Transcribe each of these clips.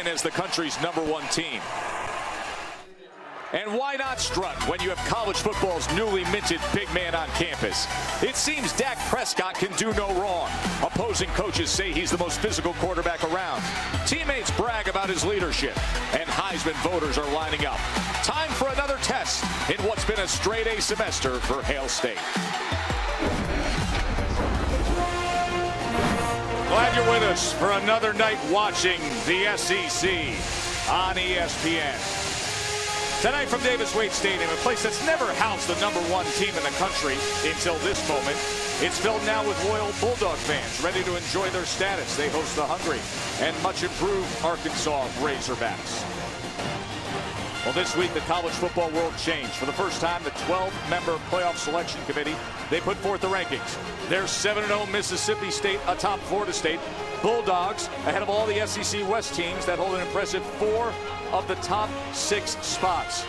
as the country's #1 team. And why not strut when you have college football's newly minted big man on campus? It seems Dak Prescott can do no wrong. Opposing coaches say he's the most physical quarterback around. Teammates brag about his leadership. And Heisman voters are lining up. Time for another test in what's been a straight-A semester for Hail State. Glad you're with us for another night watching the SEC on ESPN. Tonight from Davis Wade Stadium, a place that's never housed the #1 team in the country until this moment. It's filled now with loyal Bulldog fans ready to enjoy their status. They host the hungry and much improved Arkansas Razorbacks. Well, this week the college football world changed. For the first time, the 12-member playoff selection committee, they put forth the rankings. There's 7-0 Mississippi State atop Florida State. Bulldogs ahead of all the SEC West teams that hold an impressive 4 of the top 6 spots.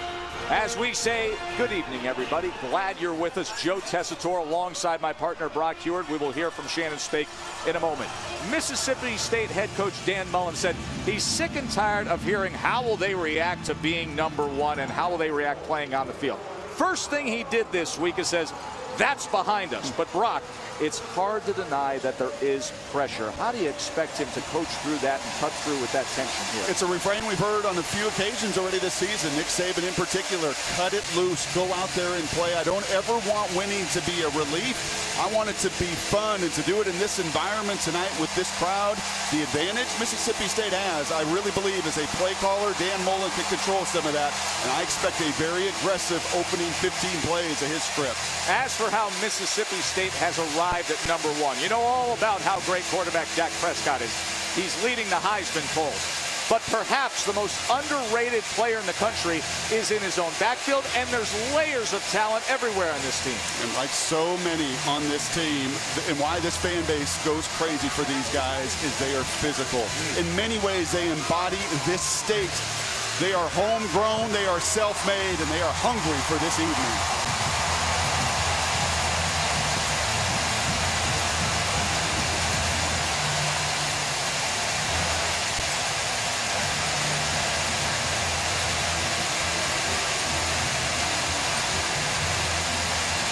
As we say, good evening, everybody. Glad you're with us. Joe Tessitore alongside my partner, Brock Heward. We will hear from Shannon Spake in a moment. Mississippi State head coach Dan Mullen said he's sick and tired of hearing how will they react to being #1 and how will they react playing on the field. First thing he did this week is says, that's behind us. But Brock, it's hard to deny that there is pressure. How do you expect him to coach through that and cut through with that tension here? It's a refrain we've heard on a few occasions already this season. Nick Saban in particular, cut it loose, go out there and play. I don't ever want winning to be a relief. I want it to be fun, and to do it in this environment tonight with this crowd. The advantage Mississippi State has, I really believe, as a play caller, Dan Mullen can control some of that, and I expect a very aggressive opening 15 plays of his script. As for how Mississippi State has arrived at #1, you know all about how great quarterback Dak Prescott is. He's leading the Heisman polls. But perhaps the most underrated player in the country is in his own backfield, and there's layers of talent everywhere on this team. And like so many on this team, and why this fan base goes crazy for these guys is they are physical. In many ways, they embody this state. They are homegrown, they are self-made, and they are hungry for this evening.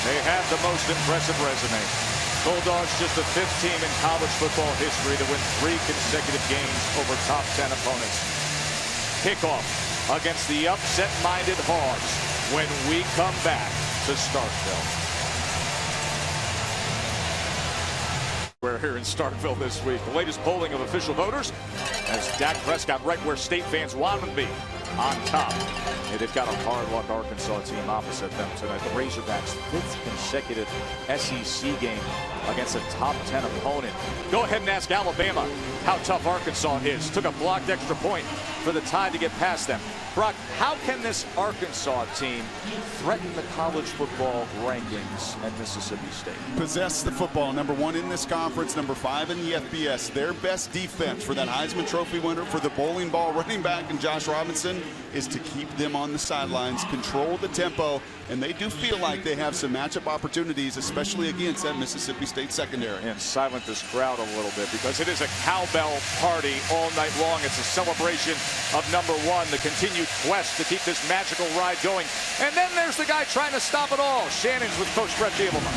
They have the most impressive resume. Bulldogs just the 5th team in college football history to win 3 consecutive games over top 10 opponents. Kickoff against the upset-minded Hogs when we come back to Starkville. We're here in Starkville this week. The latest polling of official voters has Dak Prescott right where State fans want him to be, on top. And they've got a hard-luck Arkansas team opposite them tonight. The Razorbacks' 5th consecutive SEC game against a top 10 opponent. Go ahead and ask Alabama how tough Arkansas is. Took a blocked extra point for the Tide to get past them. Brock, how can this Arkansas team threaten the college football rankings at Mississippi State? Possess the football. #1 in this conference, #5 in the FBS. Their best defense for that Heisman Trophy winner, for the bowling ball running back and Josh Robinson, is to keep them on the sidelines, control the tempo, and they do feel like they have some matchup opportunities, especially against that Mississippi State secondary. And silent this crowd a little bit because it is a cowbell party all night long. It's a celebration of #1, the continued quest to keep this magical ride going. And then there's the guy trying to stop it all. Shannon's with Coach Brett Bielema.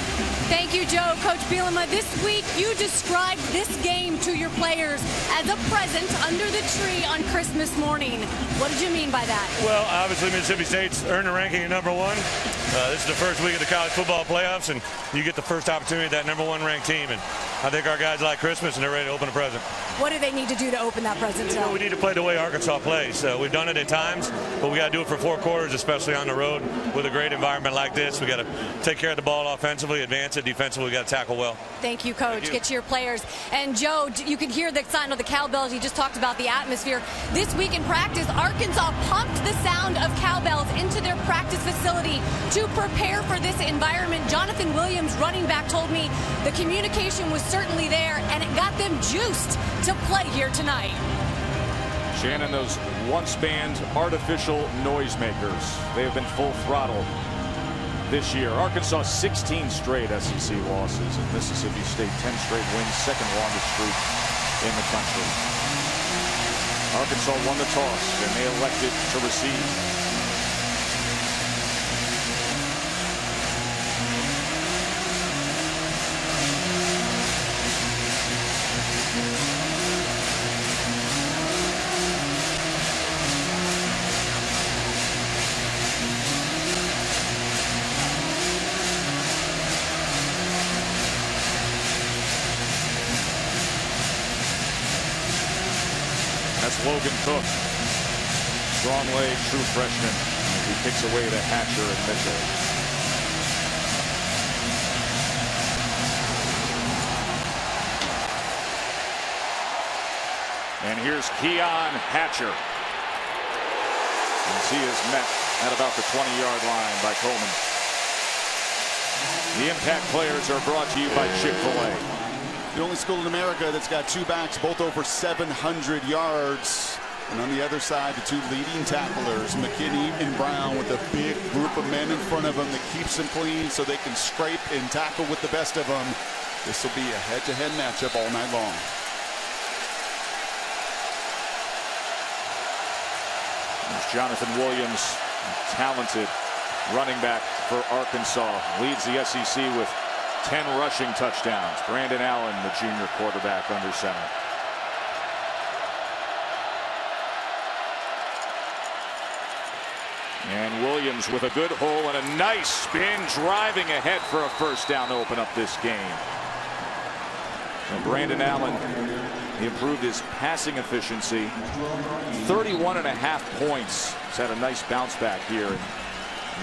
Thank you, Joe. Coach Bielema, this week you described this game to your players as a present under the tree on Christmas morning. What did you mean by that? Well, obviously Mississippi State's earned a ranking at #1. This is the first week of the college football playoffs, and you get the first opportunity at that #1 ranked team. And I think our guys like Christmas, and they're ready to open a present. What do they need to do to open that present? We need to play the way Arkansas plays. We've done it at times, but we got to do it for 4 quarters, especially on the road with a great environment like this. We got to take care of the ball offensively, advance it defensively. We got to tackle well. Thank you, Coach. Get to your players. And Joe, you could hear the sound of the cowbells. You just talked about the atmosphere. This week in practice, Arkansas pumped the sound of cowbells into their practice facility to prepare for this environment. Jonathan Williams, running back, told me the communication was certainly there, and it got them juiced to play here tonight. Shannon, those once banned artificial noisemakers, they have been full throttle this year. Arkansas 16 straight SEC losses, and Mississippi State 10 straight wins, second longest streak in the country. Arkansas won the toss, and they elected to receive. That's Logan Cook. Strong leg, true freshman. He picks away to Hatcher and Mitchell. And here's Keon Hatcher. And he is met at about the 20-yard line by Coleman. The impact players are brought to you by Chick-fil-A. The only school in America that's got two backs, both over 700 yards. And on the other side, the two leading tacklers, McKinney and Brown, with a big group of men in front of them that keeps them clean so they can scrape and tackle with the best of them. This will be a head-to-head matchup all night long. There's Jonathan Williams, talented running back for Arkansas, leads the SEC with 10 rushing touchdowns. Brandon Allen, the junior quarterback, under center. And Williams with a good hole and a nice spin, driving ahead for a first down to open up this game. And Brandon Allen, he improved his passing efficiency. 31.5 points. He's had a nice bounce back here.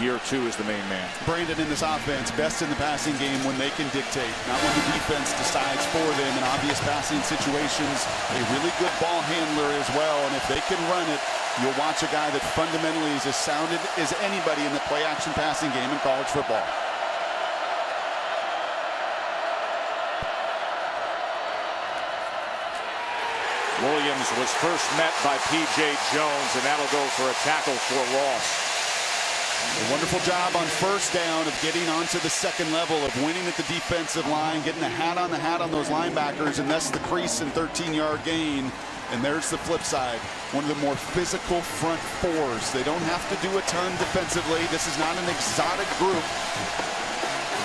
Year two is the main man. Brandon in this offense, best in the passing game when they can dictate, not when the defense decides for them in obvious passing situations. A really good ball handler as well, and if they can run it, you'll watch a guy that fundamentally is as sounded as anybody in the play-action passing game in college football. Williams was first met by P.J. Jones, and that'll go for a tackle for a loss. A wonderful job on first down of getting onto the second level, of winning at the defensive line, getting a hat on those linebackers, and that's the crease and 13-yard gain. And there's the flip side. One of the more physical front fours. They don't have to do a ton defensively. This is not an exotic group.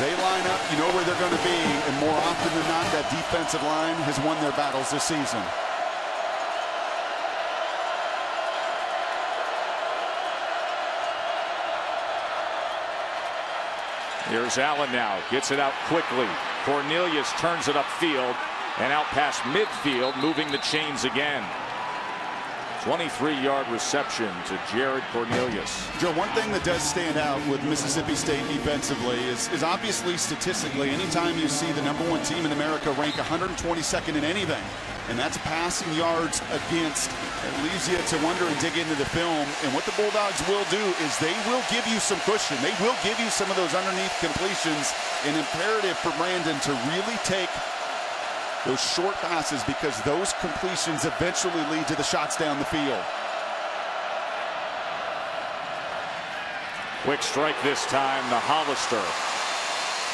They line up, you know where they're going to be, and more often than not, that defensive line has won their battles this season. Here's Allen now, gets it out quickly. Cornelius turns it upfield and out past midfield, moving the chains again. 23-yard reception to Jared Cornelius. Joe, one thing that does stand out with Mississippi State defensively is obviously statistically, anytime you see the #1 team in America rank 122nd in anything, and that's passing yards against, it leaves you to wonder and dig into the film. And what the Bulldogs will do is they will give you some cushion. They will give you some of those underneath completions. An imperative for Brandon to really take those short passes, because those completions eventually lead to the shots down the field. Quick strike this time to Hollister.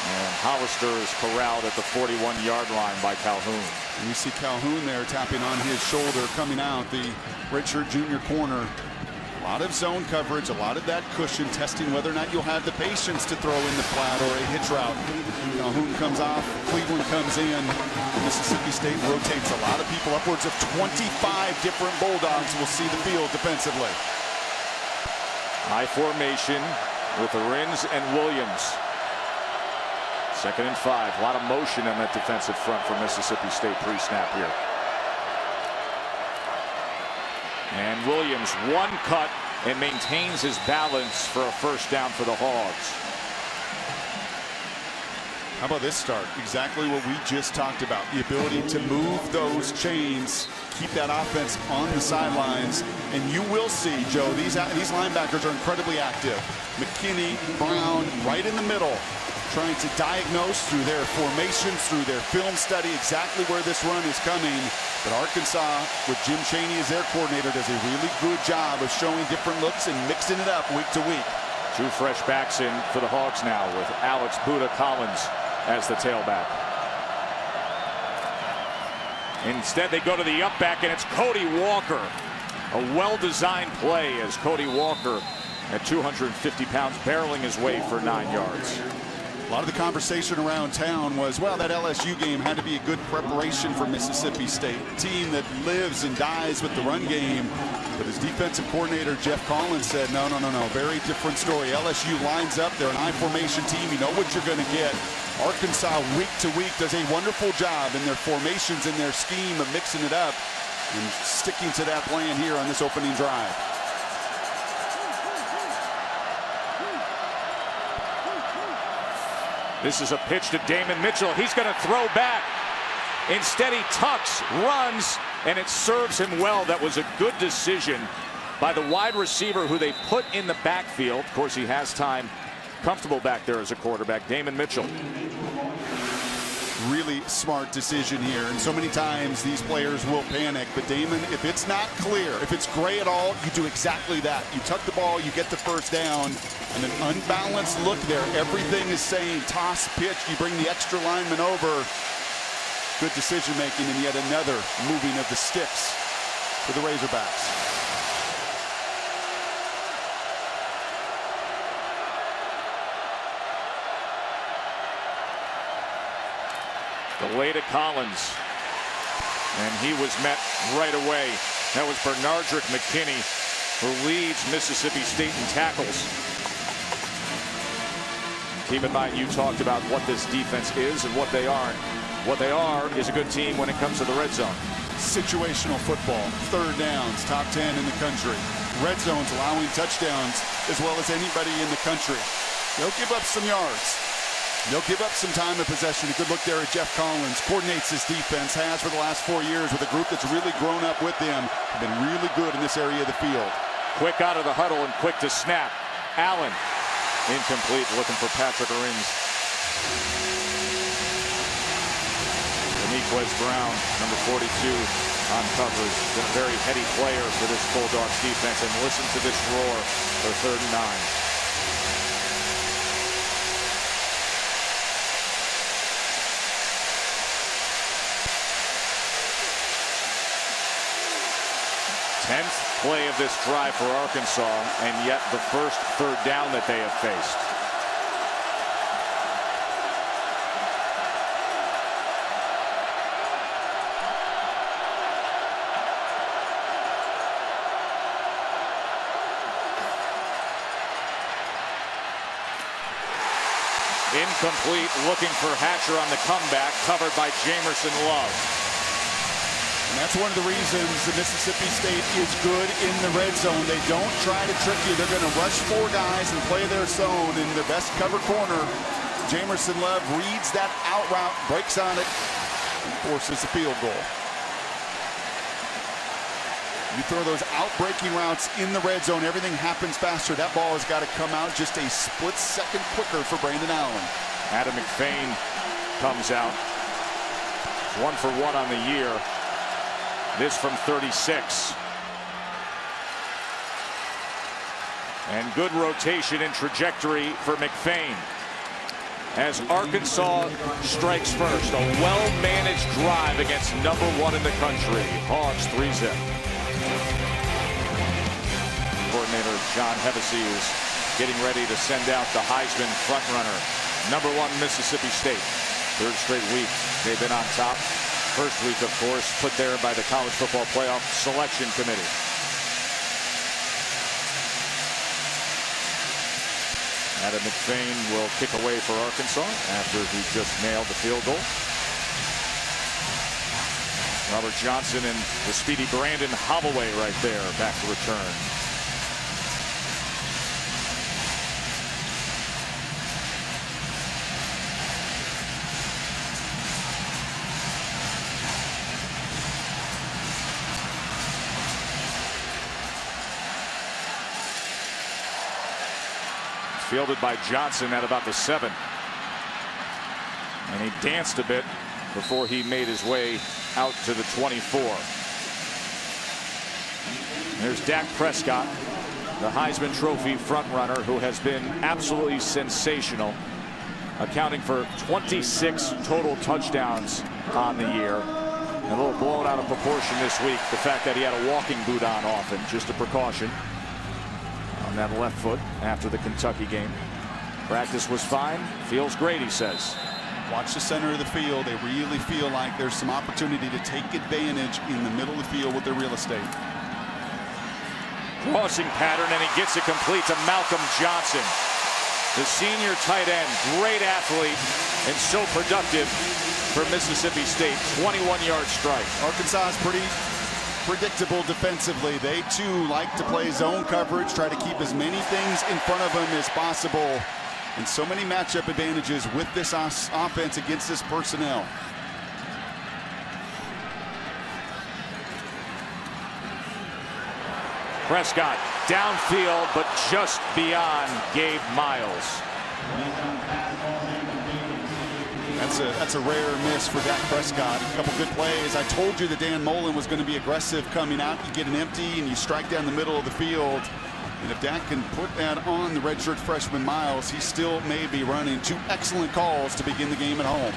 And Hollister is corralled at the 41-yard line by Calhoun. And you see Calhoun there tapping on his shoulder, coming out, the redshirt junior corner. A lot of zone coverage, a lot of that cushion, testing whether or not you'll have the patience to throw in the flat or a hitch route. Calhoun comes off, Cleveland comes in. Mississippi State rotates a lot of people. Upwards of 25 different Bulldogs will see the field defensively. High formation with Rins and Williams. 2nd and 5. A lot of motion in that defensive front for Mississippi State pre-snap here. And Williams, one cut, and maintains his balance for a first down for the Hogs. How about this start? Exactly what we just talked about. The ability to move those chains, keep that offense on the sidelines. And you will see, Joe, these linebackers are incredibly active. McKinney, Brown, right in the middle, trying to diagnose through their formations, through their film study, exactly where this run is coming. But Arkansas, with Jim Chaney as their coordinator, does a really good job of showing different looks and mixing it up week to week. Two fresh backs in for the Hogs now, with Alex Buda Collins as the tailback. Instead, they go to the up back, and it's Cody Walker. A well-designed play as Cody Walker at 250 pounds barreling his way for 9 yards. A lot of the conversation around town was, well, that LSU game had to be a good preparation for Mississippi State, a team that lives and dies with the run game. But as defensive coordinator Jeff Collins said, no, very different story. LSU lines up. They're an I-formation team. You know what you're going to get. Arkansas week to week does a wonderful job in their formations and their scheme of mixing it up and sticking to that plan here on this opening drive. This is a pitch to Damon Mitchell. He's going to throw back. Instead, he tucks, runs, and it serves him well. That was a good decision by the wide receiver who they put in the backfield. Of course, he has time, comfortable back there as a quarterback, Damon Mitchell. Really smart decision here, and so many times these players will panic, but Damon, if it's not clear, if it's gray at all, you do exactly that. You tuck the ball, you get the first down, and an unbalanced look there. Everything is saying toss, pitch, you bring the extra lineman over. Good decision making, and yet another moving of the sticks for the Razorbacks. Delay to Collins, and he was met right away. That was Bernardrick McKinney, who leads Mississippi State in tackles. Keep in mind, you talked about what this defense is and what they aren't. What they are is a good team when it comes to the red zone. Situational football, third downs, top 10 in the country. Red zones allowing touchdowns as well as anybody in the country. They'll give up some yards. They'll give up some time of possession. A good look there at Jeff Collins. Coordinates his defense, has for the last 4 years with a group that's really grown up with them. Been really good in this area of the field. Quick out of the huddle and quick to snap. Allen, incomplete, looking for Patrick Arins. Daniquez Brown, number 42, on coverage. Been a very heady player for this Bulldogs defense. And listen to this roar for 3rd and 9. Play of this drive for Arkansas, and yet the first 3rd down that they have faced. Incomplete, looking for Hatcher on the comeback, covered by Jamerson Love. And that's one of the reasons that Mississippi State is good in the red zone. They don't try to trick you. They're going to rush 4 guys and play their zone in their best cover corner. Jamerson Love reads that out route, breaks on it, and forces the field goal. You throw those out-breaking routes in the red zone, everything happens faster. That ball has got to come out just a split second quicker for Brandon Allen. Adam McFain comes out. 1 for 1 on the year. This from 36. And good rotation and trajectory for McFain. As Arkansas strikes first, a well-managed drive against number 1 in the country. Hogs 3-zip. Coordinator John Hevesy is getting ready to send out the Heisman frontrunner. Number 1 Mississippi State. 3rd straight week they've been on top. First week, of course, put there by the College Football Playoff Selection Committee. Adam McFain will kick away for Arkansas after he just nailed the field goal. Robert Johnson and the speedy Brandon Holloway right there back to return. Fielded by Johnson at about the 7. And he danced a bit before he made his way out to the 24. There's Dak Prescott, the Heisman Trophy frontrunner, who has been absolutely sensational, accounting for 26 total touchdowns on the year. A little blown out of proportion this week. The fact that he had a walking boot on often, just a precaution on that left foot after the Kentucky game. Practice was fine. Feels great, he says. Watch the center of the field. They really feel like there's some opportunity to take advantage in the middle of the field with their real estate. Crossing pattern, and he gets it complete to Malcolm Johnson. The senior tight end, great athlete and so productive for Mississippi State. 21-yard strike. Arkansas is pretty predictable defensively. They too like to play zone coverage, try to keep as many things in front of them as possible. And so many matchup advantages with this offense against this personnel. Prescott downfield, but just beyond Gabe Miles. That's a rare miss for Dak Prescott. A couple good plays. I told you that Dan Mullen was going to be aggressive coming out. You get an empty and you strike down the middle of the field. And if Dak can put that on the redshirt freshman Miles, he still may be running. Two excellent calls to begin the game at home.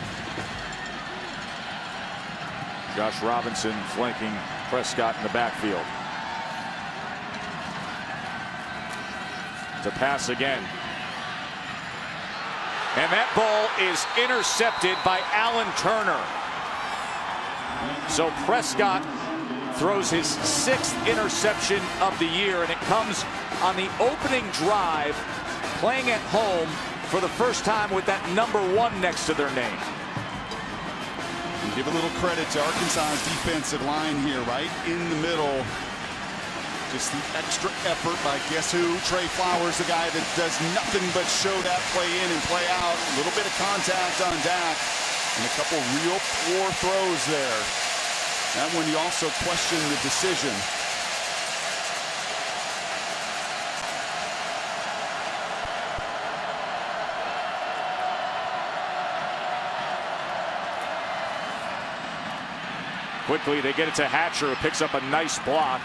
Josh Robinson flanking Prescott in the backfield. To pass again. And that ball is intercepted by Alan Turner. So Prescott throws his 6th interception of the year, and it comes on the opening drive, playing at home for the first time with that number 1 next to their name. And give a little credit to Arkansas's defensive line here, right in the middle. Just the extra effort by guess who? Trey Flowers, the guy that does nothing but show that play in and play out. A little bit of contact on Dak and a couple real poor throws there. That one you also question the decision. Quickly they get it to Hatcher, who picks up a nice block.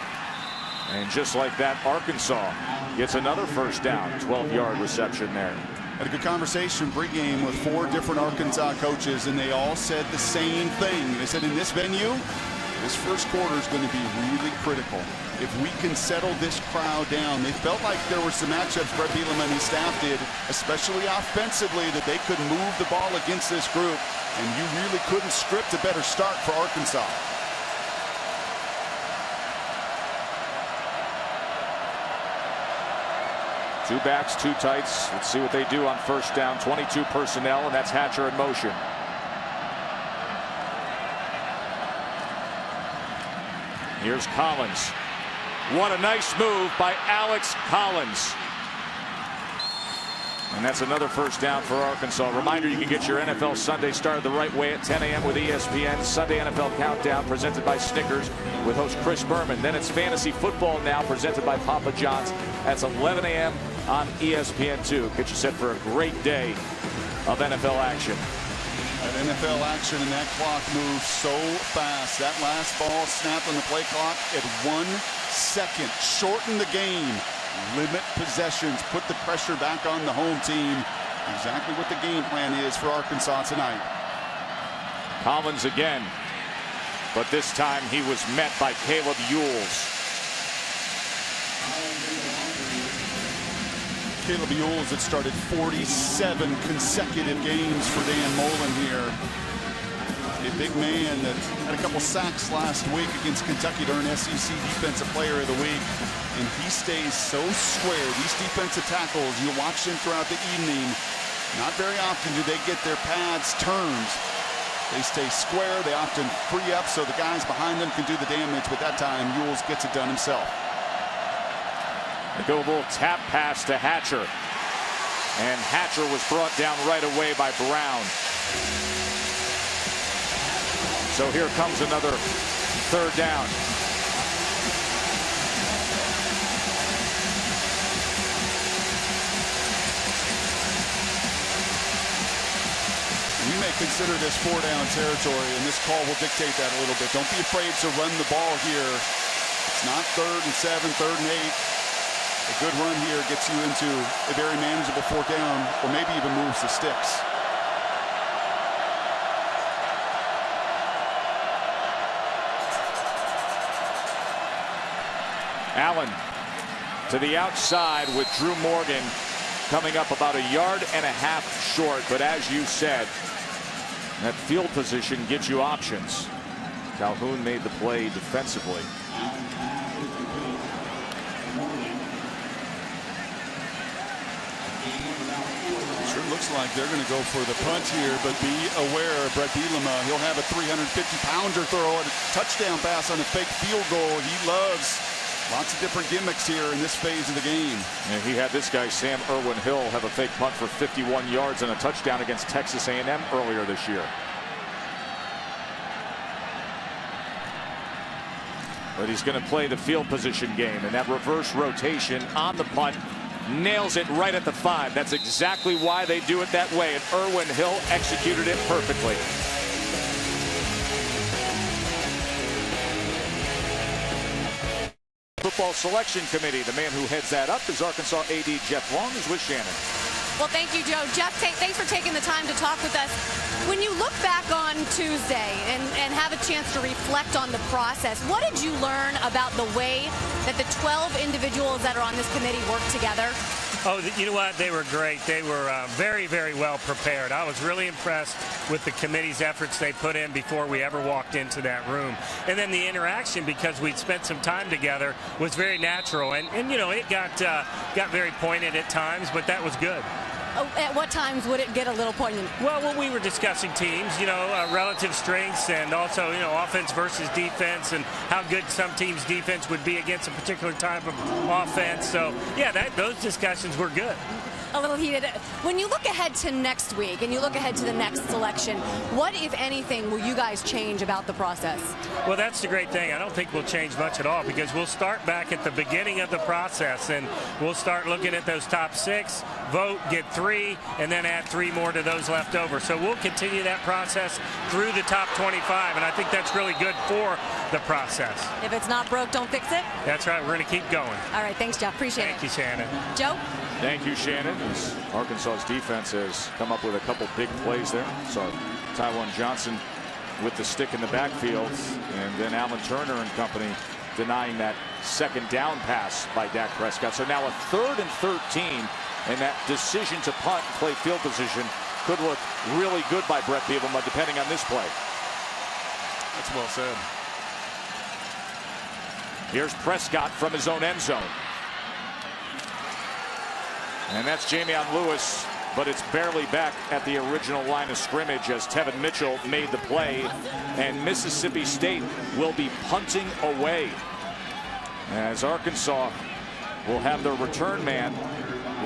And just like that, Arkansas gets another first down. 12-yard reception there. Had a good conversation pregame with 4 different Arkansas coaches, and they all said the same thing. They said in this venue, this first quarter is going to be really critical. If we can settle this crowd down, they felt like there were some matchups Brett Bielema and his staff did, especially offensively, that they could move the ball against this group, and you really couldn't script a better start for Arkansas. Two backs, two tights. Let's see what they do on first down. 22 personnel, and that's Hatcher in motion. Here's Collins. What a nice move by Alex Collins. And that's another first down for Arkansas. Reminder, you can get your NFL Sunday started the right way at 10 a.m. with ESPN. Sunday NFL Countdown presented by Snickers with host Chris Berman. Then it's Fantasy Football Now presented by Papa John's. That's 11 a.m. on ESPN2. Get you set for a great day of NFL action. That NFL action and that clock moves so fast. That last ball snapped on the play clock at 1 second. Shorten the game. Limit possessions. Put the pressure back on the home team. Exactly what the game plan is for Arkansas tonight. Collins again. But this time he was met by Caleb Ewells. Caleb Ewells had started 47 consecutive games for Dan Mullen here. A big man that had a couple sacks last week against Kentucky during SEC Defensive Player of the Week. And he stays so square. These defensive tackles, you watch them throughout the evening. Not very often do they get their pads turned. They stay square. They often free up so the guys behind them can do the damage. But that time, Ewells gets it done himself. A good little tap pass to Hatcher. And Hatcher was brought down right away by Brown. So here comes another third down. You may consider this 4-down territory, and this call will dictate that a little bit. Don't be afraid to run the ball here. It's not 3rd and 7, 3rd and 8. A good run here gets you into a very manageable 4th down, or maybe even moves the sticks. Allen to the outside with Drew Morgan coming up about 1.5 yards short. But as you said, that field position gives you options. Calhoun made the play defensively. Sure looks like they're going to go for the punt here, but be aware, Brett Bielema, he'll have a 350-pounder throw and a touchdown pass on a fake field goal. He loves lots of different gimmicks here in this phase of the game. And he had this guy, Sam Irwin-Hill, have a fake punt for 51 yards and a touchdown against Texas A&M earlier this year. But he's going to play the field position game, and that reverse rotation on the punt nails it right at the 5. That's exactly why they do it that way, and Irwin-Hill executed it perfectly. Football Selection Committee. The man who heads that up is Arkansas AD Jeff Long, who's with Shannon. Well, thank you, Joe. Jeff, thanks for taking the time to talk with us. When you look back on Tuesday and have a chance to reflect on the process, what did you learn about the way that the 12 individuals that are on this committee work together? Oh, you know what? They were great. They were very, very well prepared. I was really impressed with the committee's efforts they put in before we ever walked into that room. And then the interaction, because we'd spent some time together, was very natural. And you know, it got very pointed at times, but that was good. At what times would it get a little poignant? Well, when we were discussing teams, you know, relative strengths, and also, you know, offense versus defense, and how good some teams' defense would be against a particular type of offense. So, yeah, those discussions were good. A little heated. When you look ahead to next week and you look ahead to the next selection, what, if anything, will you guys change about the process? Well, that's the great thing. I don't think we'll change much at all, because we'll start back at the beginning of the process, and we'll start looking at those top 6, vote, get 3, and then add 3 more to those left over. So we'll continue that process through the top 25, and I think that's really good for the process. If it's not broke, don't fix it? That's right. We're going to keep going. All right. Thanks, Jeff. Appreciate it. Thank you, Shannon. Joe? Thank you, Shannon. As Arkansas's defense has come up with a couple big plays there. Saw Tywan Johnson with the stick in the backfield, and then Alan Turner and company denying that second down pass by Dak Prescott. So now a 3rd and 13, and that decision to punt and play field position could look really good by Brett Bielema, depending on this play. That's well said. Here's Prescott from his own end zone. And that's Jamion Lewis, but it's barely back at the original line of scrimmage as Tevin Mitchell made the play, and Mississippi State will be punting away as Arkansas will have their return man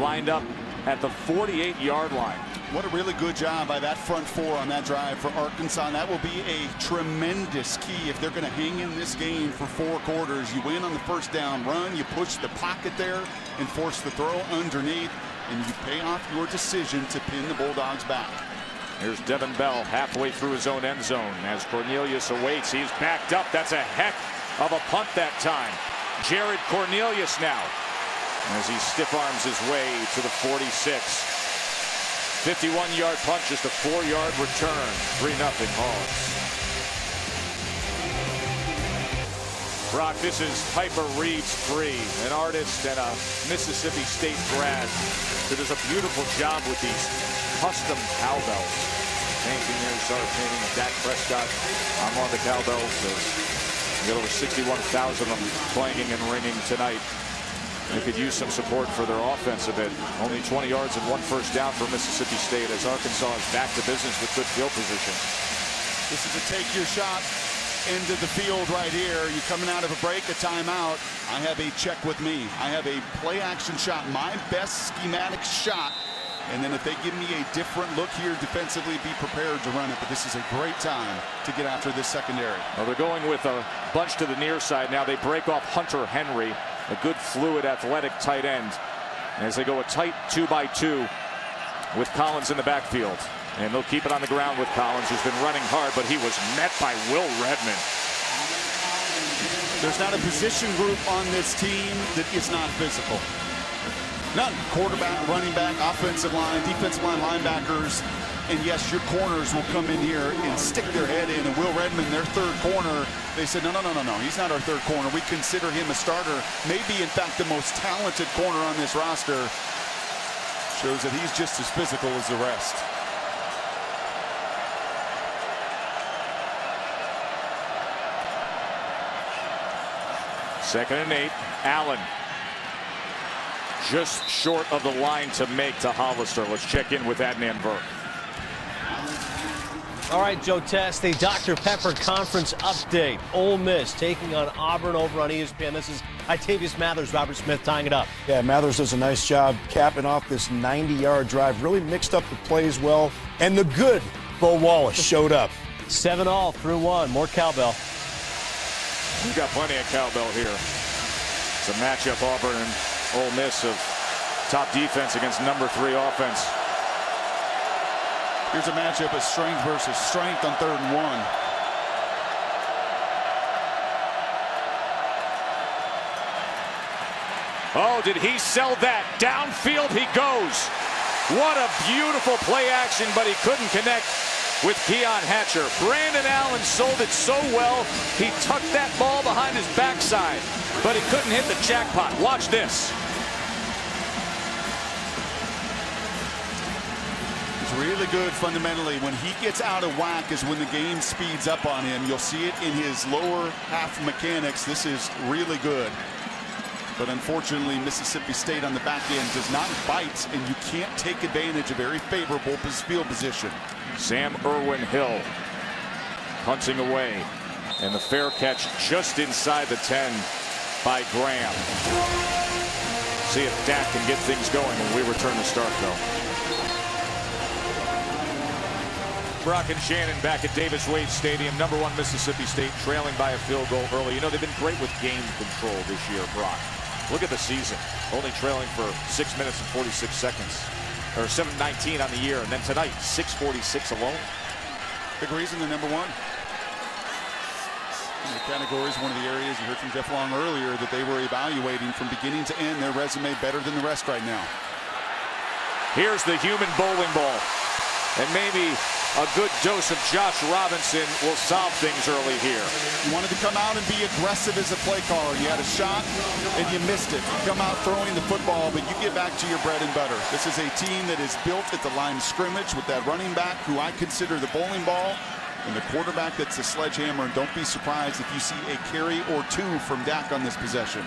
lined up at the 48-yard line. What a really good job by that front 4 on that drive for Arkansas. And that will be a tremendous key if they're going to hang in this game for 4 quarters. You win on the first down run, you push the pocket there and force the throw underneath, and you pay off your decision to pin the Bulldogs back. Here's Devin Bell halfway through his own end zone as Cornelius awaits. He's backed up. That's a heck of a punt that time. Jared Cornelius now as he stiff arms his way to the 46. 51-yard punt, just a 4-yard return. 3-0 Hogs. Brock, this is Piper Reeves 3, an artist and a Mississippi State grad who does a beautiful job with these custom cowbells. Painting there, started painting Dak Prescott on the cowbells. We got over 61,000 of them clanging and ringing tonight. They could use some support for their offense a bit. Only 20 yards and 1 first down for Mississippi State as Arkansas is back to business with good field position. This is a take your shot into the field right here. You coming out of a break, a timeout. I have a check with me. I have a play action shot, my best schematic shot. And then if they give me a different look here defensively, be prepared to run it. But this is a great time to get after this secondary. Well, they're going with a bunch to the near side now. They break off Hunter Henry, a good fluid athletic tight end, as they go a tight 2-by-2 with Collins in the backfield. And they'll keep it on the ground with Collins, who's been running hard, but he was met by Will Redmond. There's not a position group on this team that is not physical. None. Quarterback, running back, offensive line, defensive line, linebackers. And yes, your corners will come in here and stick their head in. And Will Redmond, their third corner, they said, no. He's not our third corner. We consider him a starter. Maybe, in fact, the most talented corner on this roster. Shows that he's just as physical as the rest. Second and 8. Allen just short of the line to make to Hollister. Let's check in with Adnan Virk. All right, Joe Tess, the Dr. Pepper Conference update. Ole Miss taking on Auburn over on ESPN. This is Itavius Mathers, Robert Smith tying it up. Yeah, Mathers does a nice job capping off this 90-yard drive. Really mixed up the plays well. And the good Bo Wallace showed up. 7-all through 1. More cowbell. We've got plenty of cowbell here. It's a matchup, Auburn and Ole Miss, of top defense against number 3 offense. Here's a matchup of strength versus strength on 3rd and 1. Oh, did he sell that? Downfield he goes. What a beautiful play action, but he couldn't connect with Keon Hatcher. Brandon Allen sold it so well, he tucked that ball behind his backside, but he couldn't hit the jackpot. Watch this. He's really good fundamentally. When he gets out of whack is when the game speeds up on him. You'll see it in his lower half mechanics. This is really good. But unfortunately, Mississippi State on the back end does not bite, and you can't take advantage of very favorable field position. Sam Irwin-Hill punting away, and the fair catch just inside the 10 by Graham. See if Dak can get things going when we return to start, though. Brock and Shannon back at Davis-Wade Stadium. Number 1 Mississippi State trailing by a field goal early. You know, they've been great with game control this year, Brock. Look at the season. Only trailing for 6 minutes and 46 seconds. Or 7:19 on the year. And then tonight, 6:46 alone. Big reason they're number 1. In the categories, one of the areas you heard from Jeff Long earlier that they were evaluating from beginning to end. Their resume better than the rest right now. Here's the human bowling ball. And maybe a good dose of Josh Robinson will solve things early here. You wanted to come out and be aggressive as a play caller. You had a shot and you missed it. You come out throwing the football, but you get back to your bread and butter. This is a team that is built at the line of scrimmage with that running back who I consider the bowling ball, and the quarterback that's the sledgehammer. And don't be surprised if you see a carry or 2 from Dak on this possession.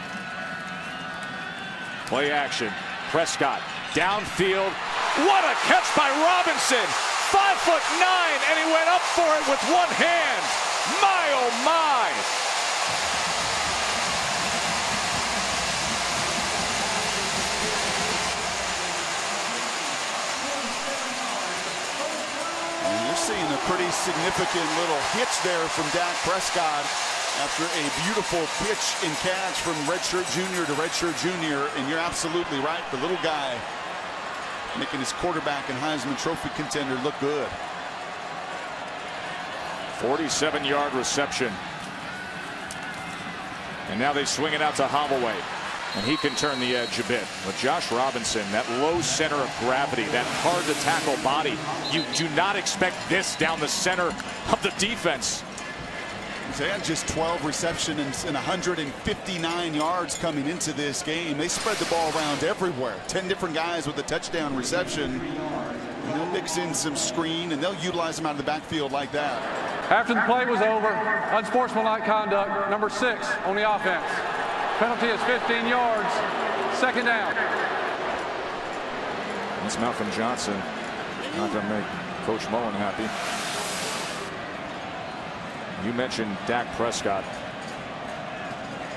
Play action. Prescott downfield. What a catch by Robinson. 5'9", and he went up for it with one hand. My, oh my. And you're seeing a pretty significant little hitch there from Dak Prescott after a beautiful pitch and catch from redshirt junior to redshirt junior. And you're absolutely right. The little guy making his quarterback and Heisman Trophy contender look good. 47-yard reception. And now they swing it out to Holloway. And he can turn the edge a bit. But Josh Robinson, that low center of gravity, that hard to tackle body, you do not expect this down the center of the defense. They had just 12 receptions and 159 yards coming into this game. They spread the ball around everywhere. 10 different guys with a touchdown reception. And they'll mix in some screen, and they'll utilize them out of the backfield like that. After the play was over, unsportsmanlike conduct, number 6 on the offense. Penalty is 15 yards, 2nd down. That's Malcolm Johnson. Not going to make Coach Mullen happy. You mentioned Dak Prescott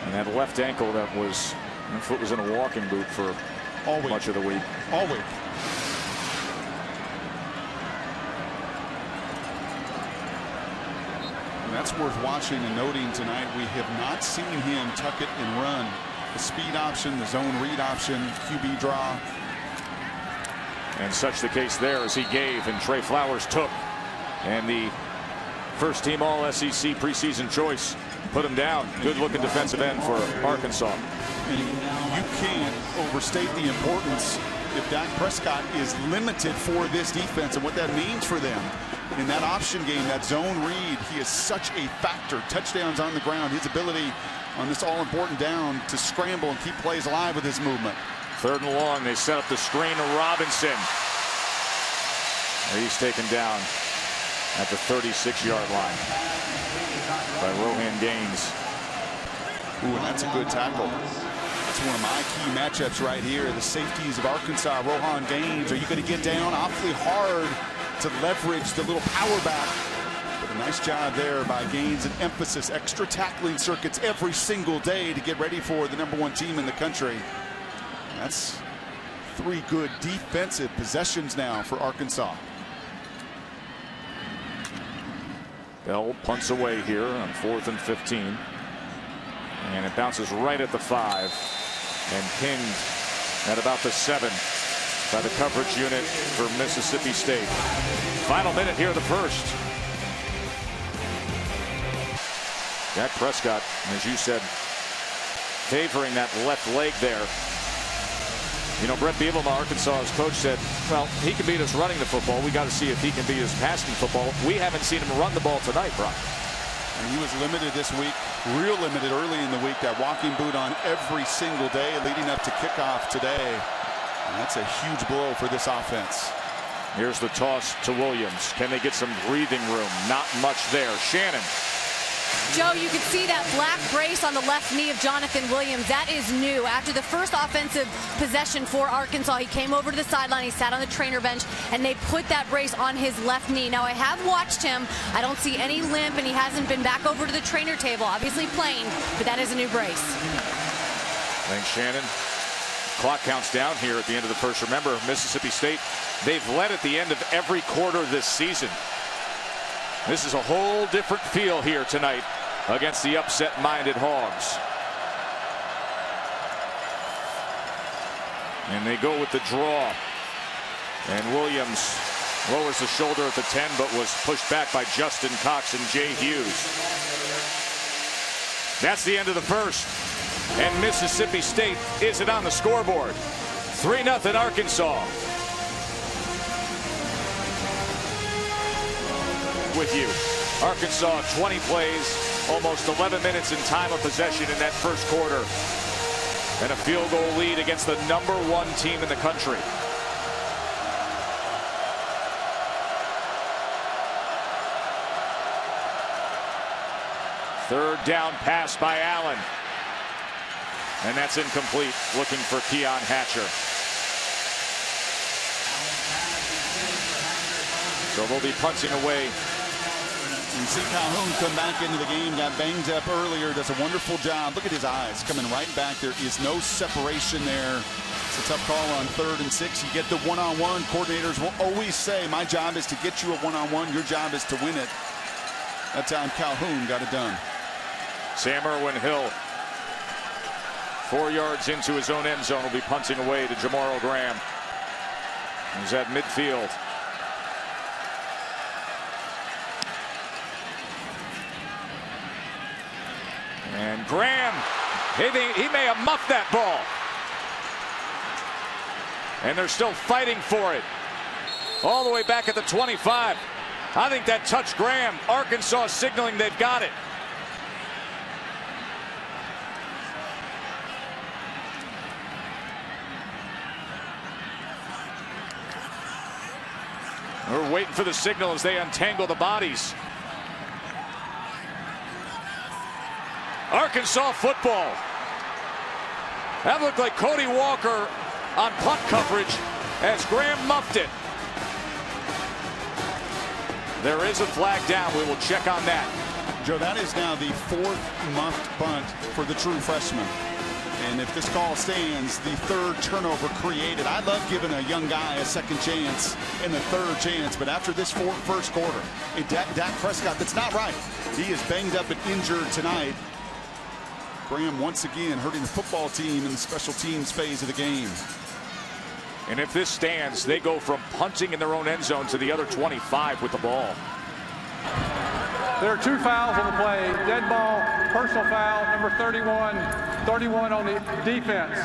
and that left ankle that foot was in a walking boot for much of the week. All week. And that's worth watching and noting tonight. We have not seen him tuck it and run. The speed option, the zone read option, QB draw. And such the case there as he gave and Trey Flowers took. And the first team all SEC preseason choice put him down. Good looking defensive end for Arkansas. And you can't overstate the importance if Dak Prescott is limited for this defense and what that means for them in that option game, that zone read, he is such a factor. Touchdowns on the ground, his ability on this all-important down to scramble and keep plays alive with his movement. 3rd and long, they set up the screen to Robinson. He's taken down at the 36-yard line by Rohan Gaines. Ooh, and that's a good tackle. That's one of my key matchups right here. The safeties of Arkansas, Rohan Gaines. Are you going to get down awfully hard to leverage the little power back? But a nice job there by Gaines, and emphasis, extra tackling circuits every single day to get ready for the #1 team in the country. That's 3 good defensive possessions now for Arkansas. Bell punts away here on 4th and 15. And it bounces right at the 5 and pinned at about the 7 by the coverage unit for Mississippi State. Final minute here of the first. Dak Prescott, as you said, favoring that left leg there. You know, Brett Bielema, Arkansas's coach, said, well, he can beat us running the football. We got to see if he can beat us passing the football. We haven't seen him run the ball tonight, Brock. And he was limited this week, real limited early in the week. That walking boot on every single day leading up to kickoff today. And that's a huge blow for this offense. Here's the toss to Williams. Can they get some breathing room? Not much there. Shannon. Joe, you can see that black brace on the left knee of Jonathan Williams. That is new. After the first offensive possession for Arkansas, he came over to the sideline, he sat on the trainer bench, and they put that brace on his left knee. Now, I have watched him. I don't see any limp, and he hasn't been back over to the trainer table, obviously playing, but that is a new brace. Thanks, Shannon. Clock counts down here at the end of the first. Remember, Mississippi State, they've led at the end of every quarter this season. This is a whole different feel here tonight against the upset-minded Hogs. And they go with the draw. And Williams lowers the shoulder at the 10, but was pushed back by Justin Cox and Jay Hughes. That's the end of the first. And Mississippi State isn't on the scoreboard. 3-0 Arkansas. With you. Arkansas 20 plays, almost 11 minutes in time of possession in that first quarter. And a field goal lead against the #1 team in the country. Third down pass by Allen. And that's incomplete, looking for Keon Hatcher. So they'll be punching away. You see Calhoun come back into the game, got banged up earlier, does a wonderful job. Look at his eyes coming right back. There is no separation there. It's a tough call on 3rd and 6. You get the one-on-one. Coordinators will always say, my job is to get you a one-on-one. Your job is to win it. That time Calhoun got it done. Sam Irwin-Hill, 4 yards into his own end zone, will be punting away to Jamaro Graham. He's at midfield. And Graham, he may have muffed that ball. And they're still fighting for it. All the way back at the 25. I think that touched Graham. Arkansas signaling they've got it. We're waiting for the signal as they untangle the bodies. Arkansas football. That looked like Cody Walker on punt coverage as Graham muffed it. There is a flag down. We will check on that. Joe, that is now the 4th muffed bunt for the true freshman. And if this call stands, the 3rd turnover created. I love giving a young guy a second chance and a 3rd chance, but after this first quarter, Dak Prescott, that's not right. He is banged up and injured tonight. Graham once again hurting the football team in the special teams phase of the game. And if this stands, they go from punting in their own end zone to the other 25 with the ball. There are 2 fouls on the play. Dead ball, personal foul, number 31 on the defense.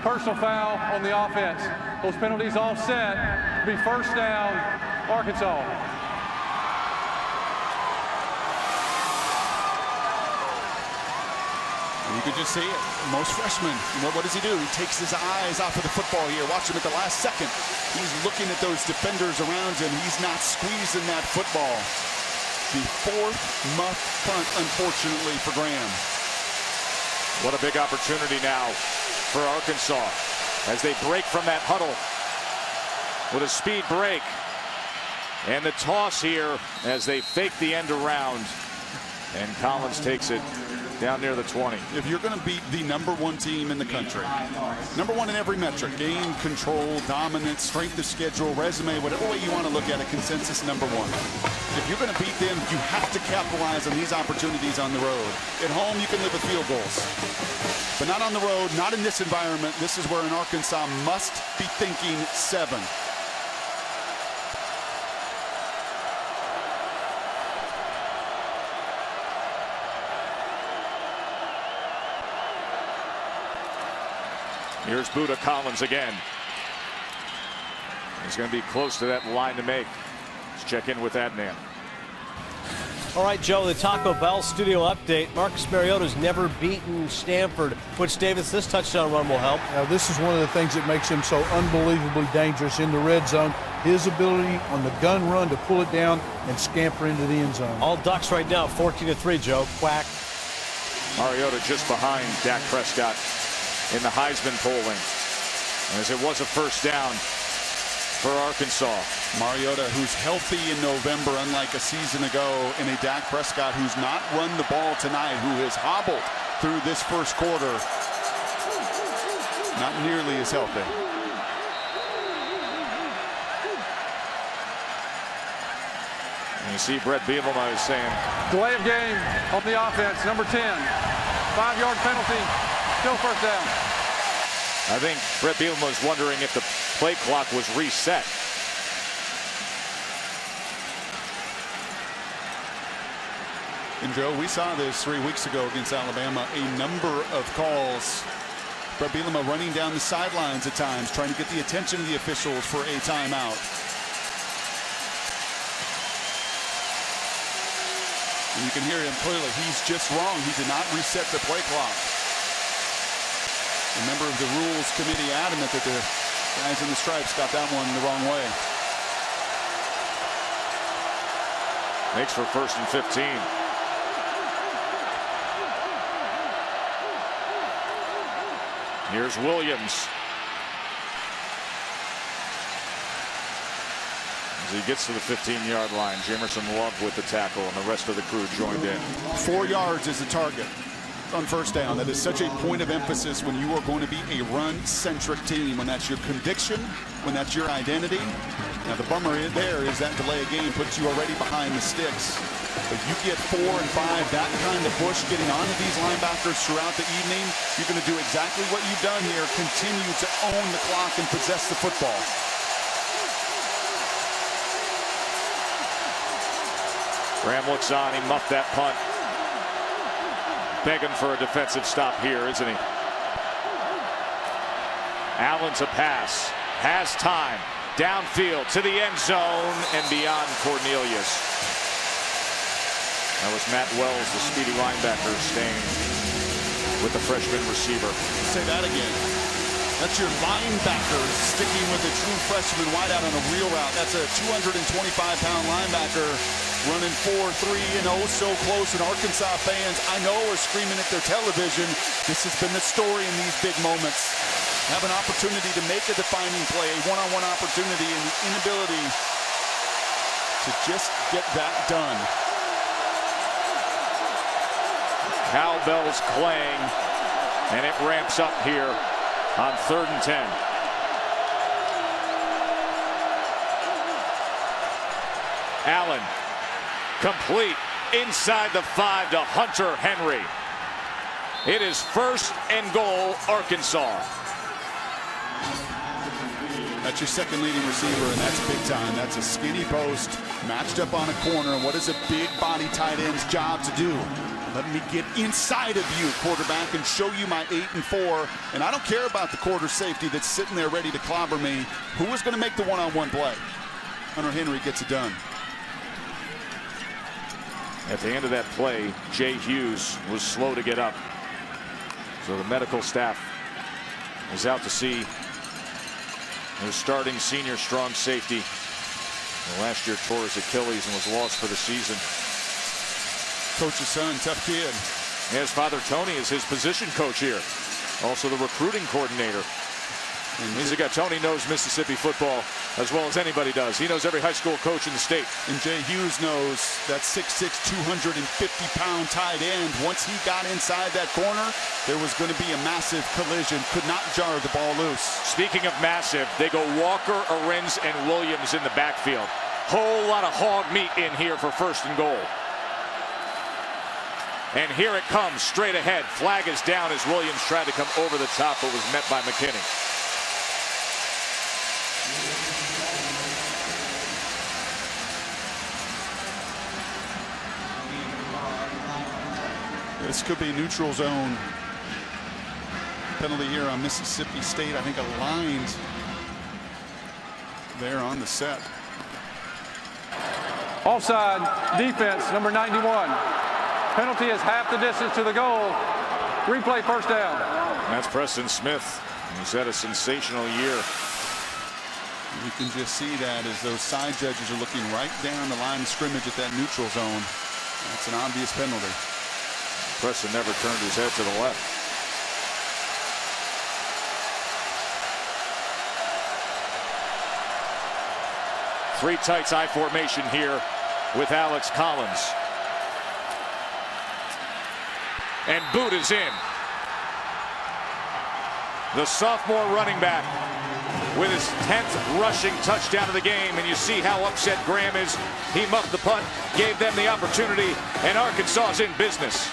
Personal foul on the offense. Those penalties all set. Be first down, Arkansas. You could just see it. Most freshmen, what does he do? He takes his eyes off of the football here. Watch him at the last second. He's looking at those defenders around him. He's not squeezing that football. The fourth muff punt, unfortunately, for Graham. What a big opportunity now for Arkansas as they break from that huddle with a speed break. And the toss here as they fake the end around. And Collins takes it down near the 20. If you're going to beat the #1 team in the country, #1 in every metric, game, control, dominance, strength of schedule, resume, whatever way you want to look at it, consensus #1. If you're going to beat them, you have to capitalize on these opportunities on the road. At home, you can live with field goals. But not on the road, not in this environment. This is where an Arkansas must be thinking 7. Here's Buda Collins again. He's going to be close to that line to make. Let's check in with Adnan. All right, Joe, the Taco Bell studio update. Marcus Mariota's never beaten Stanford. Butch Davis, this touchdown run will help. Now, this is one of the things that makes him so unbelievably dangerous in the red zone. His ability on the gun run to pull it down and scamper into the end zone. All Ducks right now, 14-3, Joe. Quack. Mariota just behind Dak Prescott in the Heisman polling, as it was a first down for Arkansas. Mariota, who's healthy in November, unlike a season ago, and a Dak Prescott who's not run the ball tonight, who has hobbled through this first quarter. Not nearly as healthy. And you see Brett Bielema is saying, Delay of game on the offense, number 10. 5-yard penalty, still first down. I think Brett Bielema was wondering if the play clock was reset. And Joe, we saw this 3 weeks ago against Alabama, a number of calls. Brett Bielema running down the sidelines at times, trying to get the attention of the officials for a timeout. And you can hear him clearly. He's just wrong. He did not reset the play clock. A member of the Rules Committee adamant that the guys in the stripes got that one the wrong way. Makes for 1st and 15. Here's Williams. As he gets to the 15-yard line, Jamerson Love with the tackle, and the rest of the crew joined in. 4 yards is the target on first down. That is such a point of emphasis when you are going to be a run-centric team, when that's your conviction, when that's your identity. Now, the bummer there is that delay of game puts you already behind the sticks. But you get 4 and 5, that kind of push getting onto these linebackers throughout the evening, you're going to do exactly what you've done here, continue to own the clock and possess the football. Graham looks on, he muffed that punt. Begging for a defensive stop here, isn't he? Allen to pass, has time, downfield to the end zone and beyond Cornelius. That was Matt Wells, the speedy linebacker, staying with the freshman receiver. Say that again. That's your linebacker sticking with a true freshman wideout on a real route. That's a 225-pound linebacker running 4.3 and oh so close. And Arkansas fans, I know, are screaming at their television. This has been the story in these big moments. Have an opportunity to make a defining play, a one-on-one opportunity, and the inability to just get that done. Cowbells clang, and it ramps up here on 3rd and 10. Allen, complete inside the 5 to Hunter Henry. It is 1st and goal, Arkansas. That's your second leading receiver, and that's big time. That's a skinny post matched up on a corner. And what is a big body tight end's job to do? Let me get inside of you, quarterback, and show you my 8-4. And I don't care about the quarter safety that's sitting there ready to clobber me. Who is going to make the one-on-one play? Hunter Henry gets it done. At the end of that play, Jay Hughes was slow to get up. So the medical staff is out to see their starting senior strong safety. Last year tore his Achilles and was lost for the season. Coach's son, tough kid. His father Tony is his position coach here. Also the recruiting coordinator. Tony knows Mississippi football as well as anybody does. He knows every high school coach in the state. And Jay Hughes knows that 6'6", 250-pound tight end. Once he got inside that corner, there was going to be a massive collision. Could not jar the ball loose. Speaking of massive, they go Walker, Arends, and Williams in the backfield. Whole lot of hog meat in here for 1st and goal. And here it comes straight ahead. Flag is down as Williams tried to come over the top but was met by McKinney. This could be neutral zone. Penalty here on Mississippi State. I think aligned there on the set. Offside, defense, number 91. Penalty is half the distance to the goal. Replay, 1st down. That's Preston Smith. He's had a sensational year. You can just see that as those side judges are looking right down the line of scrimmage at that neutral zone. That's an obvious penalty. Preston never turned his head to the left. Three tights I formation here with Alex Collins. And boot is in. The sophomore running back with his 10th rushing touchdown of the game, and you see how upset Graham is. He muffed the punt, gave them the opportunity, and Arkansas is in business.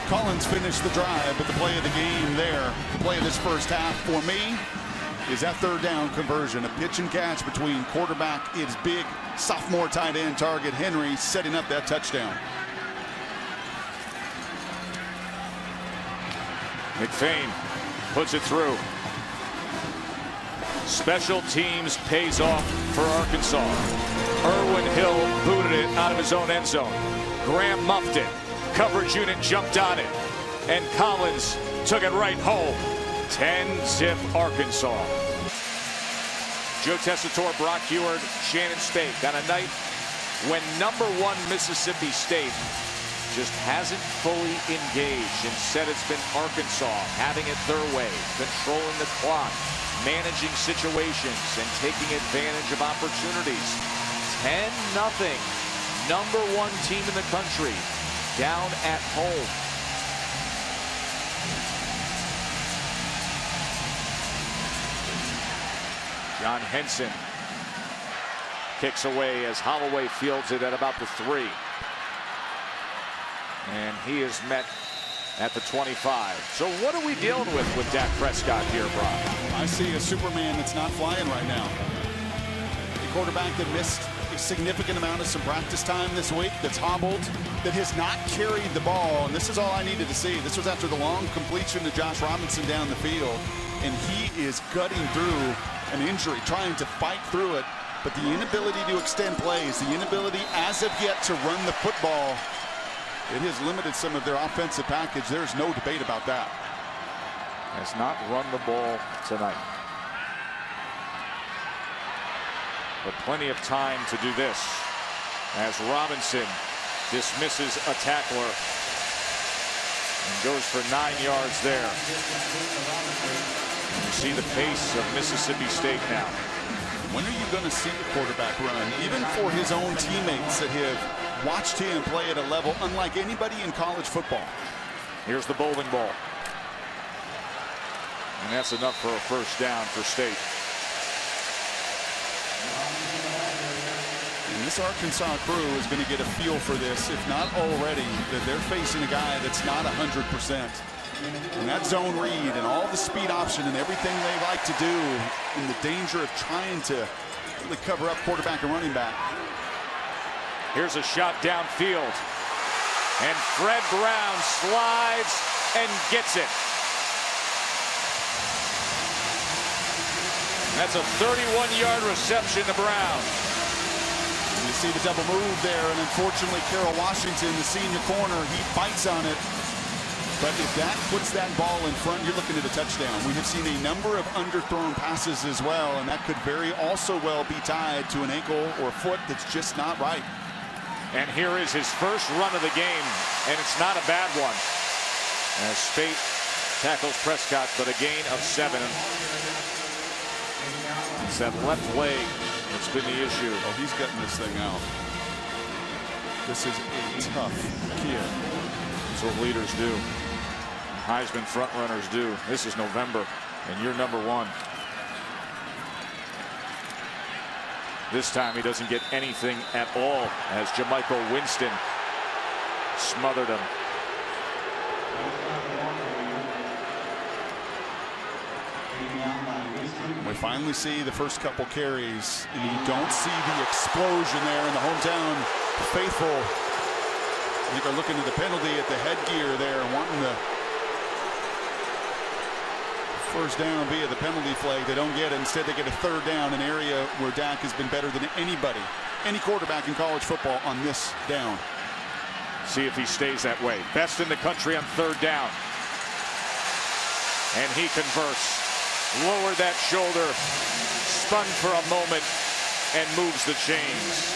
Collins finished the drive, but the play of the game there, the play of this first half for me, is that 3rd down conversion. A pitch and catch between quarterback, its big sophomore tight end target Henry, setting up that touchdown. McFain puts it through. Special teams pays off for Arkansas. Irwin Hill booted it out of his own end zone. Graham muffed it. Coverage unit jumped on it. And Collins took it right home. 10-zip Arkansas. Joe Tessitore, Brock Heward, Shannon Spake on a night when number 1 Mississippi State just hasn't fully engaged. Instead, it's been Arkansas having it their way, controlling the clock, managing situations, and taking advantage of opportunities. 10-0. Number 1 team in the country down at home. John Henson kicks away as Holloway fields it at about the 3. And he is met at the 25. So what are we dealing with Dak Prescott here, Brock? I see a Superman that's not flying right now. A quarterback that missed a significant amount of some practice time this week, that's hobbled, that has not carried the ball. And this is all I needed to see. This was after the long completion to Josh Robinson down the field. And he is gutting through an injury, trying to fight through it. But the inability to extend plays, the inability as of yet to run the football, it has limited some of their offensive package. There's no debate about that. Has not run the ball tonight. But plenty of time to do this as Robinson dismisses a tackler and goes for 9 yards there. And you see the pace of Mississippi State now. When are you going to see the quarterback run? Even for his own teammates that have watched him play at a level unlike anybody in college football. Here's the bowling ball. And that's enough for a 1st down for State. And this Arkansas crew is going to get a feel for this, if not already, that they're facing a guy that's not 100%. And that zone read and all the speed option and everything they like to do, and the danger of trying to really cover up quarterback and running back. Here's a shot downfield. And Fred Brown slides and gets it. That's a 31-yard reception to Brown. You see the double move there, and unfortunately, Carroll Washington, the senior corner, he bites on it. But if that puts that ball in front, you're looking at a touchdown. We have seen a number of underthrown passes as well, and that could very also well be tied to an ankle or a foot that's just not right. And here is his first run of the game, and it's not a bad one. As Spate tackles Prescott, but a gain of 7. It's that left leg that's been the issue. Oh, he's getting this thing out. This is a tough kid. That's what leaders do. Heisman frontrunners do. This is November, and you're number 1. This time he doesn't get anything at all as Jamichael Winston smothered him. We finally see the first couple carries, and you don't see the explosion there in the hometown faithful. I think are looking at the penalty at the headgear there, wanting the first down via the penalty flag. They don't get it. Instead, they get a third down, an area where Dak has been better than anybody, any quarterback in college football on this down. See if he stays that way. Best in the country on third down. And he converts. Lowered that shoulder, spun for a moment, and moves the chains.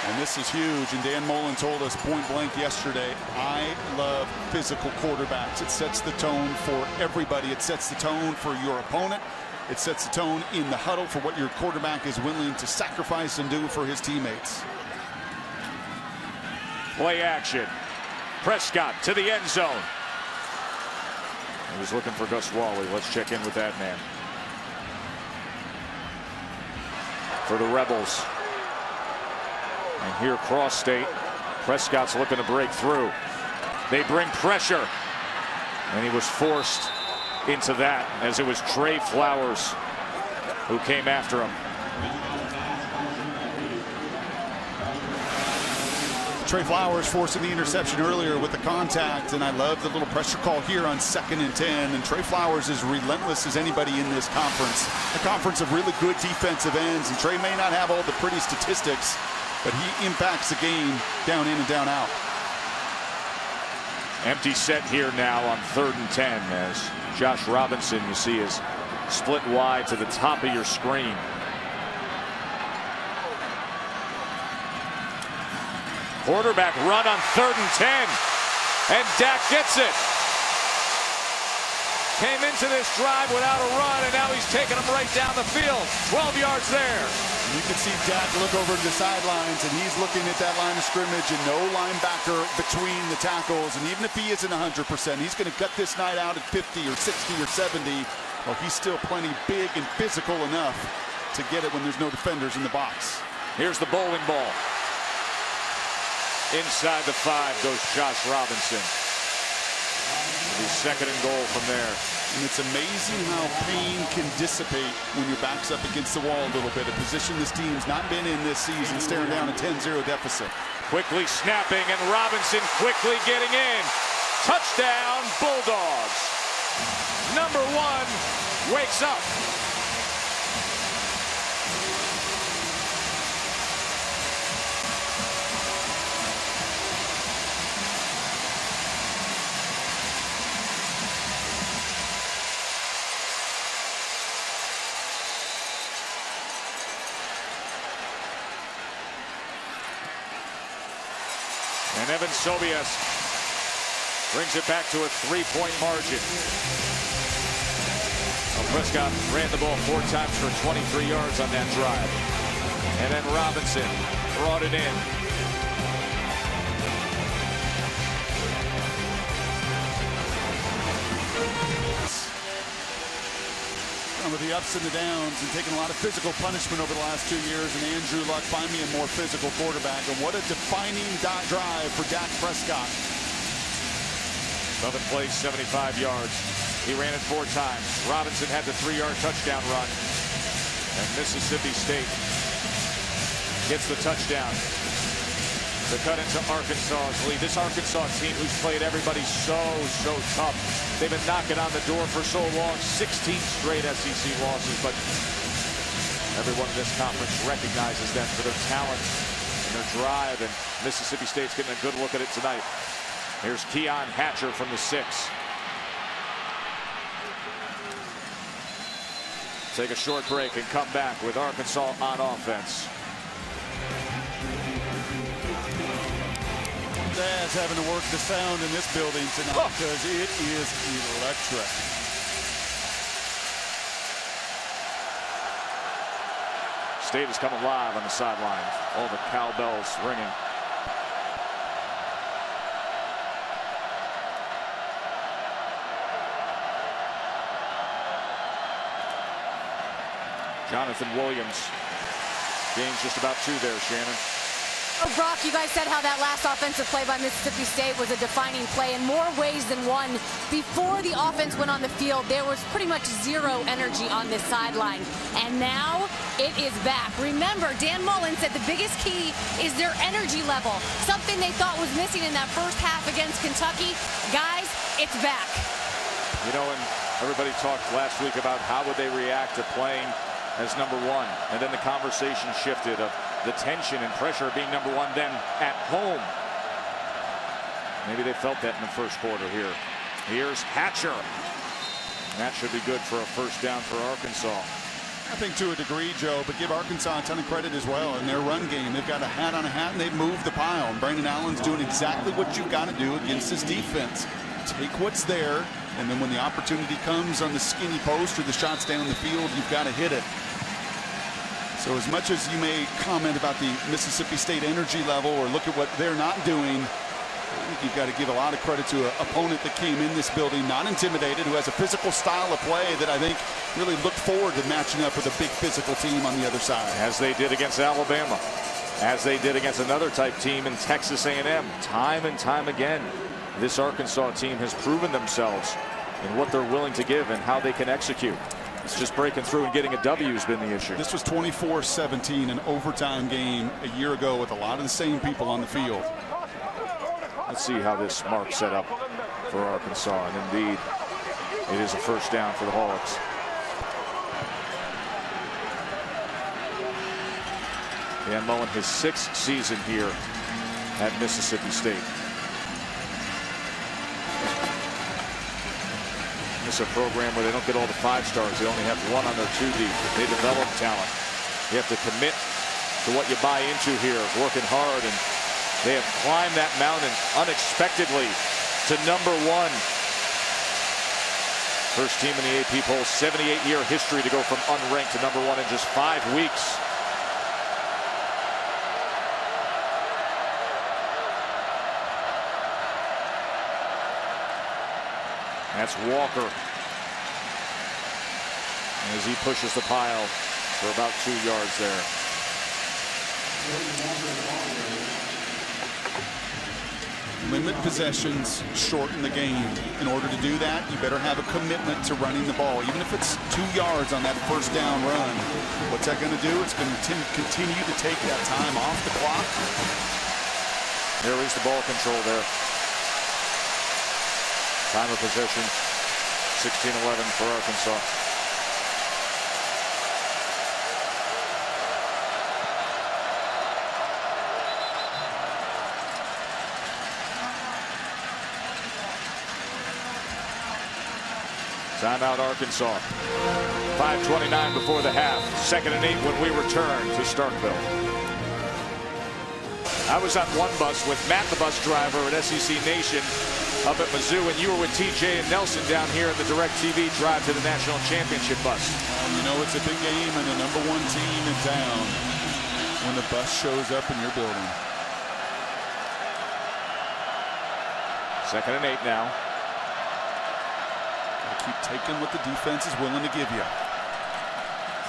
And this is huge, and Dan Mullen told us point blank yesterday, I love physical quarterbacks. It sets the tone for everybody. It sets the tone for your opponent. It sets the tone in the huddle for what your quarterback is willing to sacrifice and do for his teammates. Play action. Prescott to the end zone. He was looking for Gus Wally. Let's check in with that man. For the Rebels. And here cross state. Prescott's looking to break through. They bring pressure. And he was forced into that as it was Trey Flowers who came after him. Trey Flowers forcing the interception earlier with the contact, and I love the little pressure call here on 2nd and 10. And Trey Flowers is relentless as anybody in this conference. A conference of really good defensive ends, and Trey may not have all the pretty statistics, but he impacts the game down in and down out. Empty set here now on 3rd and 10 as Josh Robinson, you see, is split wide to the top of your screen. Quarterback run on 3rd and 10. And Dak gets it. Came into this drive without a run, and now he's taking him right down the field. 12 yards there. You can see Dak look over to the sidelines, and he's looking at that line of scrimmage and no linebacker between the tackles. And even if he isn't 100%, he's going to cut this night out at 50 or 60 or 70. Well, he's still plenty big and physical enough to get it when there's no defenders in the box. Here's the bowling ball. Inside the 5 goes Josh Robinson. He's 2nd and goal from there. And it's amazing how pain can dissipate when your back's up against the wall a little bit. A position this team's not been in this season, staring down a 10-0 deficit. Quickly snapping, and Robinson quickly getting in. Touchdown, Bulldogs. Number 1 wakes up. And Evan Sobies brings it back to a 3-point margin. Well, Prescott ran the ball 4 times for 23 yards on that drive. And then Robinson brought it in. With the ups and the downs and taking a lot of physical punishment over the last 2 years, and Andrew Luck, find me a more physical quarterback. And what a defining drive for Dak Prescott. 11 plays, 75 yards. He ran it 4 times. Robinson had the 3-yard touchdown run. And Mississippi State gets the touchdown to cut into Arkansas's lead. This Arkansas team who's played everybody so tough. They've been knocking on the door for so long. 16 straight SEC losses, but everyone in this conference recognizes them for their talent and their drive, and Mississippi State's getting a good look at it tonight. Here's Keon Hatcher from the 6. Take a short break and come back with Arkansas on offense. Dad's having to work the sound in this building tonight because it is electric. State is coming live on the sideline. All the cowbells ringing. Jonathan Williams gains just about 2 there, Shannon. Oh, Brock, you guys said how that last offensive play by Mississippi State was a defining play in more ways than one. Before the offense went on the field, there was pretty much 0 energy on this sideline. And now it is back. Remember, Dan Mullen said the biggest key is their energy level, something they thought was missing in that first half against Kentucky. Guys, it's back. You know, and everybody talked last week about how would they react to playing as number 1. And then the conversation shifted of the tension and pressure of being number 1 then at home. Maybe they felt that in the first quarter here. Here's Hatcher. That should be good for a first down for Arkansas. I think to a degree, Joe, but give Arkansas a ton of credit as well in their run game. They've got a hat on a hat and they've moved the pile. And Brandon Allen's doing exactly what you've got to do against this defense. Take what's there, and then when the opportunity comes on the skinny post or the shots down the field, you've got to hit it. So as much as you may comment about the Mississippi State energy level or look at what they're not doing, I think you've got to give a lot of credit to an opponent that came in this building not intimidated, who has a physical style of play that I think really looked forward to matching up with a big physical team on the other side. As they did against Alabama, as they did against another type team in Texas A&M. Time and time again, this Arkansas team has proven themselves in what they're willing to give and how they can execute. It's just breaking through and getting a W has been the issue. This was 24-17, an overtime game a year ago with a lot of the same people on the field. Let's see how this mark set up for Arkansas, and indeed it is a first down for the Hawks. Dan Mullen, his 6th season here at Mississippi State. It's a program where they don't get all the 5 stars. They only have 1 on their 2 deep. They develop talent. You have to commit to what you buy into here, working hard, and they have climbed that mountain unexpectedly to number 1. First team in the AP poll, 78-year history to go from unranked to number 1 in just 5 weeks. That's Walker as he pushes the pile for about 2 yards there. Limit possessions, shorten the game. In order to do that, you better have a commitment to running the ball, even if it's 2 yards on that first down run. What's that going to do? It's going to continue to take that time off the clock. There is the ball control there. Time of possession, 16-11 for Arkansas. Timeout Arkansas. 5:29 before the half. 2nd and 8 when we return to Starkville. I was on one bus with Matt, the bus driver at SEC Nation up at Mizzou, and you were with TJ and Nelson down here in the DirecTV drive to the national championship bus. You know, it's a big game and the number 1 team in town when the bus shows up in your building. 2nd and 8 now. Keep taking what the defense is willing to give you.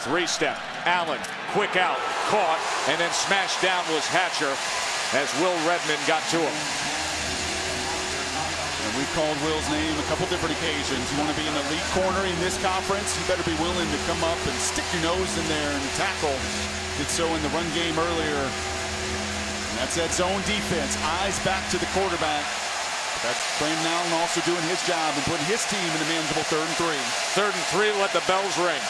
3-step. Allen, quick out, caught, and then smashed down was Hatcher as Will Redmond got to him. And we've called Will's name a couple different occasions. You want to be an elite corner in this conference, you better be willing to come up and stick your nose in there and tackle. Did so in the run game earlier. And that's that zone defense. Eyes back to the quarterback. That's Brandon Allen also doing his job and putting his team in a manageable 3rd and 3. 3rd and 3, let the bells ring.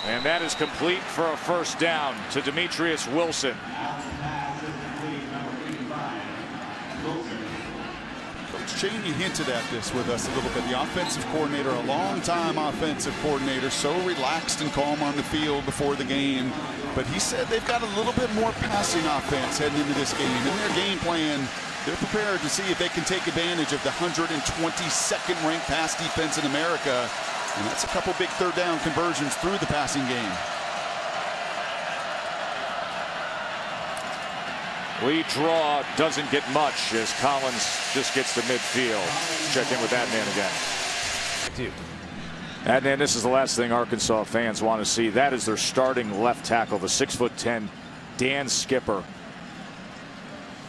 And that is complete for a first down to Demetrius Wilson. Coach Cheney hinted at this with us a little bit. The offensive coordinator, a long-time offensive coordinator, so relaxed and calm on the field before the game. But he said they've got a little bit more passing offense heading into this game. In their game plan, they're prepared to see if they can take advantage of the 122nd ranked pass defense in America. And that's a couple big 3rd down conversions through the passing game. Lead draw doesn't get much as Collins just gets to midfield. Let's check in with Adnan again. Adnan, this is the last thing Arkansas fans want to see. That is their starting left tackle, the 6'10" Dan Skipper,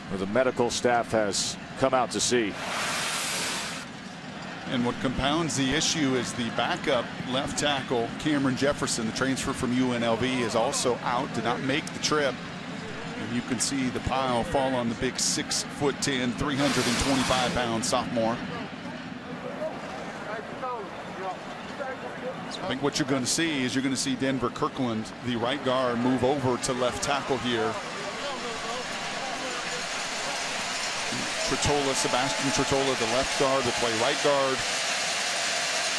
who the medical staff has come out to see. And what compounds the issue is the backup left tackle, Cameron Jefferson, the transfer from UNLV, is also out, did not make the trip. And you can see the pile fall on the big 6'10", 325-pound sophomore. So I think what you're going to see is you're going to see Denver Kirkland, the right guard, move over to left tackle here. Sebastian Tretola, the left guard, will play right guard.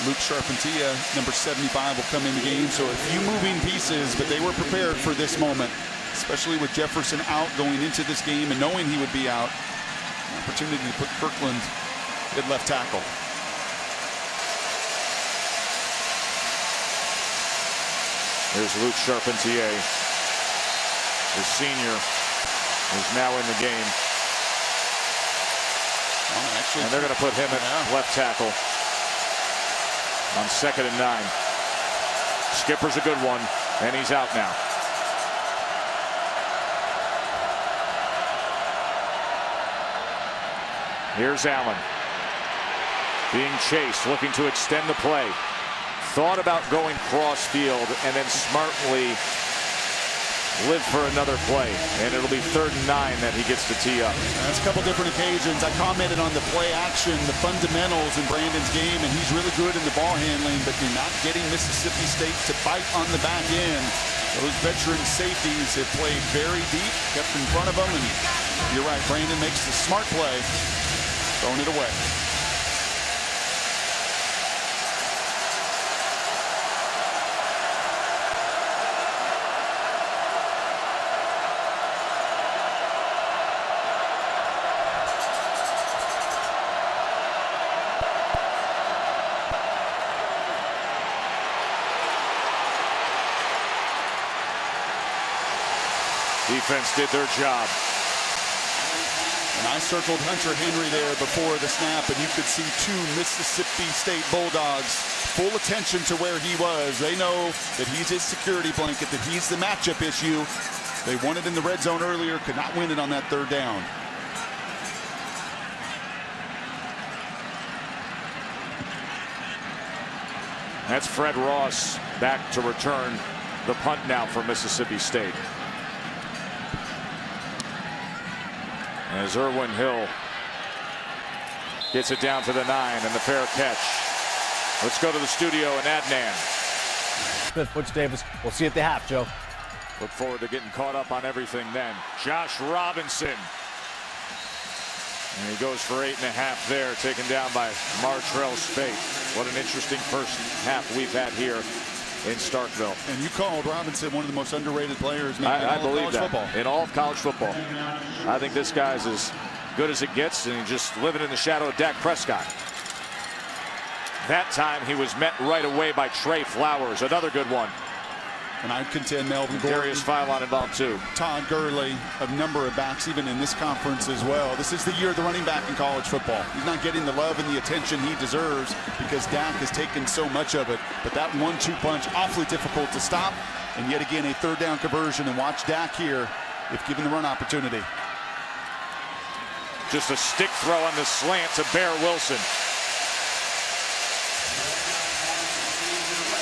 Luke Charpentier, number 75, will come in the game. So a few moving pieces, but they were prepared for this moment, especially with Jefferson out going into this game and knowing he would be out. An opportunity to put Kirkland at left tackle. There's Luke Charpentier, the senior, who's now in the game. And they're going to put him at left tackle on 2nd and 9. Skipper's a good one, and he's out now. Here's Allen being chased, looking to extend the play. Thought about going cross field and then smartly live for another play, and it'll be 3rd and 9 that he gets to tee up. That's a couple different occasions. I commented on the play action, the fundamentals in Brandon's game, and he's really good in the ball handling, but you're not getting Mississippi State to bite on the back end. Those veteran safeties have played very deep, kept in front of them, and you're right, Brandon makes the smart play, throwing it away. Defense did their job. And I circled Hunter Henry there before the snap, and you could see 2 Mississippi State Bulldogs full attention to where he was. They know that he's his security blanket, that he's the matchup issue. They won it in the red zone earlier, could not win it on that 3rd down. That's Fred Ross back to return the punt now for Mississippi State. As Irwin Hill gets it down to the 9 and the fair catch. Let's go to the studio and Adnan. Smith, Butch Davis. We'll see you at the half, Joe. Look forward to getting caught up on everything then. Josh Robinson. And he goes for 8.5 there, taken down by Martrell Spate. What an interesting first half we've had here in Starkville. And you called Robinson one of the most underrated players maybe I in all believe of college football. In all of college football. I think this guy's as good as it gets, and he's just living in the shadow of Dak Prescott. That time he was met right away by Trey Flowers, another good one. And I contend Melvin Gordon, Darius Philon involved too. Todd Gurley, a number of backs even in this conference as well. This is the year of the running back in college football. He's not getting the love and the attention he deserves because Dak has taken so much of it. But that 1-2 punch, awfully difficult to stop. And yet again, a third down conversion. And watch Dak here if given the run opportunity. Just a stick throw on the slant to Bear Wilson.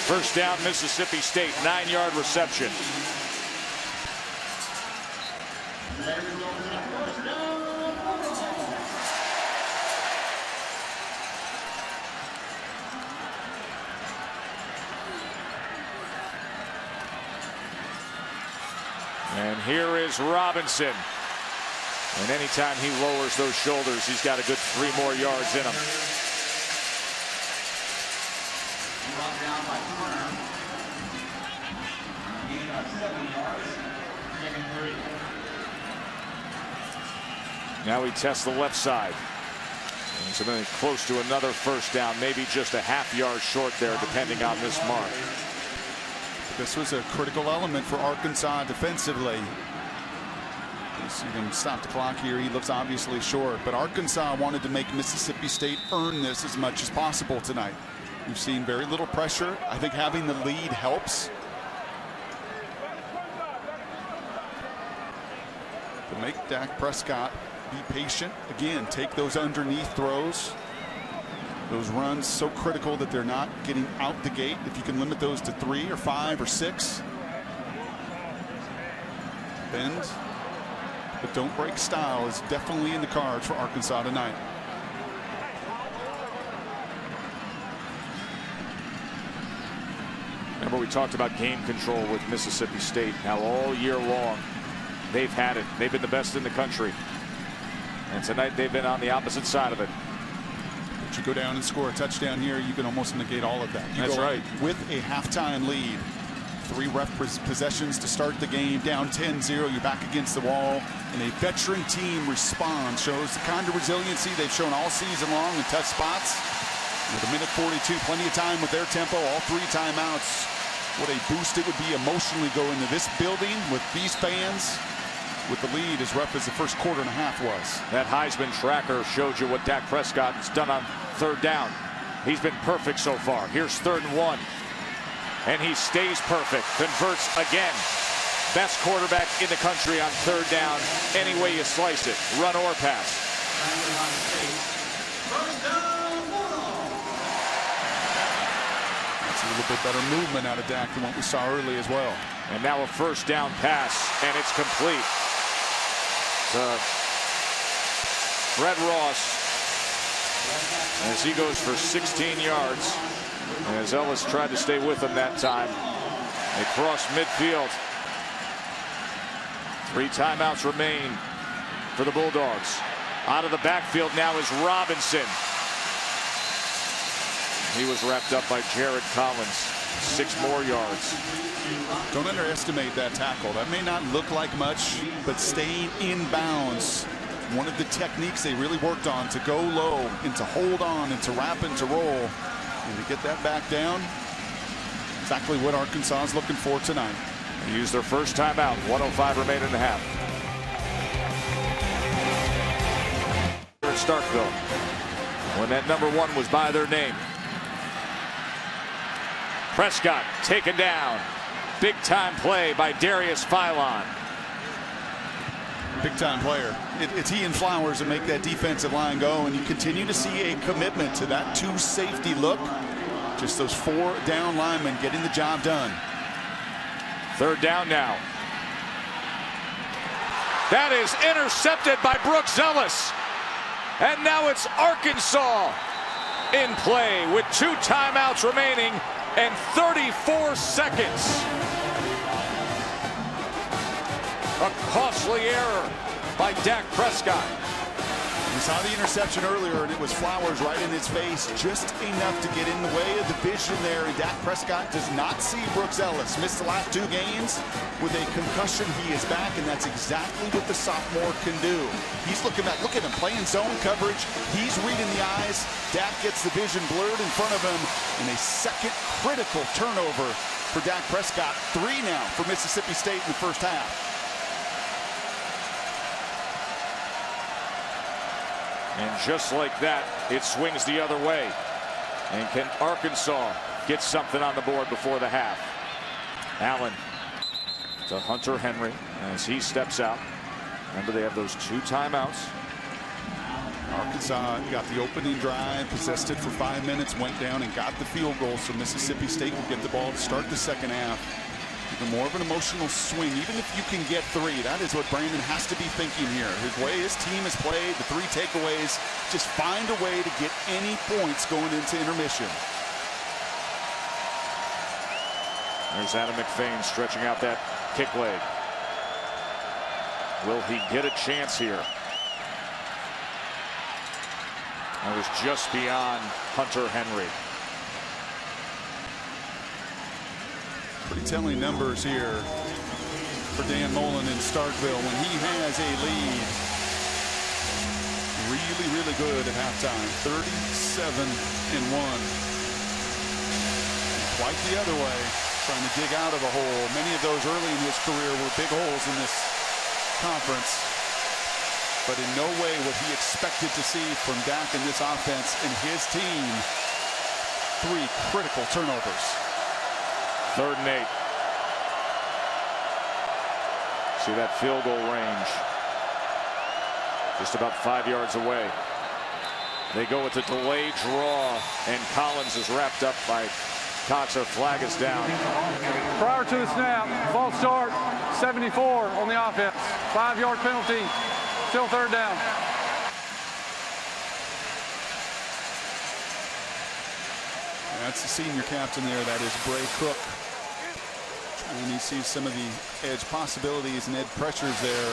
First down, Mississippi State, 9-yard reception. And here is Robinson. And anytime he lowers those shoulders, he's got a good 3 more yards in him. Now he tests the left side. And something close to another first down, maybe just a half yard short there, depending on this mark. This was a critical element for Arkansas defensively. You see them stop the clock here. He looks obviously short, but Arkansas wanted to make Mississippi State earn this as much as possible tonight. We've seen very little pressure. I think having the lead helps. To make Dak Prescott be patient. Again, take those underneath throws. Those runs so critical that they're not getting out the gate. If you can limit those to 3 or 5 or 6. Bend, but don't break style is definitely in the cards for Arkansas tonight. Remember, we talked about game control with Mississippi State. Now all year long, they've had it. They've been the best in the country. And tonight they've been on the opposite side of it. But you go down and score a touchdown here, you can almost negate all of that. That's right. With a halftime lead, 3 rough possessions to start the game, down 10-0, you're back against the wall, and a veteran team responds, shows the kind of resiliency they've shown all season long in tough spots. With a minute 42, plenty of time with their tempo, all 3 timeouts. What a boost it would be emotionally go into this building with these fans. With the lead as rough as the first quarter and a half was. That Heisman tracker showed you what Dak Prescott has done on 3rd down. He's been perfect so far. Here's 3rd and 1. And he stays perfect. Converts again. Best quarterback in the country on 3rd down. Any way you slice it. Run or pass. That's a little bit better movement out of Dak than what we saw early as well. And now a 1st down pass. And it's complete. Fred Ross as he goes for 16 yards. As Ellis tried to stay with him that time. They cross midfield. 3 timeouts remain for the Bulldogs. Out of the backfield now is Robinson. He was wrapped up by Jared Collins. 6 more yards. Don't underestimate that tackle. That may not look like much, but staying in bounds, one of the techniques they really worked on, to go low and to hold on and to wrap and to roll and to get that back down. Exactly what Arkansas is looking for tonight. They use their first timeout. 1:05 remaining in the half. At Starkville, when that number 1 was by their name. Prescott taken down. Big time play by Darius Philon. Big time player. It's he and Flowers that make that defensive line go, and you continue to see a commitment to that 2 safety look. Just those 4 down linemen getting the job done. 3rd down now. That is intercepted by Brooks Ellis. And now it's Arkansas in play with 2 timeouts remaining and 34 seconds. A costly error by Dak Prescott. We saw the interception earlier, and it was Flowers right in his face, just enough to get in the way of the vision there. And Dak Prescott does not see Brooks Ellis. Missed the last 2 games with a concussion. He is back, and that's exactly what the sophomore can do. He's looking back. Look at him playing zone coverage. He's reading the eyes. Dak gets the vision blurred in front of him, and a second critical turnover for Dak Prescott. 3 now for Mississippi State in the first half. And just like that, it swings the other way. And can Arkansas get something on the board before the half? Allen to Hunter Henry as he steps out. Remember, they have those 2 timeouts. Arkansas got the opening drive, possessed it for 5 minutes, went down and got the field goal, so Mississippi State will get the ball to start the second half. Even more of an emotional swing, even if you can get 3. That is what Brandon has to be thinking here. His way his team has played, the 3 takeaways, just find a way to get any points going into intermission. There's Adam McFain stretching out that kick leg. Will he get a chance here? That was just beyond Hunter Henry. Pretty telling numbers here for Dan Mullen in Starkville when he has a lead. Really, really good at halftime. 37-1. Quite the other way, trying to dig out of a hole. Many of those early in his career were big holes in this conference. But in no way what he expected to see from Dak in this offense and his team. 3 critical turnovers. 3rd and 8. See that field goal range. Just about 5 yards away. They go with the delayed draw, and Collins is wrapped up by Cox. Our flag is down. Prior to the snap, false start, 74 on the offense. 5-yard penalty, still 3rd down. That's the senior captain there. That is Bray Cook. And you see some of the edge possibilities and edge pressures there.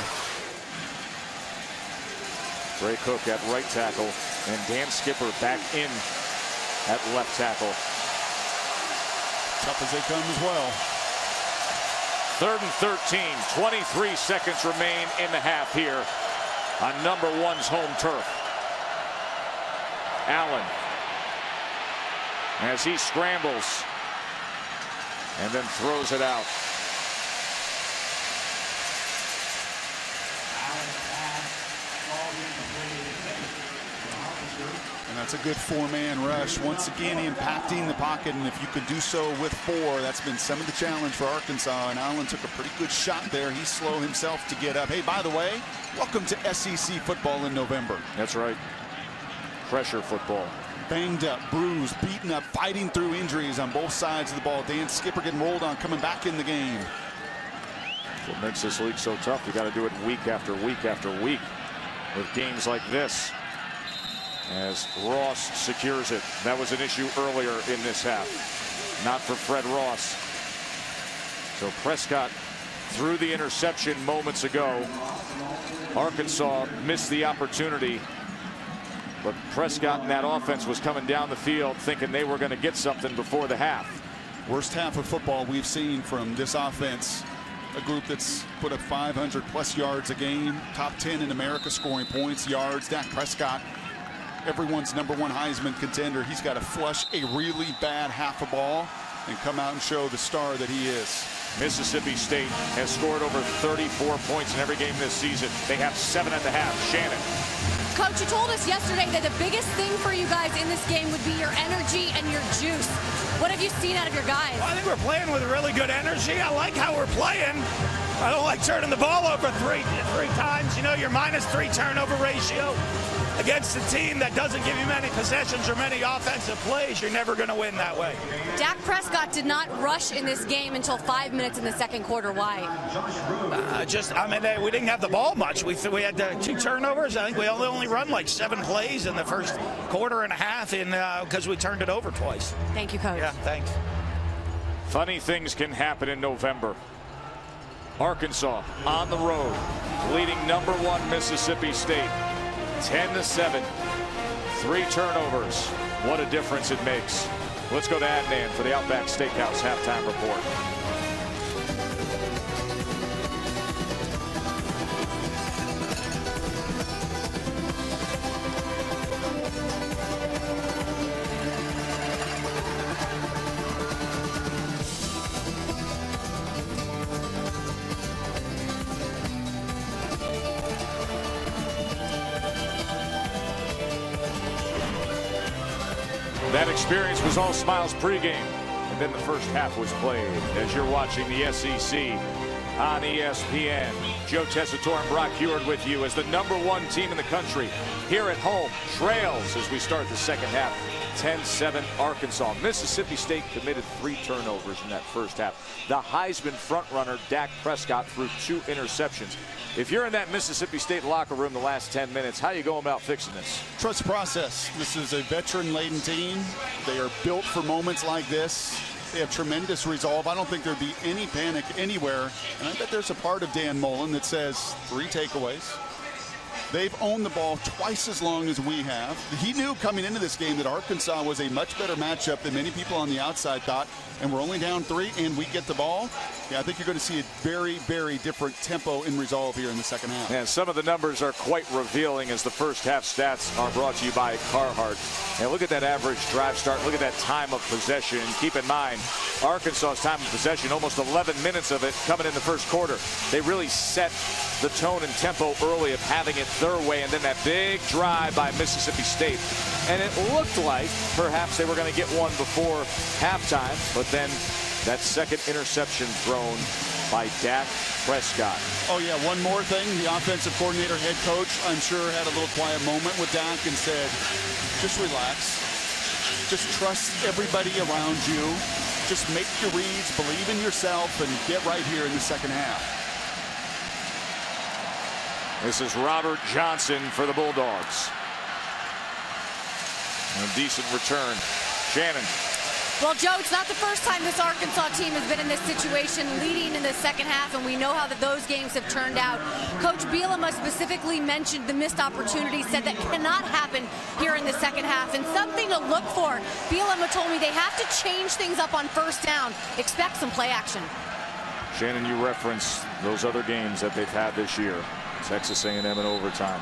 Bray Cook at right tackle, and Dan Skipper back in at left tackle. Tough as they come as well. 3rd and 13. 23 seconds remain in the half here on number 1's home turf. Allen as he scrambles and then throws it out. And that's a good 4-man rush. Once again, impacting the pocket. And if you could do so with 4, that's been some of the challenge for Arkansas. And Allen took a pretty good shot there. He's slow himself to get up. Hey, by the way, welcome to SEC football in November. That's right. Pressure football. Banged up, bruised, beaten up, fighting through injuries on both sides of the ball. Dan Skipper getting rolled on, coming back in the game. What makes this league so tough? You got to do it week after week after week with games like this. As Ross secures it. That was an issue earlier in this half. Not for Fred Ross. So Prescott threw the interception moments ago. Arkansas missed the opportunity. But Prescott and that offense was coming down the field thinking they were going to get something before the half. Worst half of football we've seen from this offense. A group that's put up 500+ yards a game. Top 10 in America scoring points, yards. Dak Prescott, everyone's #1 Heisman contender. He's got to flush a really bad half a ball and come out and show the star that he is. Mississippi State has scored over 34 points in every game this season. They have 7 at the half. Shannon. Coach, you told us yesterday that the biggest thing for you guys in this game would be your energy and your juice. What have you seen out of your guys? Well, I think we're playing with really good energy. I like how we're playing. I don't like turning the ball over three times. You know, your -3 turnover ratio against a team that doesn't give you many possessions or many offensive plays, you're never going to win that way. Dak Prescott did not rush in this game until 5 minutes in the second quarter. Why? We didn't have the ball much. We had 2 turnovers. I think we only run like 7 plays in the first quarter and a half because we turned it over twice. Thank you, Coach. Yeah, thanks. Funny things can happen in November. Arkansas on the road, leading #1 Mississippi State. 10-7. 3 turnovers. What a difference it makes. Let's go to Adnan for the Outback Steakhouse halftime report. That experience was all smiles pregame, and then the first half was played. As you're watching the SEC on ESPN, Joe Tessitore and Brock Huard with you as the #1 team in the country here at home trails as we start the second half. 10-7 Arkansas. Mississippi State committed 3 turnovers in that first half. The Heisman frontrunner Dak Prescott threw 2 interceptions. If you're in that Mississippi State locker room the last 10 minutes, how you going about fixing this? Trust the process. This is a veteran-laden team. They are built for moments like this. They have tremendous resolve. I don't think there'd be any panic anywhere. And I bet there's a part of Dan Mullen that says 3 takeaways. They've owned the ball twice as long as we have. He knew coming into this game that Arkansas was a much better matchup than many people on the outside thought. And we're only down 3 and we get the ball. Yeah, I think you're going to see a very, very different tempo in resolve here in the second half. And some of the numbers are quite revealing as the first half stats are brought to you by Carhartt. And look at that average drive start. Look at that time of possession. Keep in mind, Arkansas's time of possession, almost 11 minutes of it coming in the first quarter. They really set the tone and tempo early of having it their way, and then that big drive by Mississippi State. And it looked like perhaps they were going to get one before halftime, but then that second interception thrown by Dak Prescott. Oh, yeah, one more thing. The offensive coordinator, head coach, I'm sure had a little quiet moment with Dak and said, just relax. Just trust everybody around you. Just make your reads, believe in yourself, and get right here in the second half. This is Robert Johnson for the Bulldogs. And a decent return. Shannon. Well, Joe, it's not the first time this Arkansas team has been in this situation leading in the second half, and we know how those games have turned out. Coach Bielema specifically mentioned the missed opportunity, said that cannot happen here in the second half, and something to look for. Bielema told me they have to change things up on first down. Expect some play action. Shannon, you referenced those other games that they've had this year. Texas A&M in overtime.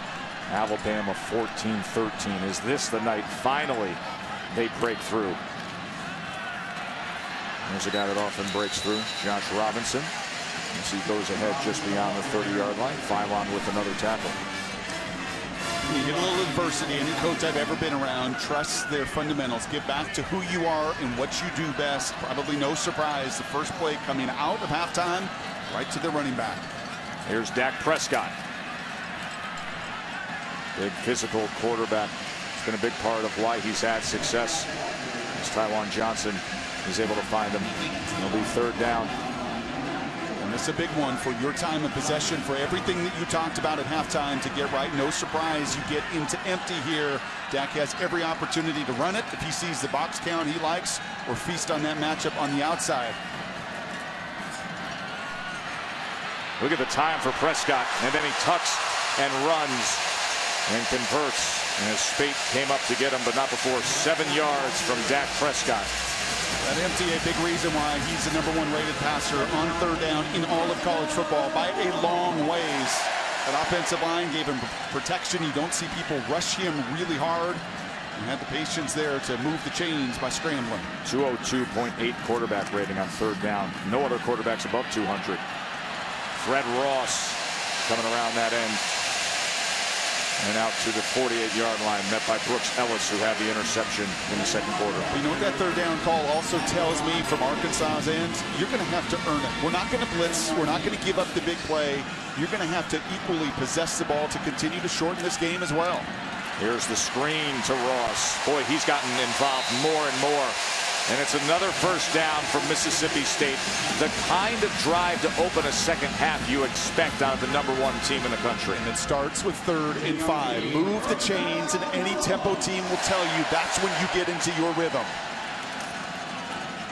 Alabama 14-13. Is this the night finally they break through? There's a guy that often breaks through, Josh Robinson. As he goes ahead just beyond the 30-yard line. Phylon with another tackle. You get a little adversity. Any coach I've ever been around trusts their fundamentals. Get back to who you are and what you do best. Probably no surprise. The first play coming out of halftime, right to the running back. Here's Dak Prescott. Big physical quarterback. It's been a big part of why he's had success. As Tywan Johnson is able to find him. It'll be third down. And this is a big one for your time of possession, for everything that you talked about at halftime to get right. No surprise you get into empty here. Dak has every opportunity to run it if he sees the box count he likes, or feast on that matchup on the outside. Look at the time for Prescott, and then he tucks and runs and converts. And his spate came up to get him, but not before 7 yards from Dak Prescott. That empty, a big reason why he's the #1 rated passer on third down in all of college football by a long ways. That offensive line gave him protection. You don't see people rush him really hard. And had the patience there to move the chains by scrambling. 202.8 quarterback rating on third down. No other quarterbacks above 200. Fred Ross coming around that end. And out to the 48-yard line, met by Brooks Ellis, who had the interception in the second quarter. You know what that third down call also tells me from Arkansas's end? You're going to have to earn it. We're not going to blitz. We're not going to give up the big play. You're going to have to equally possess the ball to continue to shorten this game as well. Here's the screen to Ross. Boy, he's gotten involved more and more. And it's another first down for Mississippi State. The kind of drive to open a second half you expect out of the #1 team in the country. And it starts with 3rd and 5. Move the chains, and any tempo team will tell you that's when you get into your rhythm.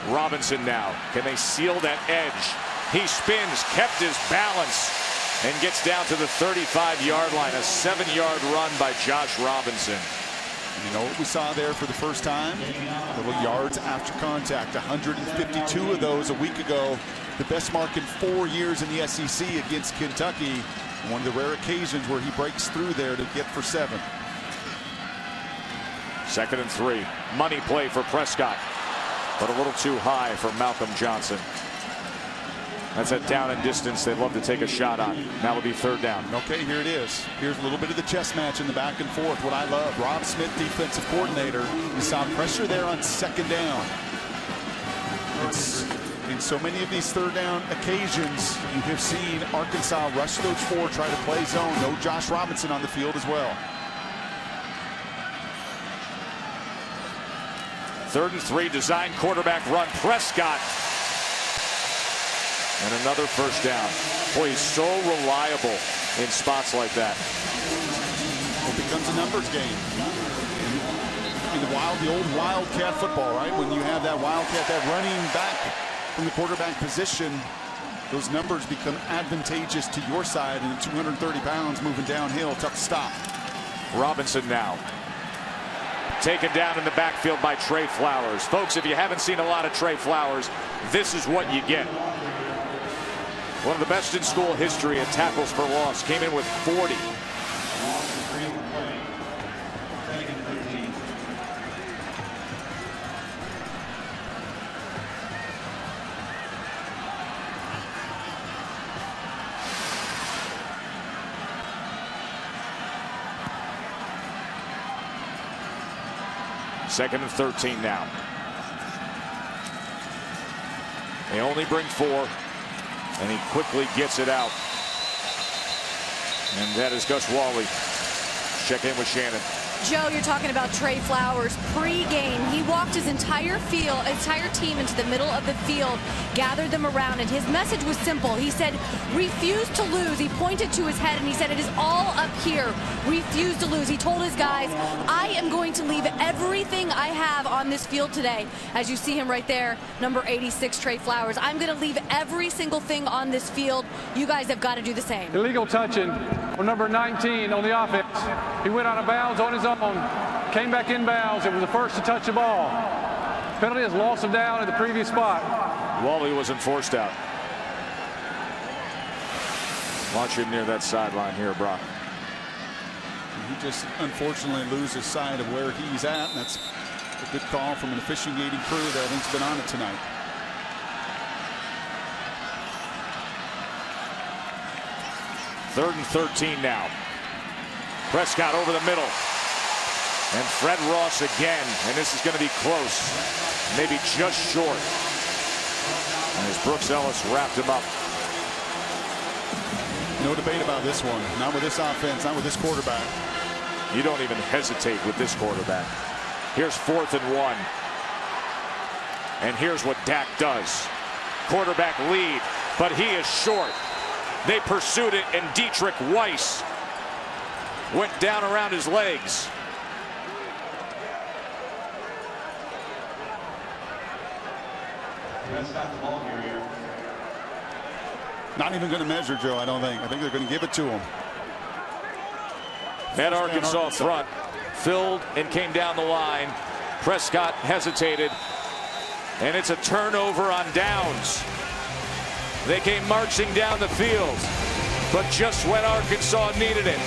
Robinson now. Can they seal that edge? He spins, kept his balance. and gets down to the 35-yard line. A 7-yard run by Josh Robinson. And you know what we saw there for the first time? Little yards after contact. 152 of those a week ago. The best mark in 4 years in the SEC against Kentucky. One of the rare occasions where he breaks through there to get for 7. 2nd and 3. Money play for Prescott, but a little too high for Malcolm Johnson. That's a down and distance they'd love to take a shot on. Now will be 3rd down. Okay, here it is. Here's a little bit of the chess match in the back and forth. What I love, Rob Smith, defensive coordinator. You saw pressure there on 2nd down. In so many of these 3rd down occasions, you have seen Arkansas rush those 4, try to play zone. No Josh Robinson on the field as well. 3rd and 3, design quarterback run. Prescott. And another 1st down. Boy, he's so reliable in spots like that. It becomes a numbers game. In the old wildcat football, right? When you have that wildcat, that running back from the quarterback position, those numbers become advantageous to your side. And 230 pounds moving downhill, tough to stop. Robinson now taken down in the backfield by Trey Flowers. Folks, if you haven't seen a lot of Trey Flowers, this is what you get. One of the best in school history at tackles for loss. Came in with 40. Second and 13 now. They only bring 4. And he quickly gets it out. And that is Gus Wally. Check in with Shannon. Joe, you're talking about Trey Flowers. Pre-game, he walked his entire team into the middle of the field, gathered them around, and his message was simple. He said, refuse to lose. He pointed to his head and he said, it is all up here. Refuse to lose. He told his guys, I am going to leave everything I have on this field today. As you see him right there, number 86, Trey Flowers. I'm going to leave every single thing on this field. You guys have got to do the same. Illegal touching on number 19 on the offense. He went out of bounds on his own, came back in bounds. It was the first to touch the ball. Penalty is loss of down at the previous spot. Wally wasn't forced out. Watch him near that sideline here, Brock. He just unfortunately loses sight of where he's at. And that's a good call from an officiating crew that I think's been on it tonight. Third and 13 now. Prescott over the middle. And Fred Ross again. And this is going to be close. Maybe just short. And as Brooks Ellis wrapped him up. No debate about this one. Not with this offense, not with this quarterback. You don't even hesitate with this quarterback. Here's 4th and 1. And here's what Dak does. Quarterback lead, but he is short. They pursued it, and Dietrich Weiss went down around his legs. Not even going to measure, Joe, I don't think. I think they're going to give it to him. That Arkansas front filled and came down the line. Prescott hesitated, and it's a turnover on downs. They came marching down the field, but just when Arkansas needed it,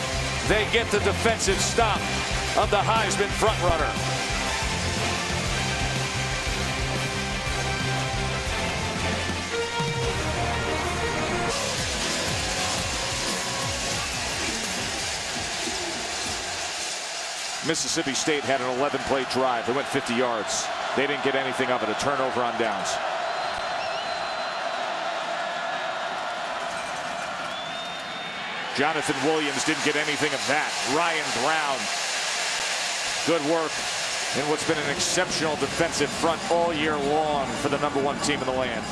they get the defensive stop of the Heisman frontrunner. Mississippi State had an 11-play drive. They went 50 yards. They didn't get anything of it. A turnover on downs. Jonathan Williams didn't get anything of that. Ryan Brown. Good work in what's been an exceptional defensive front all year long for the #1 team in the land.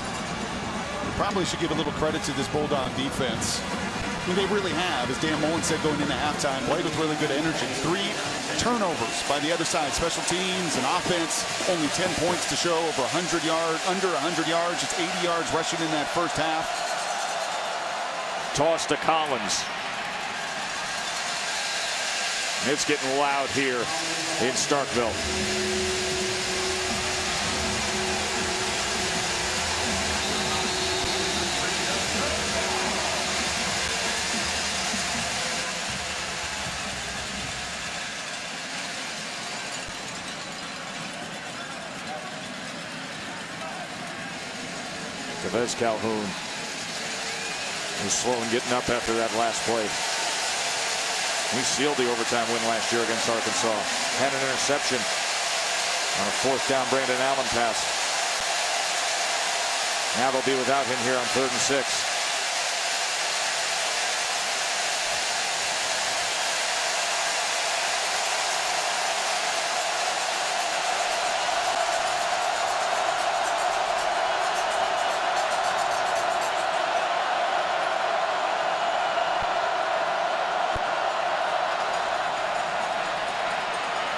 Probably should give a little credit to this Bulldog defense. I mean, they really have, as Dan Mullen said going into halftime, played with really good energy. 3 turnovers by the other side. Special teams and offense, only 10 points to show, over 100 yards, under 100 yards. It's 80 yards rushing in that first half. Toss to Collins. It's getting loud here in Starkville. Tevez Calhoun was slow in getting up after that last play. We sealed the overtime win last year against Arkansas. Had an interception on a 4th down Brandon Allen pass. Now they'll be without him here on 3rd and 6.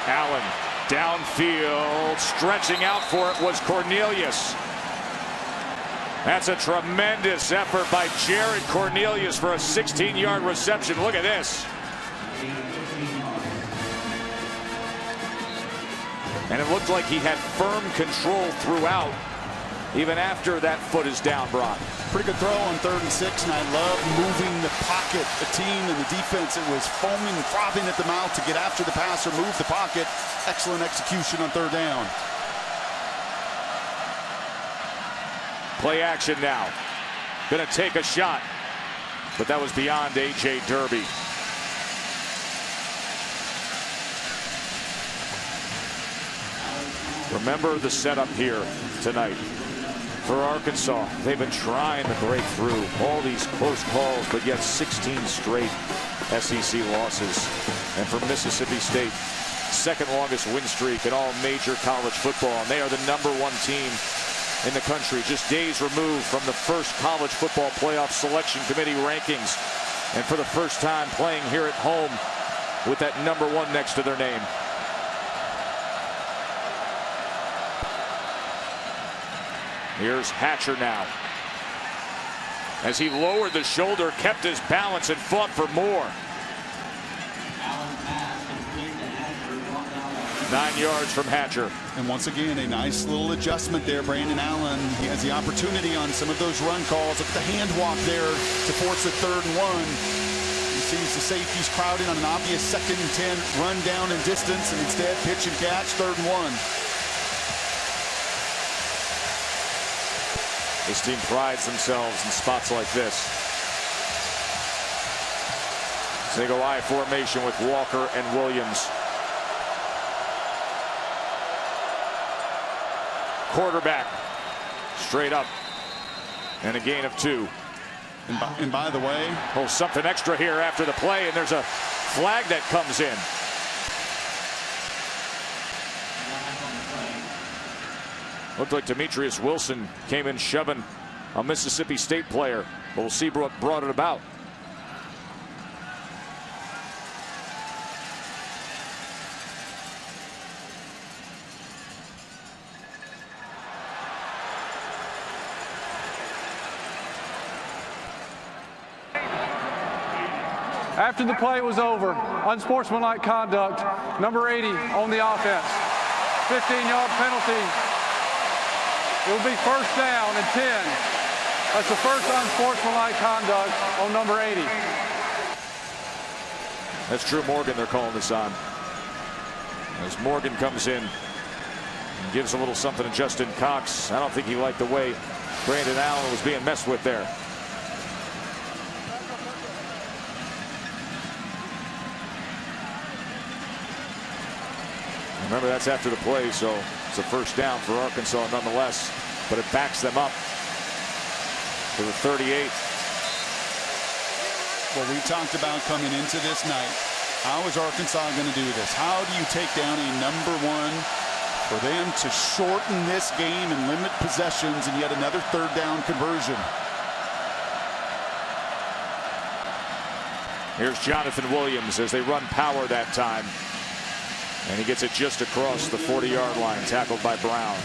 Allen downfield, stretching out for it was Cornelius. That's a tremendous effort by Jared Cornelius for a 16-yard reception. Look at this. And it looked like he had firm control throughout, even after that foot is down, Brock. Pretty good throw on 3rd and 6, and I love moving the pocket. The team and the defense, it was foaming, frothing at the mouth to get after the passer, move the pocket. Excellent execution on 3rd down. Play action now. Gonna take a shot, but that was beyond A.J. Derby. Remember the setup here tonight. For Arkansas, they've been trying to break through all these close calls, but yet 16 straight SEC losses. And for Mississippi State, 2nd longest win streak in all major college football. And they are the #1 team in the country, just days removed from the first college football playoff selection committee rankings. And for the first time playing here at home with that #1 next to their name. Here's Hatcher now. As he lowered the shoulder, kept his balance, and fought for more. 9 yards from Hatcher. And once again, a nice little adjustment there. Brandon Allen, he has the opportunity on some of those run calls. Look at the hand walk there to force a 3rd and 1. He sees the safeties crowding on an obvious 2nd and 10 run down in distance, and instead pitch and catch, 3rd and 1. This team prides themselves in spots like this. So they go I formation with Walker and Williams. Quarterback straight up, and a gain of 2. And by the way, oh, something extra here after the play, and there's a flag that comes in. Looked like Demetrius Wilson came in shoving a Mississippi State player, but we'll see what brought it about. After the play was over, unsportsmanlike conduct, number 80 on the offense. 15-yard penalty. It will be 1st down and 10. That's the first unsportsmanlike conduct on number 80. That's Drew Morgan they're calling this on. As Morgan comes in and gives a little something to Justin Cox. I don't think he liked the way Brandon Allen was being messed with there. Remember, that's after the play, so it's a 1st down for Arkansas nonetheless, but it backs them up to the 38. Well, we talked about coming into this night. How is Arkansas going to do this? How do you take down a #1 for them to shorten this game and limit possessions and yet another 3rd down conversion? Here's Jonathan Williams as they run power that time. And he gets it just across the 40-yard line, tackled by Brown.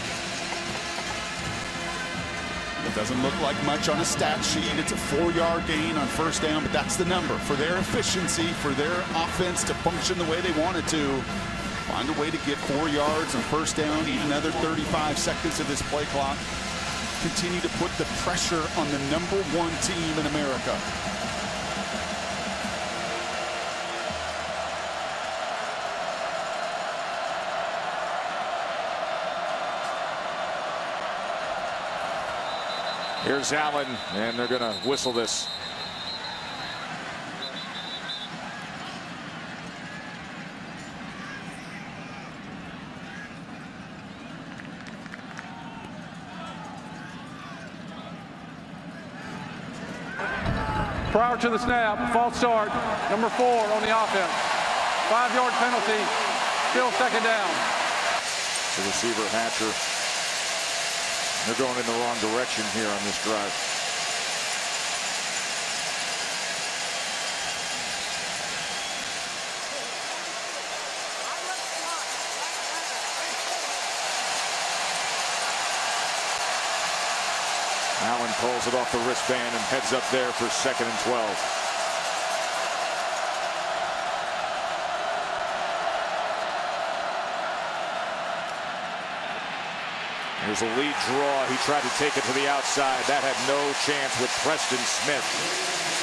It doesn't look like much on a stat sheet. It's a 4-yard gain on first down, but that's the number for their efficiency, for their offense to function the way they want it to. Find a way to get 4 yards on first down, eat another 35 seconds of this play clock. Continue to put the pressure on the #1 team in America. Here's Allen, and they're going to whistle this. Prior to the snap, false start, number 4 on the offense. 5-yard penalty, still second down. The receiver Hatcher. They're going in the wrong direction here on this drive. Allen pulls it off the wristband and heads up there for 2nd and 12. Here's a lead draw. He tried to take it to the outside. That had no chance with Preston Smith.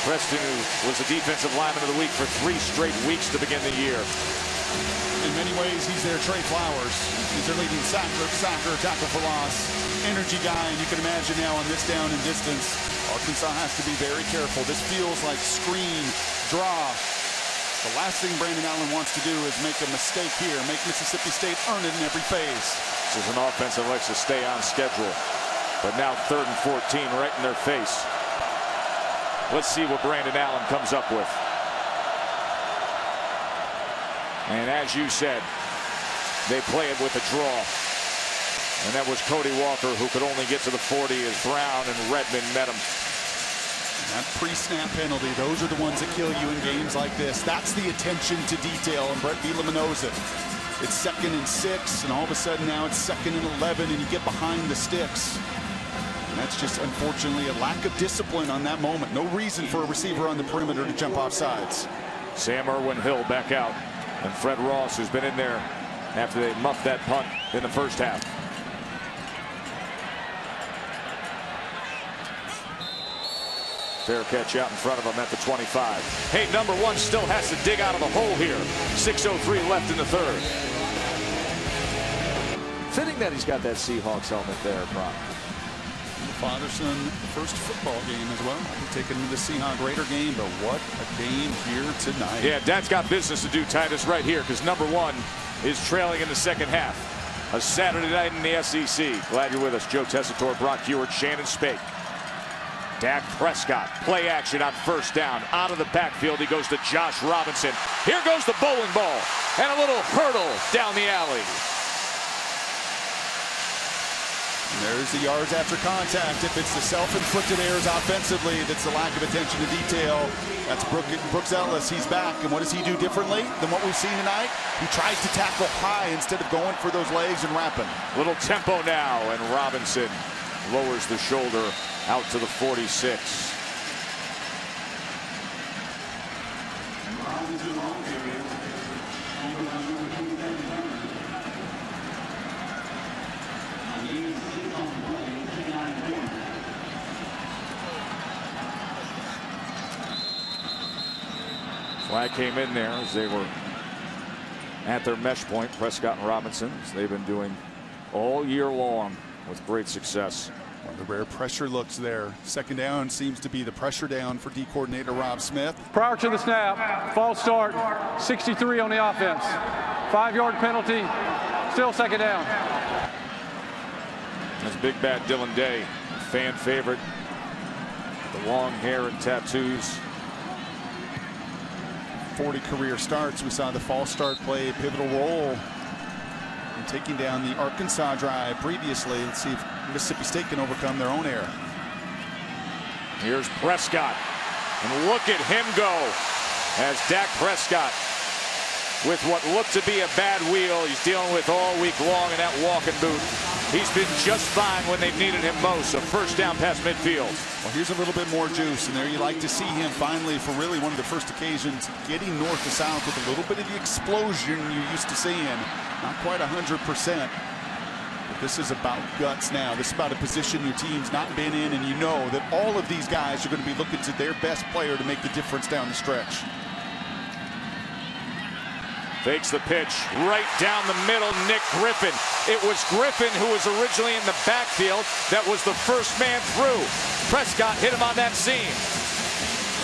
Preston, who was the defensive lineman of the week for 3 straight weeks to begin the year. In many ways, he's their Trey Flowers. He's their leading sacker, tackle for loss, energy guy, and you can imagine now on this down and distance, Arkansas has to be very careful. This feels like screen, draw. The last thing Brandon Allen wants to do is make a mistake here, make Mississippi State earn it in every phase. This is an offense that likes to stay on schedule. But now 3rd and 14 right in their face. Let's see what Brandon Allen comes up with. And as you said, they play it with a draw. And that was Cody Walker, who could only get to the 40 as Brown and Redmond met him. That pre-snap penalty, those are the ones that kill you in games like this. That's the attention to detail, and Brett Bielema knows it. It's 2nd and 6, and all of a sudden now it's 2nd and 11, and you get behind the sticks. And that's just, unfortunately, a lack of discipline on that moment. No reason for a receiver on the perimeter to jump off sides. Sam Irwin-Hill back out, and Fred Ross, who's been in there after they muffed that punt in the first half. Fair catch out in front of him at the 25. Hey, #1 still has to dig out of the hole here. 6:03 left in the 3rd. Fitting that he's got that Seahawks helmet there, Brock. Father-son first football game as well. I'll be taking him to the Seahawks Raider game, but what a game here tonight. Yeah, Dad's got business to do, Titus, right here, because #1 is trailing in the 2nd half. A Saturday night in the SEC. Glad you're with us. Joe Tessitore, Brock Hewart, Shannon Spake. Dak Prescott, play action on first down. Out of the backfield, he goes to Josh Robinson. Here goes the bowling ball. And a little hurdle down the alley. And there's the yards after contact. If it's the self-inflicted errors offensively, that's the lack of attention to detail. That's Brooks Ellis. He's back. And what does he do differently than what we've seen tonight? He tries to tackle high instead of going for those legs and wrapping. Little tempo now, and Robinson lowers the shoulder out to the 46. Flag came in there as they were at their mesh point, Prescott and Robinson, as they've been doing all year long with great success. One of the rare pressure looks there. 2nd down seems to be the pressure down for D coordinator Rob Smith. Prior to the snap, false start, 63 on the offense. 5-yard penalty, still 2nd down. That's big bad Dylan Day, fan favorite. The long hair and tattoos. 40 career starts. We saw the false start play a pivotal role in taking down the Arkansas drive previously. Let's see if Mississippi State can overcome their own error. Here's Prescott, and look at him go as Dak Prescott with what looked to be a bad wheel he's dealing with all week long in that walking boot. He's been just fine when they've needed him most. A first down past midfield. Well, here's a little bit more juice, and there you like to see him finally, for really one of the first occasions, getting north to south with a little bit of the explosion you're used to seeing. Not quite 100%. But this is about guts now. This is about a position your team's not been in, and you know that all of these guys are going to be looking to their best player to make the difference down the stretch. Fakes the pitch right down the middle. Nick Griffin. It was Griffin who was originally in the backfield that was the first man through. Prescott hit him on that seam.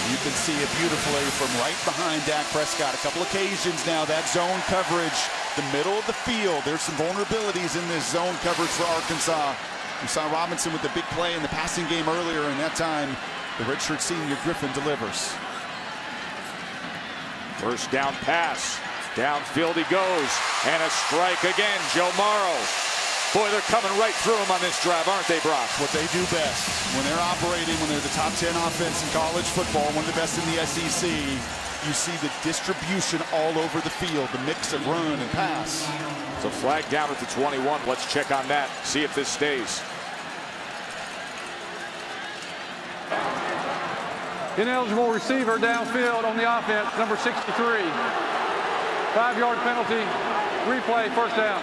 You can see it beautifully from right behind Dak Prescott. A couple occasions now, that zone coverage, the middle of the field. There's some vulnerabilities in this zone coverage for Arkansas. We saw Robinson with the big play in the passing game earlier, and that time the redshirt senior Griffin delivers. First down pass. Downfield he goes, and a strike again. Joe Morrow. Boy, they're coming right through him on this drive, aren't they, Brock? What they do best. When they're operating, when they're the top 10 offense in college football, one of the best in the SEC, you see the distribution all over the field, the mix of run and pass. It's a flag down at the 21. Let's check on that, see if this stays. Ineligible receiver downfield on the offense, number 63. 5-yard penalty, replay, first down.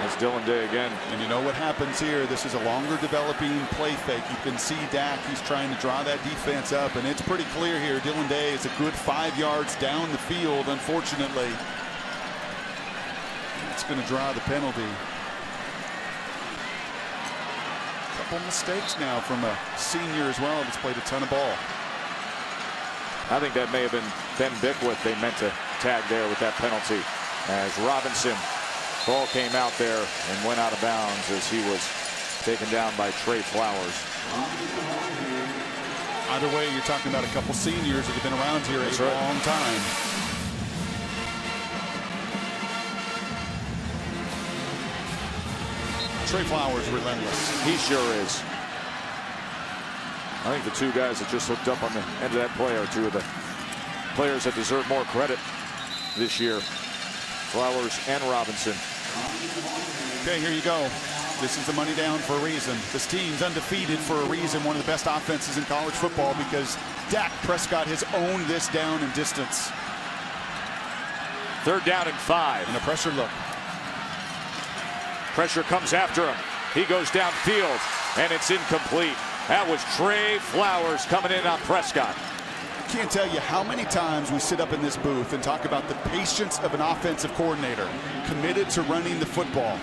That's Dylan Day again. And you know what happens here? This is a longer developing play fake. You can see Dak, he's trying to draw that defense up, and it's pretty clear here. Dylan Day is a good 5 yards down the field, unfortunately. It's going to draw the penalty. A couple mistakes now from a senior as well that's played a ton of ball. I think that may have been Ben Bickwith they meant to tag there with that penalty, as Robinson, ball came out there and went out of bounds as he was taken down by Trey Flowers. Either way, you're talking about a couple seniors that have been around here a long time. Trey Flowers relentless. He sure is. I think the two guys that just looked up on the end of that play are two of the players that deserve more credit this year. Flowers and Robinson. Okay, here you go. This is the money down for a reason. This team's undefeated for a reason. One of the best offenses in college football because Dak Prescott has owned this down and distance. 3rd down and 5. And a pressure look. Pressure comes after him. He goes downfield, and it's incomplete. That was Trey Flowers coming in on Prescott. Can't tell you how many times we sit up in this booth and talk about the patience of an offensive coordinator committed to running the football.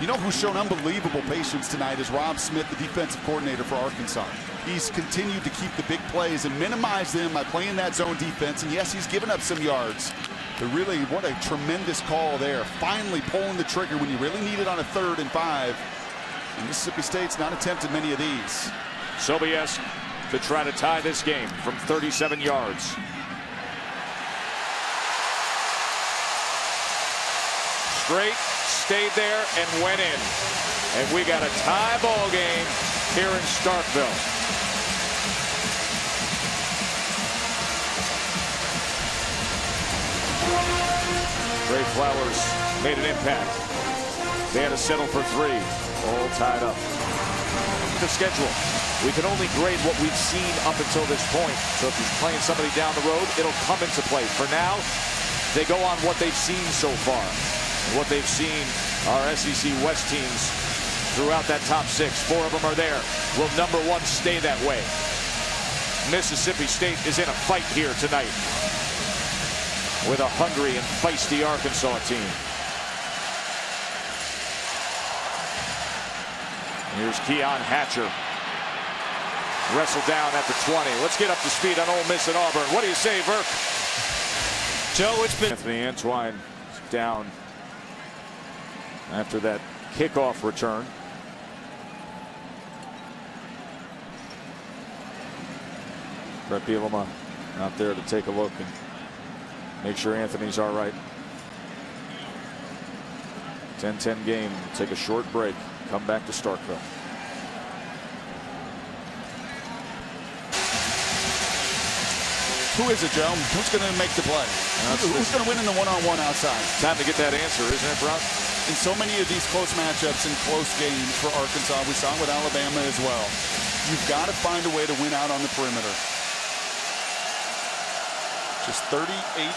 You know who's shown unbelievable patience tonight is Rob Smith, the defensive coordinator for Arkansas. He's continued to keep the big plays and minimize them by playing that zone defense. And yes, he's given up some yards. But really, what a tremendous call there. Finally pulling the trigger when you really need it on a 3rd and 5. And Mississippi State's not attempted many of these. Sobiesk to try to tie this game from 37 yards. Straight, stayed there, and went in. And we got a tie ball game here in Starkville. Trey Flowers made an impact. They had to settle for 3, all tied up. The schedule. We can only grade what we've seen up until this point. So if he's playing somebody down the road, it'll come into play. For now, they go on what they've seen so far. And what they've seen are SEC West teams throughout that top 6. 4 of them are there. Will number 1 stay that way? Mississippi State is in a fight here tonight with a hungry and feisty Arkansas team. Here's Keon Hatcher. Wrestled down at the 20. Let's get up to speed on Ole Miss and Auburn. What do you say, Burke? Joe, it's been... Anthony Antwine down after that kickoff return. Brett Bielema out there to take a look and make sure Anthony's all right. 10-10 game. Take a short break. Come back to Starkville. Who is it, Joe? Who's going to make the play? Who's going to win in the one-on-one outside? Time to get that answer, isn't it, Brock? In so many of these close matchups and close games for Arkansas, we saw with Alabama as well. You've got to find a way to win out on the perimeter. Just 38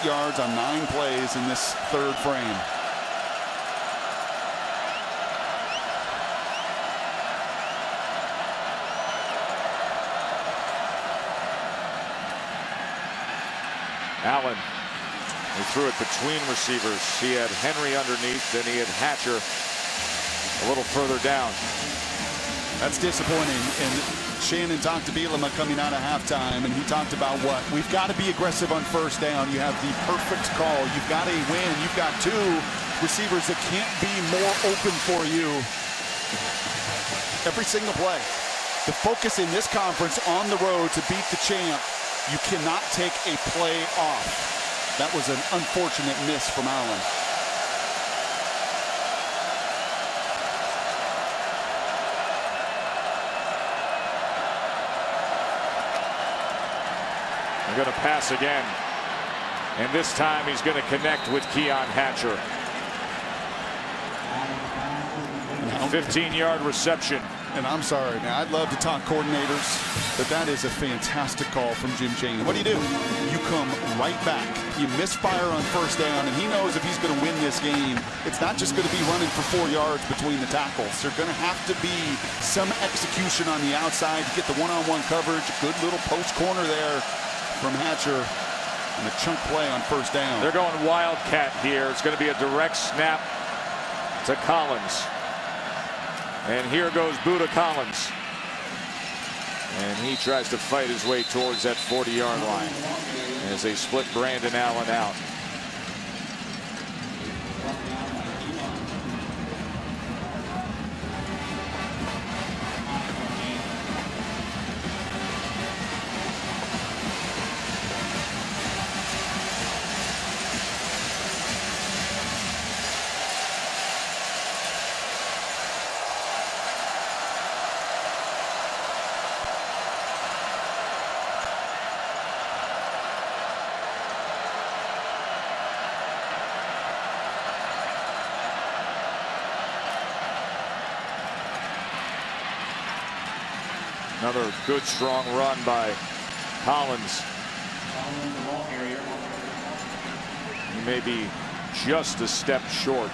yards on 9 plays in this third frame. Allen, he threw it between receivers. He had Henry underneath, then he had Hatcher a little further down. That's disappointing. And Shannon talked to Bielema coming out of halftime, and he talked about what? We've got to be aggressive on first down. You have the perfect call. You've got a win. You've got 2 receivers that can't be more open for you every single play. The focus in this conference on the road to beat the champ, you cannot take a play off. That was an unfortunate miss from Allen. They're going to pass again. And this time he's going to connect with Keon Hatcher. 15-yard reception. And I'm sorry, man, I'd love to talk coordinators, but that is a fantastic call from Jim Chaney. What do? You come right back. You misfire on first down, and he knows if he's going to win this game, it's not just going to be running for 4 yards between the tackles. There's going to have to be some execution on the outside to get the one-on-one coverage. A good little post corner there from Hatcher, and a chunk play on first down. They're going Wildcat here. It's going to be a direct snap to Collins. And here goes Buda Collins. And he tries to fight his way towards that 40-yard line as they split Brandon Allen out. Another good, strong run by Collins. He may be just a step short.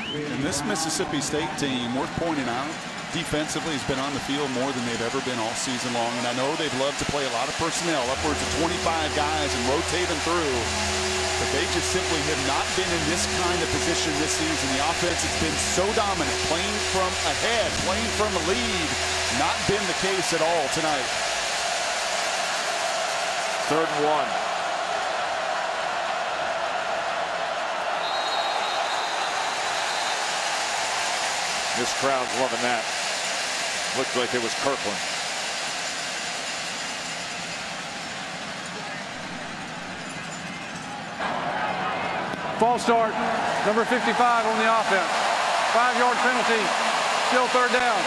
And this Mississippi State team, worth pointing out, defensively has been on the field more than they've ever been all season long. And I know they've loved to play a lot of personnel, upwards of 25 guys, and rotate them through. But they just simply have not been in this kind of position this season. The offense has been so dominant, playing from ahead, playing from a lead. Not been the case at all tonight. 3rd and 1. This crowd's loving that. Looked like it was Kirkland. False start, number 55 on the offense. 5-yard penalty, still 3rd down.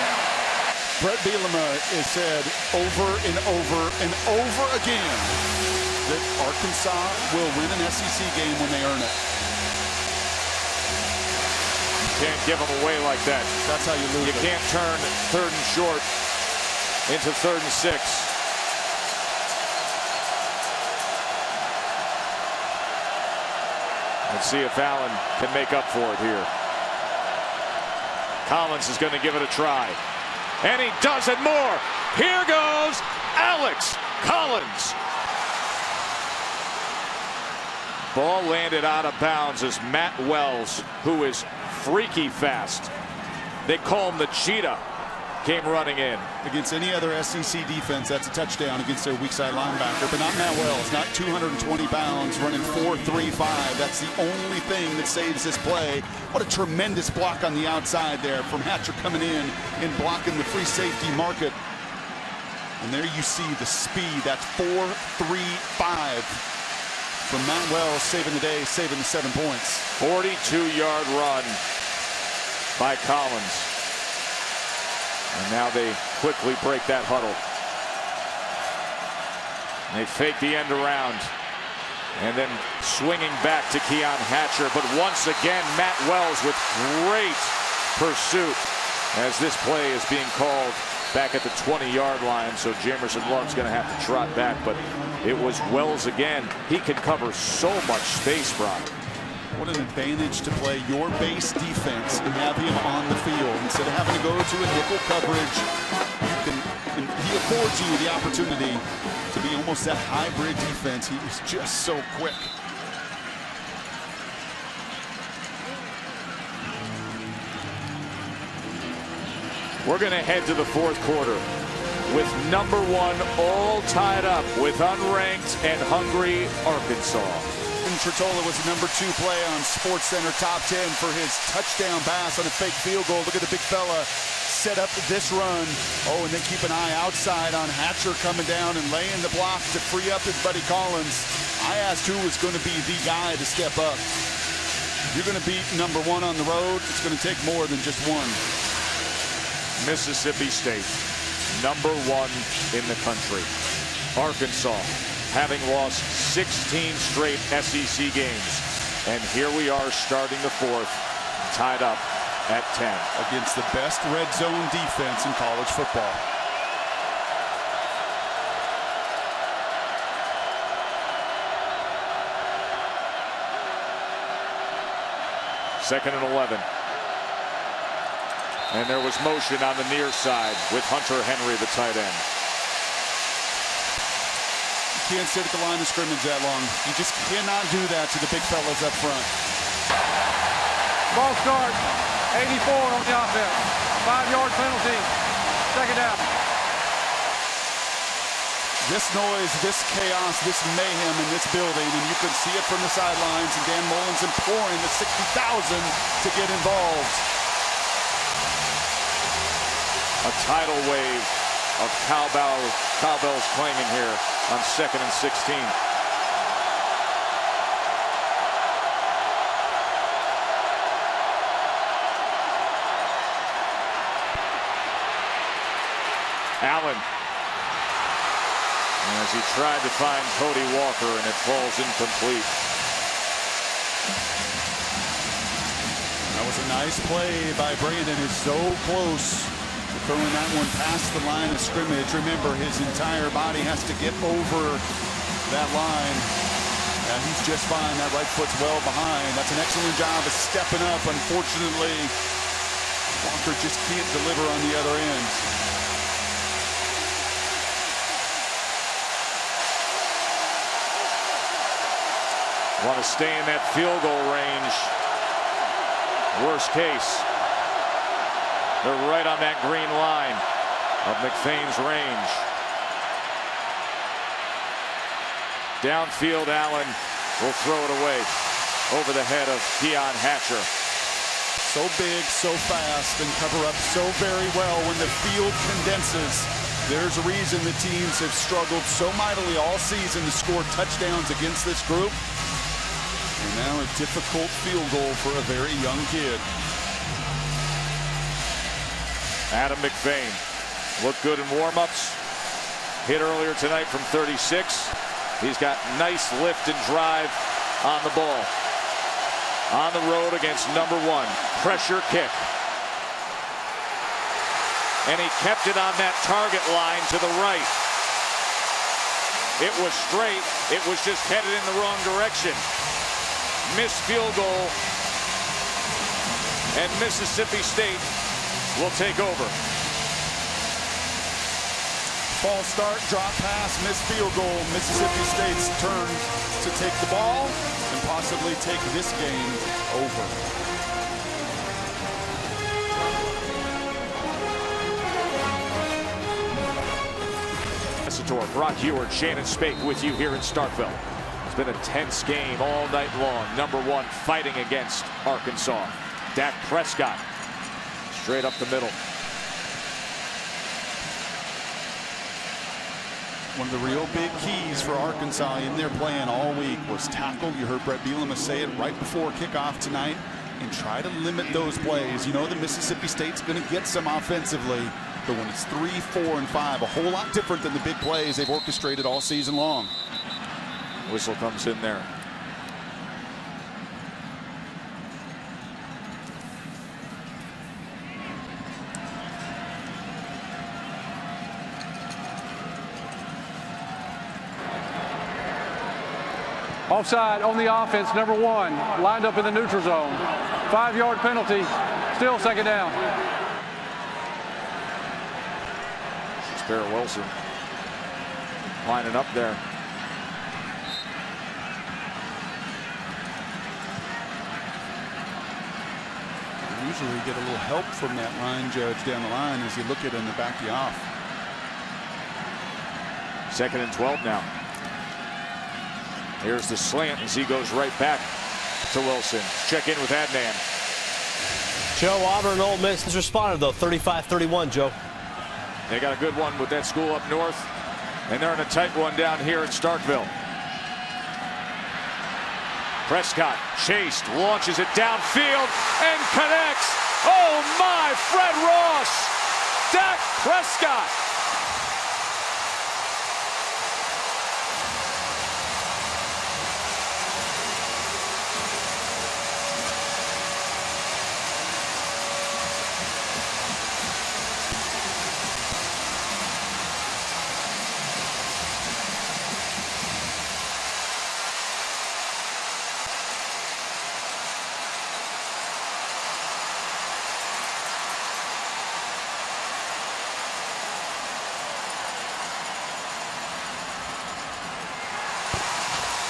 Brett Bielema has said over and over and over again that Arkansas will win an SEC game when they earn it. Can't give them away like that. That's how you lose. You can't turn 3rd and short into 3rd and 6. Let's see if Allen can make up for it here. Collins is going to give it a try. And he does it more. Here goes Alex Collins. Ball landed out of bounds as Matt Wells, who is freaky fast. They call him the Cheetah. Came running in. Against any other SEC defense, that's a touchdown against their weak side linebacker, but not Matt Wells, not 220 pounds, running 4.35. That's the only thing that saves this play. What a tremendous block on the outside there from Hatcher coming in and blocking the free safety market. And there you see the speed. That's 4.35 from Matt Wells, saving the day, saving the 7 points. 42-yard run by Collins. And now they quickly break that huddle. They fake the end around. And then swinging back to Keon Hatcher. But once again, Matt Wells with great pursuit as this play is being called back at the 20-yard line. So Jamerson Love's going to have to trot back. But it was Wells again. He can cover so much space, Brock. What an advantage to play your base defense and have him on the field. Instead of having to go to a nickel coverage, he affords you the opportunity to be almost that hybrid defense. He is just so quick. We're going to head to the fourth quarter with number 1 all tied up with unranked and hungry Arkansas. Tritola was the number 2 play on SportsCenter Top 10 for his touchdown pass on a fake field goal. Look at the big fella set up this run. Oh, and then keep an eye outside on Hatcher coming down and laying the block to free up his buddy Collins. I asked who was going to be the guy to step up. If you're going to beat number 1 on the road, it's going to take more than just one. Mississippi State, number 1 in the country. Arkansas, having lost 16 straight SEC games. And here we are starting the fourth, tied up at 10. Against the best red zone defense in college football. Second and 11. And there was motion on the near side with Hunter Henry, the tight end. You can't sit at the line of scrimmage that long. You just cannot do that to the big fellas up front. Ball start. 84 on the offense. 5-yard penalty. Second down. This noise, this chaos, this mayhem in this building, and you can see it from the sidelines, and Dan Mullen's imploring the 60,000 to get involved. A tidal wave of cowbells clanging here on 2nd and 16. Allen, as he tried to find Cody Walker, and it falls incomplete. That was a nice play by Brandon. Is so close to throwing that one past the line of scrimmage. Remember, his entire body has to get over that line. And he's just fine. That right foot's well behind. That's an excellent job of stepping up. Unfortunately, Walker just can't deliver on the other end. Want to stay in that field goal range. Worst case, they're right on that green line of McFain's range. Downfield, Allen will throw it away over the head of Keon Hatcher. So big, so fast, and cover up so very well when the field condenses. There's a reason the teams have struggled so mightily all season to score touchdowns against this group. And now a difficult field goal for a very young kid. Adam McFain looked good in warm-ups. Hit earlier tonight from 36. He's got nice lift and drive on the ball. On the road against number 1. Pressure kick. And he kept it on that target line to the right. It was straight. It was just headed in the wrong direction. Missed field goal. And Mississippi State will take over. False start, drop pass, missed field goal. Mississippi State's turn to take the ball and possibly take this game over. Brock Ewart, Shannon Spake with you here in Starkville. It's been a tense game all night long. Number 1 fighting against Arkansas. Dak Prescott straight up the middle. One of the real big keys for Arkansas in their plan all week was tackle. You heard Brett Bielema say it right before kickoff tonight, and try to limit those plays. You know that Mississippi State's going to get some offensively, But when it's 3, 4, and 5, a whole lot different than the big plays they've orchestrated all season long. Whistle comes in there. Offside on the offense, number 1, lined up in the neutral zone. 5-yard penalty, still second down. It's Barrett Wilson lining up there. Usually you get a little help from that line judge down the line as you look at him to back you off. 2nd and 12 now. Here's the slant as he goes right back to Wilson. Check in with Adnan. Joe, Auburn and Ole Miss has responded, though, 35-31, Joe. They got a good one with that school up north, and they're in a tight one down here in Starkville. Prescott chased, launches it downfield, and connects. Oh, my, Fred Ross. Dak Prescott.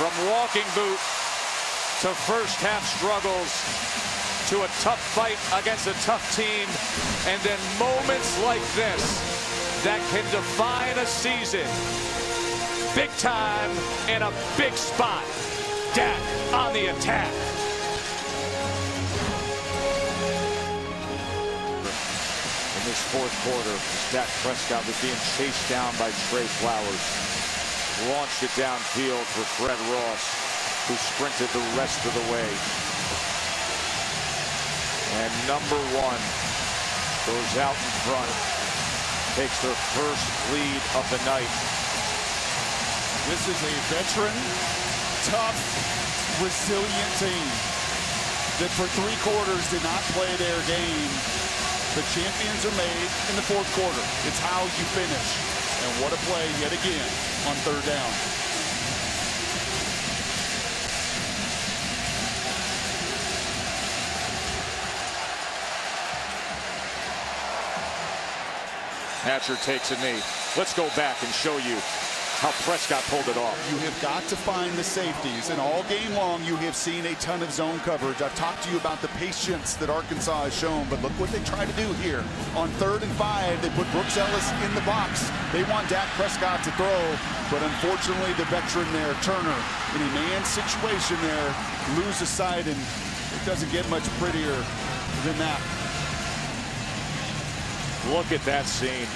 From walking boot to first half struggles to a tough fight against a tough team, and then moments like this that can define a season. Big time in a big spot. Dak on the attack. In this 4th quarter, Dak Prescott was being chased down by Trey Flowers. Launched it downfield for Fred Ross, who sprinted the rest of the way. And number 1 goes out in front, takes their first lead of the night. This is a veteran, tough, resilient team that for 3 quarters did not play their game. The champions are made in the 4th quarter. It's how you finish. And what a play yet again on 3rd down. Hatcher takes a knee. Let's go back and show you how Prescott pulled it off. You have got to find the safeties, and all game long you have seen a ton of zone coverage. I've talked to you about the patience that Arkansas has shown, but look what they try to do here. On 3rd and 5, they put Brooks Ellis in the box. They want Dak Prescott to throw, but unfortunately the veteran there, Turner, in a man situation there, loses sight, and it doesn't get much prettier than that. Look at that scene.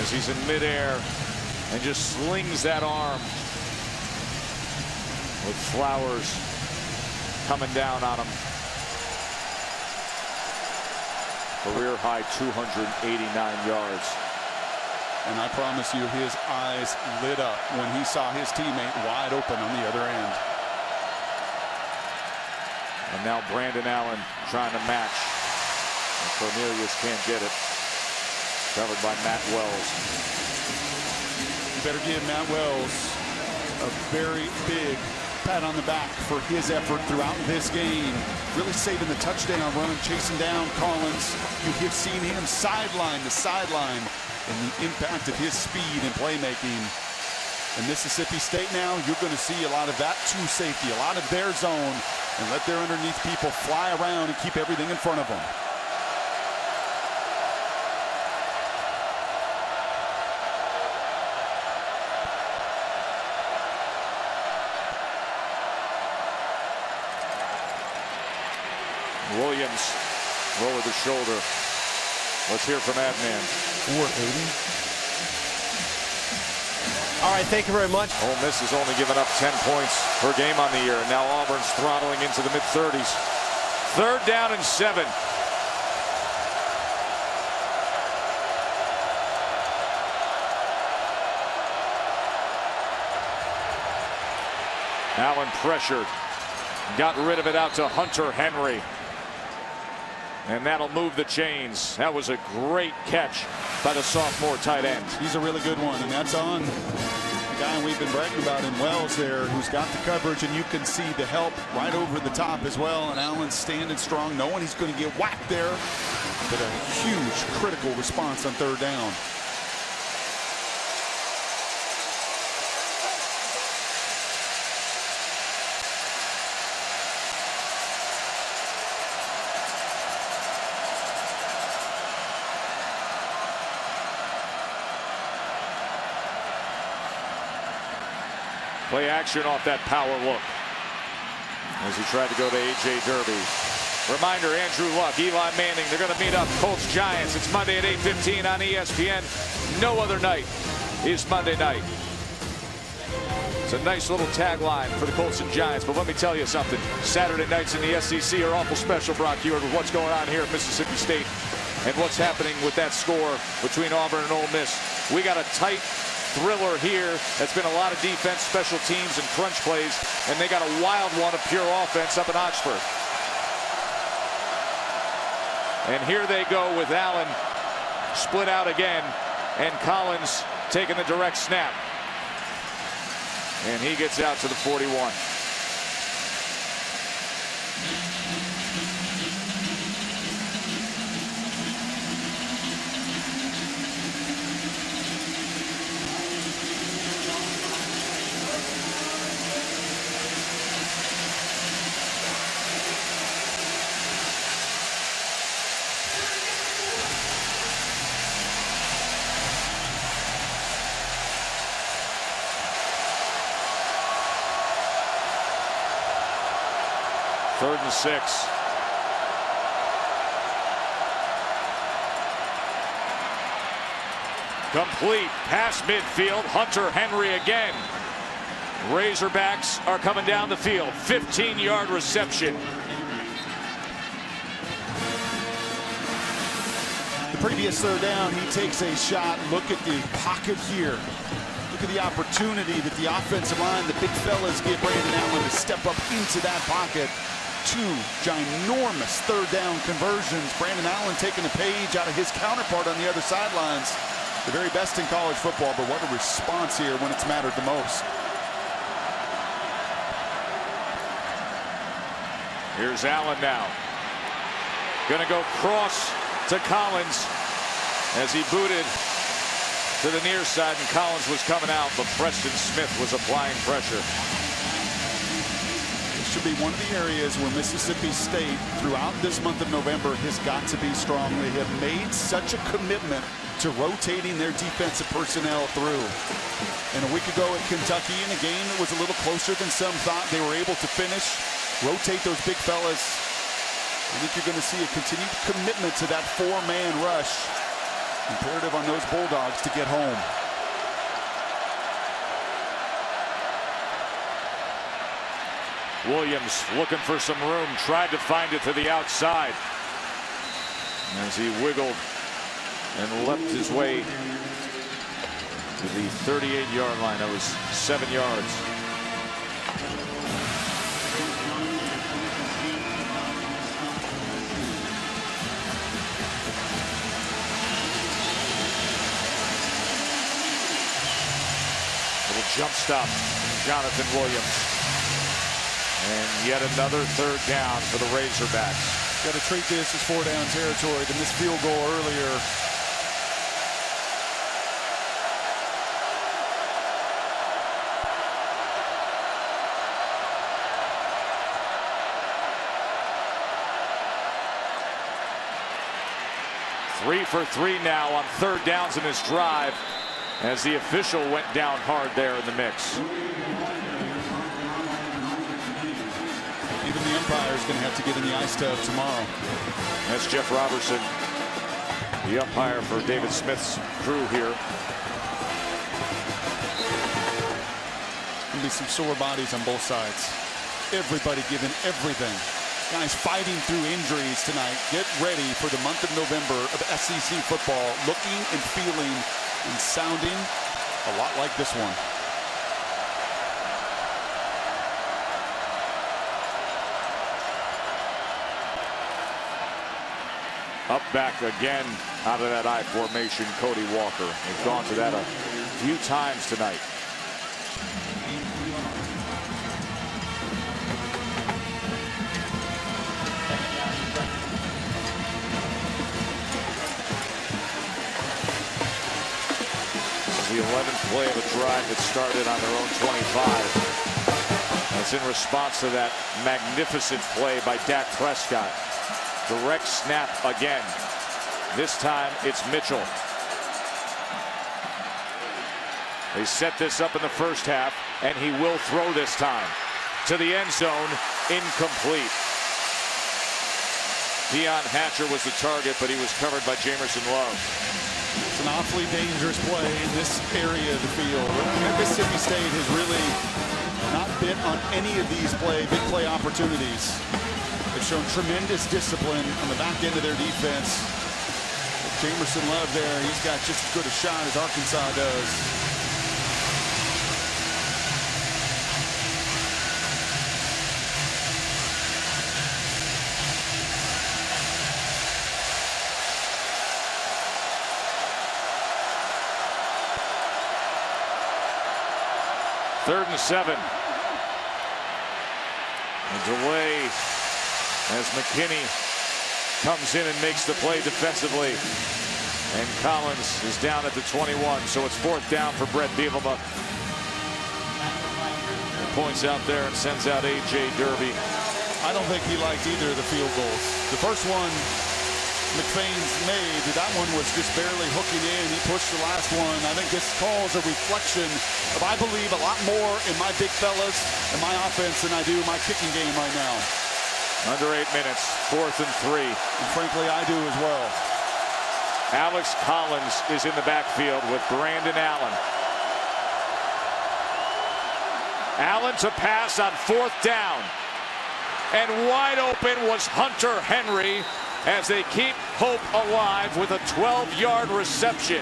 As he's in midair and just slings that arm with Flowers coming down on him. Career high 289 yards. And I promise you his eyes lit up when he saw his teammate wide open on the other end. And now Brandon Allen trying to match. And Cornelius can't get it. Covered by Matt Wells. You better give Matt Wells a very big pat on the back for his effort throughout this game. Really saving the touchdown run, chasing down Collins. You have seen him sideline to sideline, and the impact of his speed and playmaking. In Mississippi State now, you're going to see a lot of that true safety, a lot of their zone, and let their underneath people fly around and keep everything in front of them. Williams lower the shoulder. Let's hear from Adnan. 480. All right, thank you very much. Ole Miss has only given up 10 points per game on the year, and now Auburn's throttling into the mid-30s. 3rd down and 7. Allen pressured. Got rid of it out to Hunter Henry. And that'll move the chains. That was a great catch by the sophomore tight end. He's a really good one, and that's on the guy we've been bragging about in Wells there, who's got the coverage, and you can see the help right over the top as well. And Allen's standing strong, knowing he's going to get whacked there, but a huge critical response on third down. Play action off that power look as he tried to go to A.J. Derby. Reminder, Andrew Luck, Eli Manning, they're going to meet up. Colts Giants. It's Monday at 8:15 on ESPN. No other night is Monday night. It's a nice little tagline for the Colts and Giants, but let me tell you something. Saturday nights in the SEC are awful special, Brock Heward, with what's going on here at Mississippi State and what's happening with that score between Auburn and Ole Miss. We got a tight thriller here. That's been a lot of defense, special teams, and crunch plays, and they got a wild one of pure offense up in Oxford. And here they go with Allen split out again, and Collins taking the direct snap. And he gets out to the 41. Third and 6. Complete pass midfield. Hunter Henry again. Razorbacks are coming down the field. 15-yard reception. The previous third down, he takes a shot. Look at the pocket here. Look at the opportunity that the offensive line, the big fellas, give Brandon Allen to step up into that pocket. Two ginormous third down conversions. Brandon Allen taking a page out of his counterpart on the other sidelines. The very best in college football, but what a response here when it's mattered the most. Here's Allen now. Gonna go cross to Collins as he booted to the near side, and Collins was coming out, but Preston Smith was applying pressure. This should be one of the areas where Mississippi State, throughout this month of November, has got to be strong. They have made such a commitment to rotating their defensive personnel through. And a week ago at Kentucky, in a game that was a little closer than some thought, they were able to finish, rotate those big fellas. I think you're going to see a continued commitment to that four-man rush. Imperative on those Bulldogs to get home. Williams looking for some room, tried to find it to the outside as he wiggled and leapt his way to the 38-yard line. That was 7 yards. Little jump stop, Jonathan Williams. And yet another third down for the Razorbacks. Got to treat this as four-down territory. To miss field goal earlier. Three for 3 now on third downs in this drive as the official went down hard there in the mix. Even the umpire is going to have to get in the ice tub tomorrow. That's Jeff Robertson, the umpire for David Smith's crew here. Going to be some sore bodies on both sides. Everybody giving everything. Guys fighting through injuries tonight. Get ready for the month of November of SEC football, looking and feeling and sounding a lot like this one. Up back again out of that I formation, Cody Walker. They've gone to that a few times tonight. The 11th play of a drive that started on their own 25. That's in response to that magnificent play by Dak Prescott. Direct snap again. This time it's Mitchell. They set this up in the first half, and he will throw this time to the end zone. Incomplete. Deion Hatcher was the target, but he was covered by Jamerson Love. It's an awfully dangerous play in this area of the field. Mississippi State has really not been on any of these big play opportunities. They've shown tremendous discipline on the back end of their defense. Jamerson Love there, he's got just as good a shot as Arkansas does. Third and 7. A delay as McKinney comes in and makes the play defensively. And Collins is down at the 21, so it's 4th down for Brett Bielema. He points out there and sends out A.J. Derby. I don't think he liked either of the field goals. The first one McFain's made, that one was just barely hooking in. He pushed the last one. I think this call is a reflection of, I believe, a lot more in my big fellas and my offense than I do my kicking game right now. Under 8 minutes, 4th and 3. And frankly, I do as well. Alex Collins is in the backfield with Brandon Allen. Allen to pass on 4th down. And wide open was Hunter Henry as they keep hope alive with a 12-yard reception.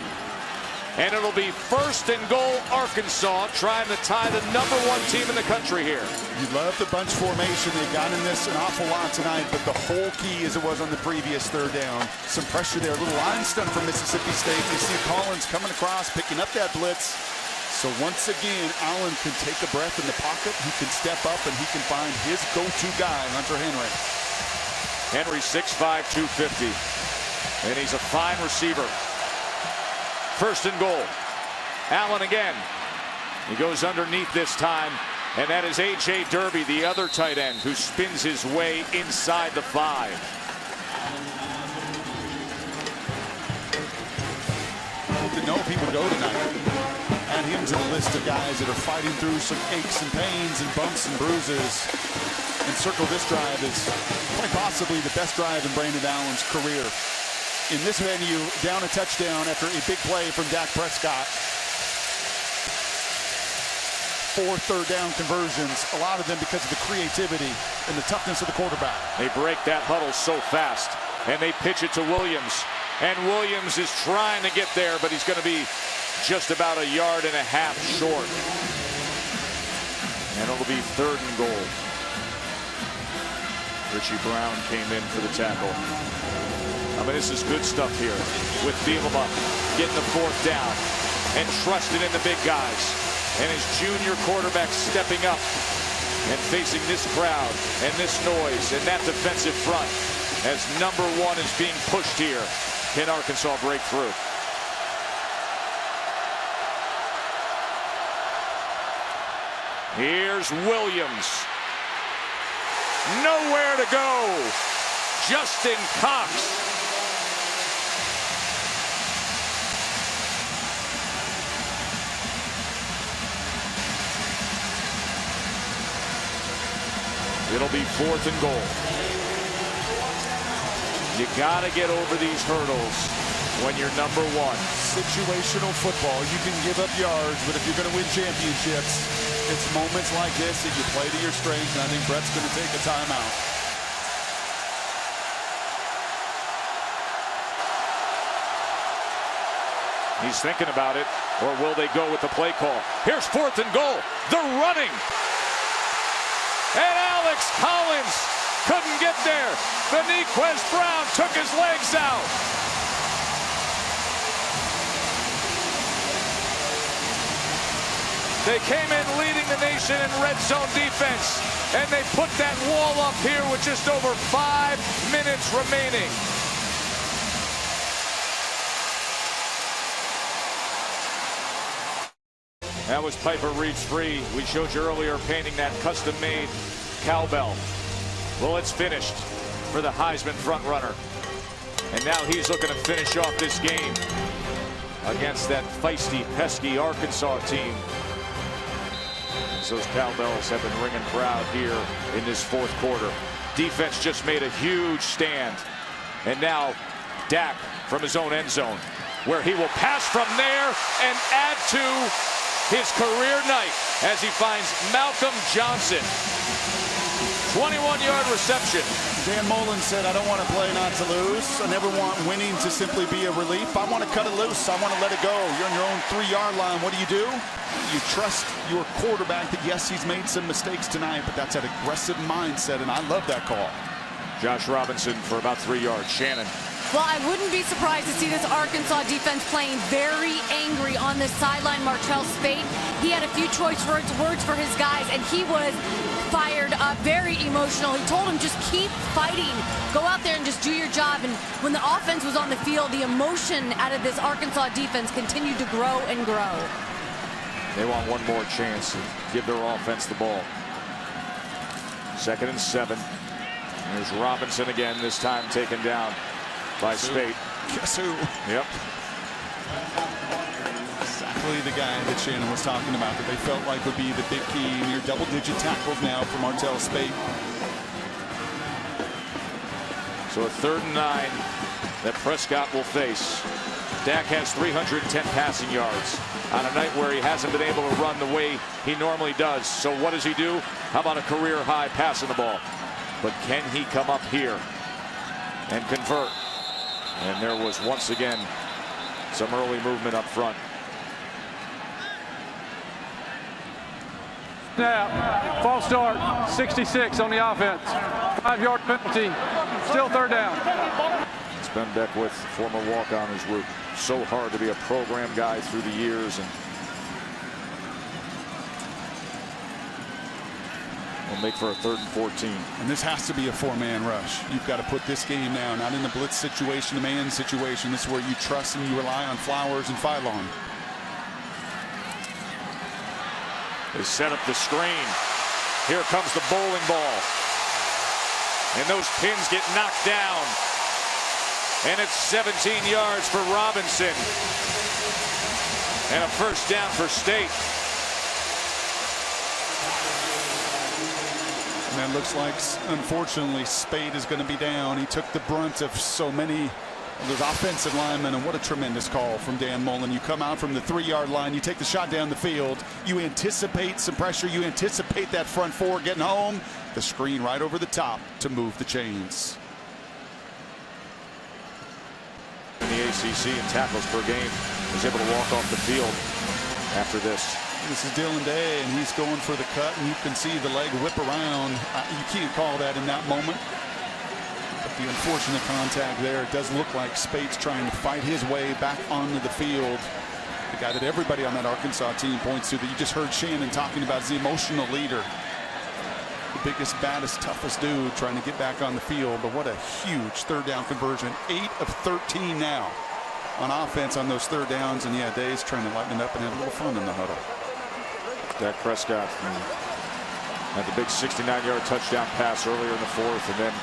And it'll be 1st and goal Arkansas, trying to tie the #1 team in the country here. You love the bunch formation. They've gotten this an awful lot tonight, but the whole key as it was on the previous 3rd down. Some pressure there. A little line stunt from Mississippi State. You see Collins coming across, picking up that blitz. So once again, Allen can take a breath in the pocket. He can step up and he can find his go-to guy, Hunter Henry. Henry 6'5", 250. And he's a fine receiver. 1st and goal. Allen again. He goes underneath this time. And that is A.J. Derby, the other tight end, who spins his way inside the 5. Didn't know if he would go tonight. Add him to the list of guys that are fighting through some aches and pains and bumps and bruises. And circle this drive as quite possibly the best drive in Brandon Allen's career. In this venue, down a touchdown after a big play from Dak Prescott. 4 3rd down conversions, a lot of them because of the creativity and the toughness of the quarterback. They break that huddle so fast, and they pitch it to Williams. And Williams is trying to get there, but he's going to be just about 1.5 yards short. And it'll be 3rd and goal. Richie Brown came in for the tackle. I mean, this is good stuff here with Bielema getting the 4th down and trusting in the big guys. And his junior quarterback stepping up and facing this crowd and this noise and that defensive front as #1 is being pushed here. Can Arkansas break through? Here's Williams. Nowhere to go. Justin Cox. It'll be 4th and goal. You got to get over these hurdles when you're #1. Situational football. You can give up yards, but if you're going to win championships, it's moments like this that you play to your strengths, and I think Brett's going to take a timeout. He's thinking about it, or will they go with the play call? Here's 4th and goal. They're running. And Alex Collins couldn't get there. Beniquez Brown took his legs out. They came in leading the nation in red zone defense, and they put that wall up here with just over 5 minutes remaining. That was Piper Reed's free. We showed you earlier painting that custom-made cowbell. Well, it's finished for the Heisman frontrunner. And now he's looking to finish off this game against that feisty, pesky Arkansas team. As those cowbells have been ringing proud here in this fourth quarter. Defense just made a huge stand. And now Dak from his own end zone, where he will pass from there and add to his career night as he finds Malcolm Johnson. 21-yard reception. Dan Mullen said, I don't want to play not to lose. I never want winning to simply be a relief. I want to cut it loose. I want to let it go. You're on your own 3-yard line. What do? You trust your quarterback that, yes, he's made some mistakes tonight, but that's an aggressive mindset, and I love that call. Josh Robinson for about 3 yards. Shannon. Well, I wouldn't be surprised to see this Arkansas defense playing very angry on this sideline. Martrell Spate, he had a few choice words for his guys, and he was fired up, very emotional. He told him, just keep fighting. Go out there and just do your job. And when the offense was on the field, the emotion out of this Arkansas defense continued to grow and grow. They want one more chance to give their offense the ball. 2nd and 7. There's Robinson again, this time taken down by Spate. Guess who? Yep. Exactly the guy that Shannon was talking about that they felt like would be the big key. Near double-digit tackles now for Martell Spate. So a 3rd and 9 that Prescott will face. Dak has 310 passing yards on a night where he hasn't been able to run the way he normally does. So what does he do? How about a career high passing the ball? But can he come up here and convert? And there was once again some early movement up front. Snap, false start, 66 on the offense. 5-yard penalty, still 3rd down. It's Ben Beckwith, former walk-on, has worked so hard to be a program guy through the years, and will make for a 3rd and 14. And this has to be a 4-man rush. You've got to put this game now, not in the blitz situation, the man situation. This is where you trust and you rely on Flowers and Phylon. They set up the screen. Here comes the bowling ball. And those pins get knocked down. And it's 17 yards for Robinson. And a 1st down for State. And it looks like, unfortunately, Spade is going to be down. He took the brunt of so many of those offensive linemen, and what a tremendous call from Dan Mullen. You come out from the 3-yard line, you take the shot down the field, you anticipate some pressure, you anticipate that front 4 getting home, the screen right over the top to move the chains. In the ACC in tackles per game, was able to walk off the field after this. This is Dylan Day, and he's going for the cut, and you can see the leg whip around. You can't call that in that moment. But the unfortunate contact there, it does look like Spate's trying to fight his way back onto the field. The guy that everybody on that Arkansas team points to, that you just heard Shannon talking about, is the emotional leader. The biggest, baddest, toughest dude trying to get back on the field. But what a huge 3rd down conversion. 8 of 13 now on offense on those 3rd downs. And yeah, Day's trying to lighten it up and have a little fun in the huddle. Dak Prescott had the big 69-yard touchdown pass earlier in the 4th, and then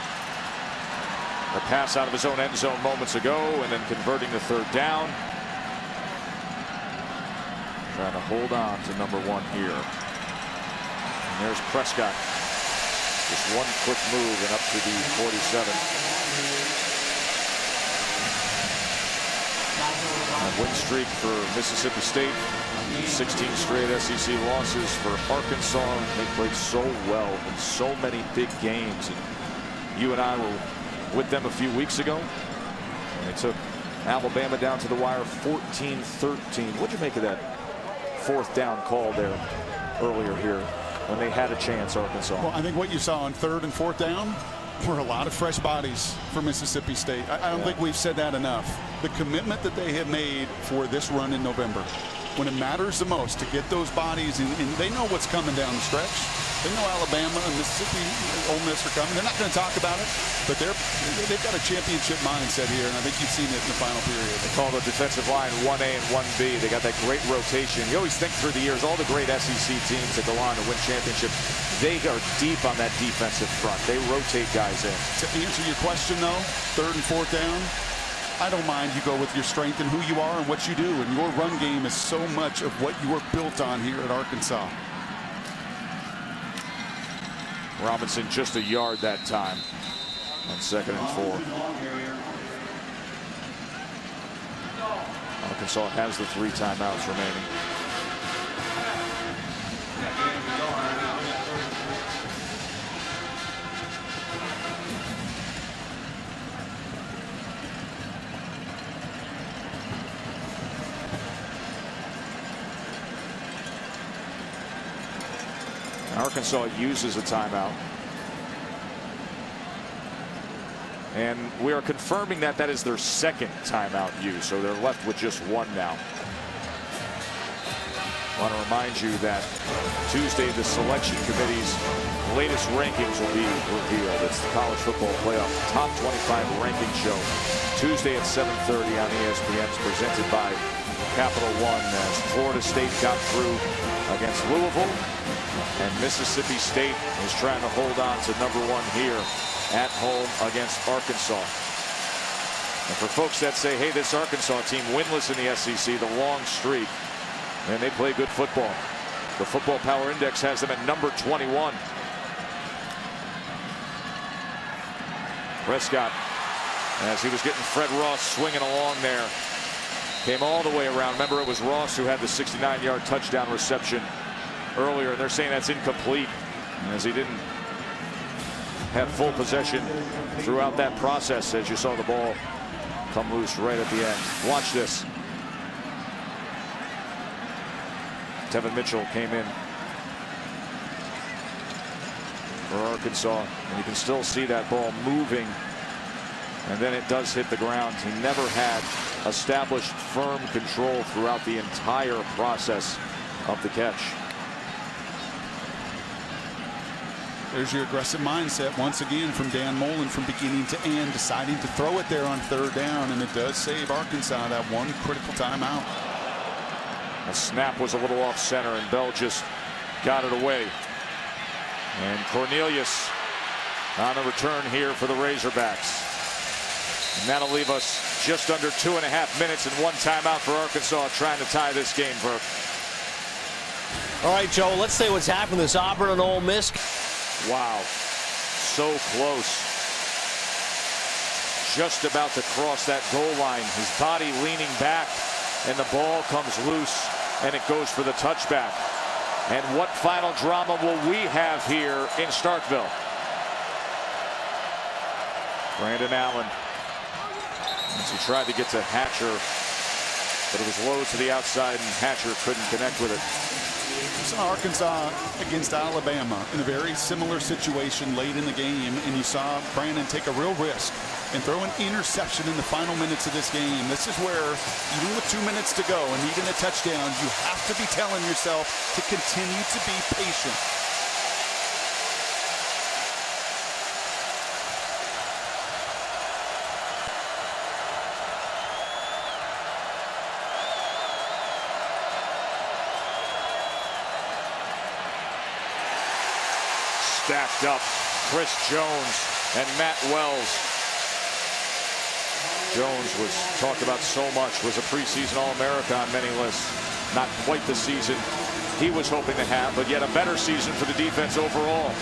a pass out of his own end zone moments ago, and then converting the 3rd down. Trying to hold on to number 1 here. And there's Prescott. Just one quick move and up to the 47. A win streak for Mississippi State. 16 straight SEC losses for Arkansas. They played so well in so many big games. And you and I were with them a few weeks ago. And they took Alabama down to the wire 14-13. What'd you make of that 4th down call there earlier here when they had a chance, Arkansas? Well, I think what you saw on 3rd and 4th down, were a lot of fresh bodies for Mississippi State. I don't think we've said that enough. The commitment that they have made for this run in November, when it matters the most, to get those bodies, and they know what's coming down the stretch. They know Alabama and Mississippi, Ole Miss are coming. They're not going to talk about it, but they've got a championship mindset here, and I think you've seen it in the final period. They call the defensive line 1A and 1B. They got that great rotation. You always think through the years, all the great SEC teams that go on to win championships, they are deep on that defensive front. They rotate guys in. To answer your question, though, 3rd and 4th down, I don't mind you go with your strength and who you are and what you do. And your run game is so much of what you are built on here at Arkansas. Robinson just a yard that time on 2nd and 4. Arkansas has the 3 timeouts remaining. Arkansas uses a timeout. And we are confirming that that is their 2nd timeout use, so they're left with just 1 now. I want to remind you that Tuesday the selection committee's latest rankings will be revealed. It's the College Football Playoff Top 25 ranking show. Tuesday at 7:30 on ESPN. It's presented by Capital One as Florida State got through against Louisville. And Mississippi State is trying to hold on to number 1 here at home against Arkansas. And for folks that say, hey, this Arkansas team winless in the SEC, the long streak, and they play good football. The Football Power Index has them at number 21. Prescott, as he was getting Fred Ross swinging along there, came all the way around. Remember, it was Ross who had the 69-yard touchdown reception earlier, and they're saying that's incomplete, as he didn't have full possession throughout that process, as you saw the ball come loose right at the end. Watch this. Tevin Mitchell came in for Arkansas, and you can still see that ball moving, and then it does hit the ground. He never had established firm control throughout the entire process of the catch. There's your aggressive mindset once again from Dan Mullen from beginning to end, deciding to throw it there on 3rd down, and it does save Arkansas that 1 critical timeout. The snap was a little off center, and Bell just got it away. And Cornelius on the return here for the Razorbacks. And that'll leave us just under 2.5 minutes and 1 timeout for Arkansas, trying to tie this game for. All right, Joe, let's say what's happened this Auburn and Ole Miss. Wow, so close. Just about to cross that goal line. His body leaning back, and the ball comes loose, and it goes for the touchback. And what final drama will we have here in Starkville? Brandon Allen, as he tried to get to Hatcher, but it was low to the outside, and Hatcher couldn't connect with it. You saw Arkansas against Alabama in a very similar situation late in the game, and you saw Brandon take a real risk and throw an interception in the final minutes of this game. This is where, even with 2 minutes to go and needing a touchdown, you have to be telling yourself to continue to be patient. Stacked up Chris Jones and Matt Wells. Jones was talked about so much, was a preseason All-America on many lists. Not quite the season he was hoping to have, but yet a better season for the defense overall.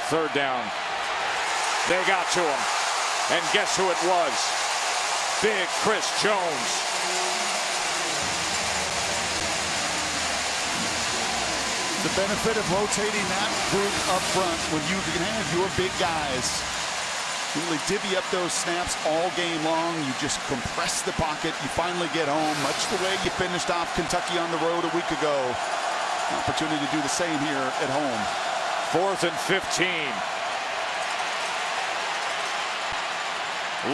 Third down. They got to him. And guess who it was? Big Chris Jones. The benefit of rotating that group up front when you can have your big guys Really divvy up those snaps all game long. You just compress the pocket. You finally get home, much the way you finished off Kentucky on the road a week ago. Opportunity to do the same here at home. 4th and 15.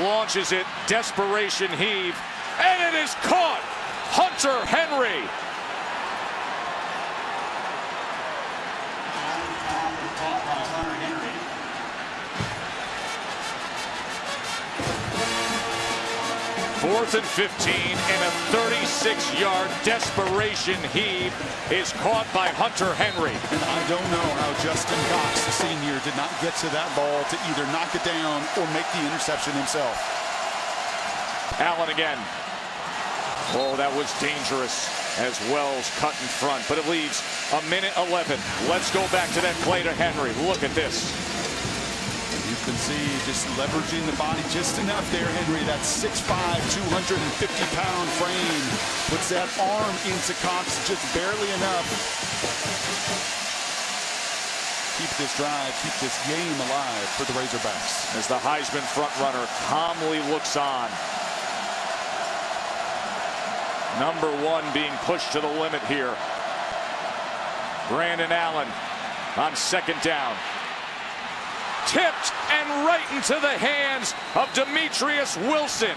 Launches it, desperation heave, and it is caught. Hunter Henry. Fourth and 15, and a 36-yard desperation heave is caught by Hunter Henry. And I don't know how Justin Cox, the senior, did not get to that ball to either knock it down or make the interception himself. Allen again. Oh, that was dangerous as Wells cut in front, but it leaves a minute 11. Let's go back to that play to Henry. Look at this. You can see just leveraging the body just enough there, Henry. That 6'5", 250-pound frame puts that arm into Cox just barely enough. Keep this drive, keep this game alive for the Razorbacks. As the Heisman frontrunner calmly looks on. Number 1 being pushed to the limit here. Brandon Allen on 2nd down. Tipped and right into the hands of Demetrius Wilson.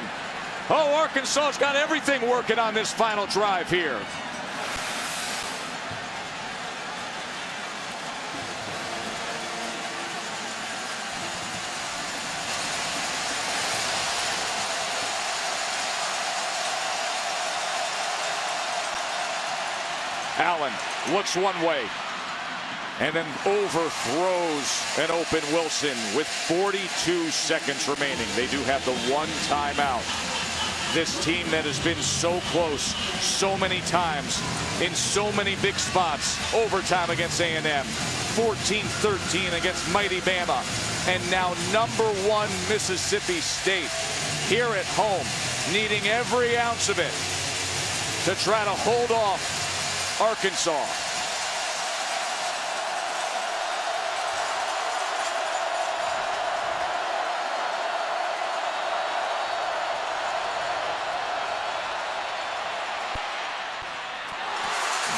Oh, Arkansas's got everything working on this final drive here. Allen looks one way and then overthrows an open Wilson with 42 seconds remaining. They do have the 1 timeout. This team that has been so close so many times in so many big spots. Overtime against A&M, 14-13 against mighty Bama, and now number 1 Mississippi State here at home, needing every ounce of it to try to hold off Arkansas.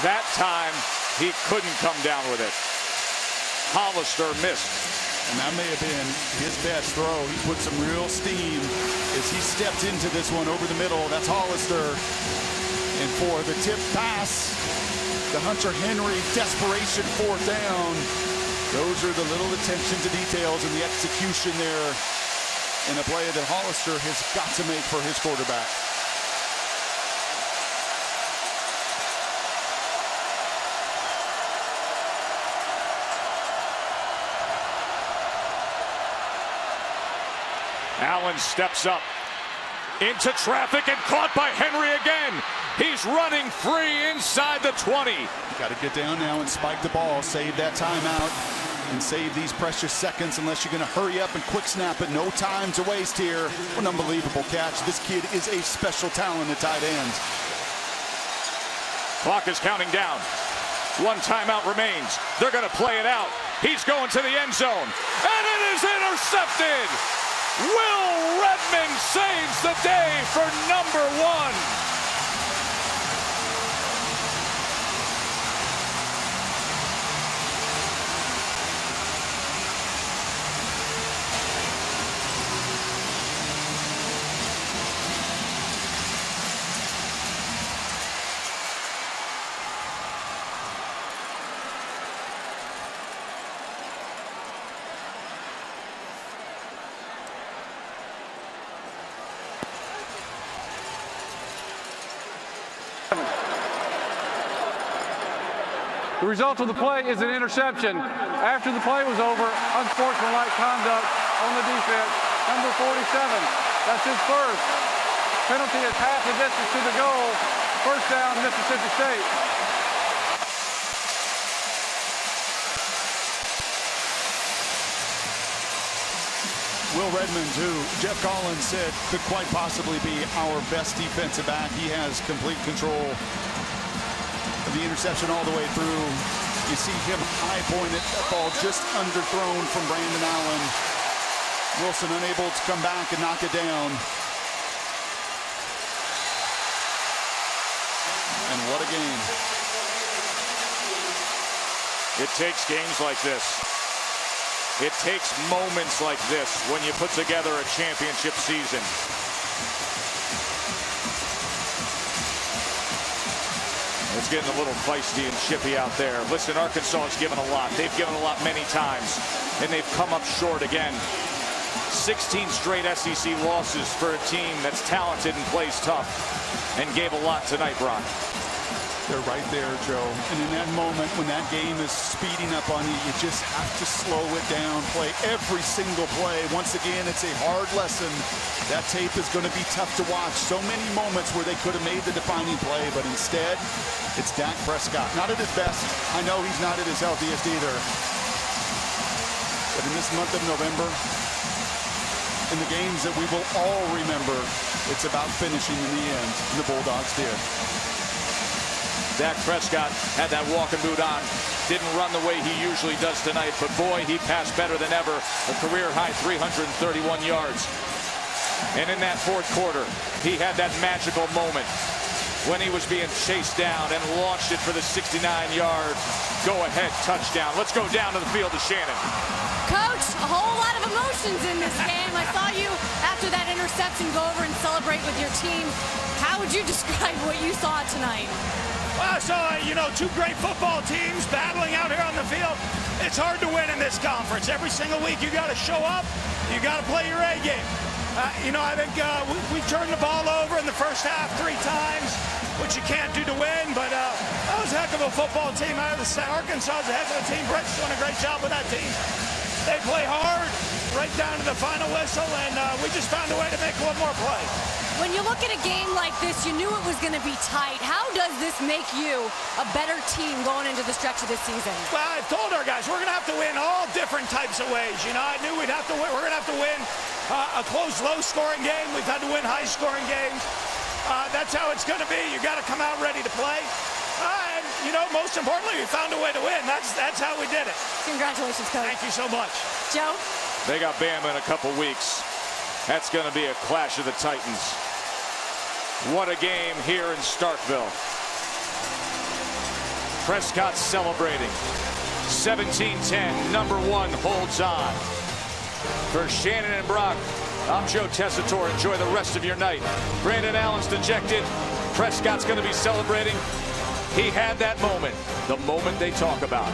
That time, he couldn't come down with it. Hollister missed. And that may have been his best throw. He put some real steam as he stepped into this one over the middle. That's Hollister. And for the tip pass, the Hunter Henry desperation 4th down. Those are the little attention to details and the execution there in a play that Hollister has got to make for his quarterback. Allen steps up into traffic and caught by Henry again. He's running free inside the 20. Got to get down now and spike the ball, save that timeout, and save these precious seconds unless you're going to hurry up and quick snap it. No time to waste here. An unbelievable catch. This kid is a special talent at tight end. Clock is counting down. 1 timeout remains. They're going to play it out. He's going to the end zone, and it is intercepted. Will Redmond saves the day for number 1. The result of the play is an interception. After the play was over, unsportsmanlike conduct on the defense. Number 47, that's his first. Penalty is half the distance to the goal. First down, Mississippi State. Will Redmond, who Jeff Collins said could quite possibly be our best defensive back. He has complete control of the interception all the way through. You see him high point it, that ball just underthrown from Brandon Allen. Wilson unable to come back and knock it down. And what a game. It takes games like this. It takes moments like this when you put together a championship season. It's getting a little feisty and chippy out there. Listen, Arkansas has given a lot. They've given a lot many times, and they've come up short again. 16 straight SEC losses for a team that's talented and plays tough, and gave a lot tonight, Brock. They're right there, Joe. And in that moment, when that game is speeding up on you, you just have to slow it down, play every single play. Once again, it's a hard lesson. That tape is going to be tough to watch. So many moments where they could have made the defining play, but instead, it's Dak Prescott. Not at his best. I know he's not at his healthiest either. But in this month of November, in the games that we will all remember, it's about finishing in the end. And the Bulldogs did. Dak Prescott had that walking boot on. Didn't run the way he usually does tonight, but boy, he passed better than ever. A career-high 331 yards. And in that fourth quarter, he had that magical moment when he was being chased down and launched it for the 69-yard go-ahead touchdown. Let's go down to the field to Shannon. Coach, a whole lot of emotions in this game. I saw you, after that interception, go over and celebrate with your team. How would you describe what you saw tonight? Well, I saw, two great football teams battling out here on the field. It's hard to win in this conference. Every single week you got to show up. You got to play your A game. I think we turned the ball over in the first half 3 times, which you can't do to win, but that was a heck of a football team. Arkansas is a heck of a team. Brett's doing a great job with that team. They play hard right down to the final whistle, and we just found a way to make one more play. When you look at a game like this, you knew it was going to be tight. How does this make you a better team going into the stretch of this season? Well, I've told our guys we're going to have to win all different types of ways. I knew we'd have to win. We're going to have to win a close, low-scoring game. We've had to win high-scoring games. That's how it's going to be. You got to come out ready to play. And most importantly, we found a way to win. That's how we did it. Congratulations, Coach. Thank you so much. Joe? They got Bama in a couple weeks. That's going to be a clash of the Titans. What a game here in Starkville. Prescott celebrating. 17-10, number 1 holds on. For Shannon and Brock, I'm Joe Tessitore. Enjoy the rest of your night. Brandon Allen's dejected. Prescott's going to be celebrating. He had that moment, the moment they talk about.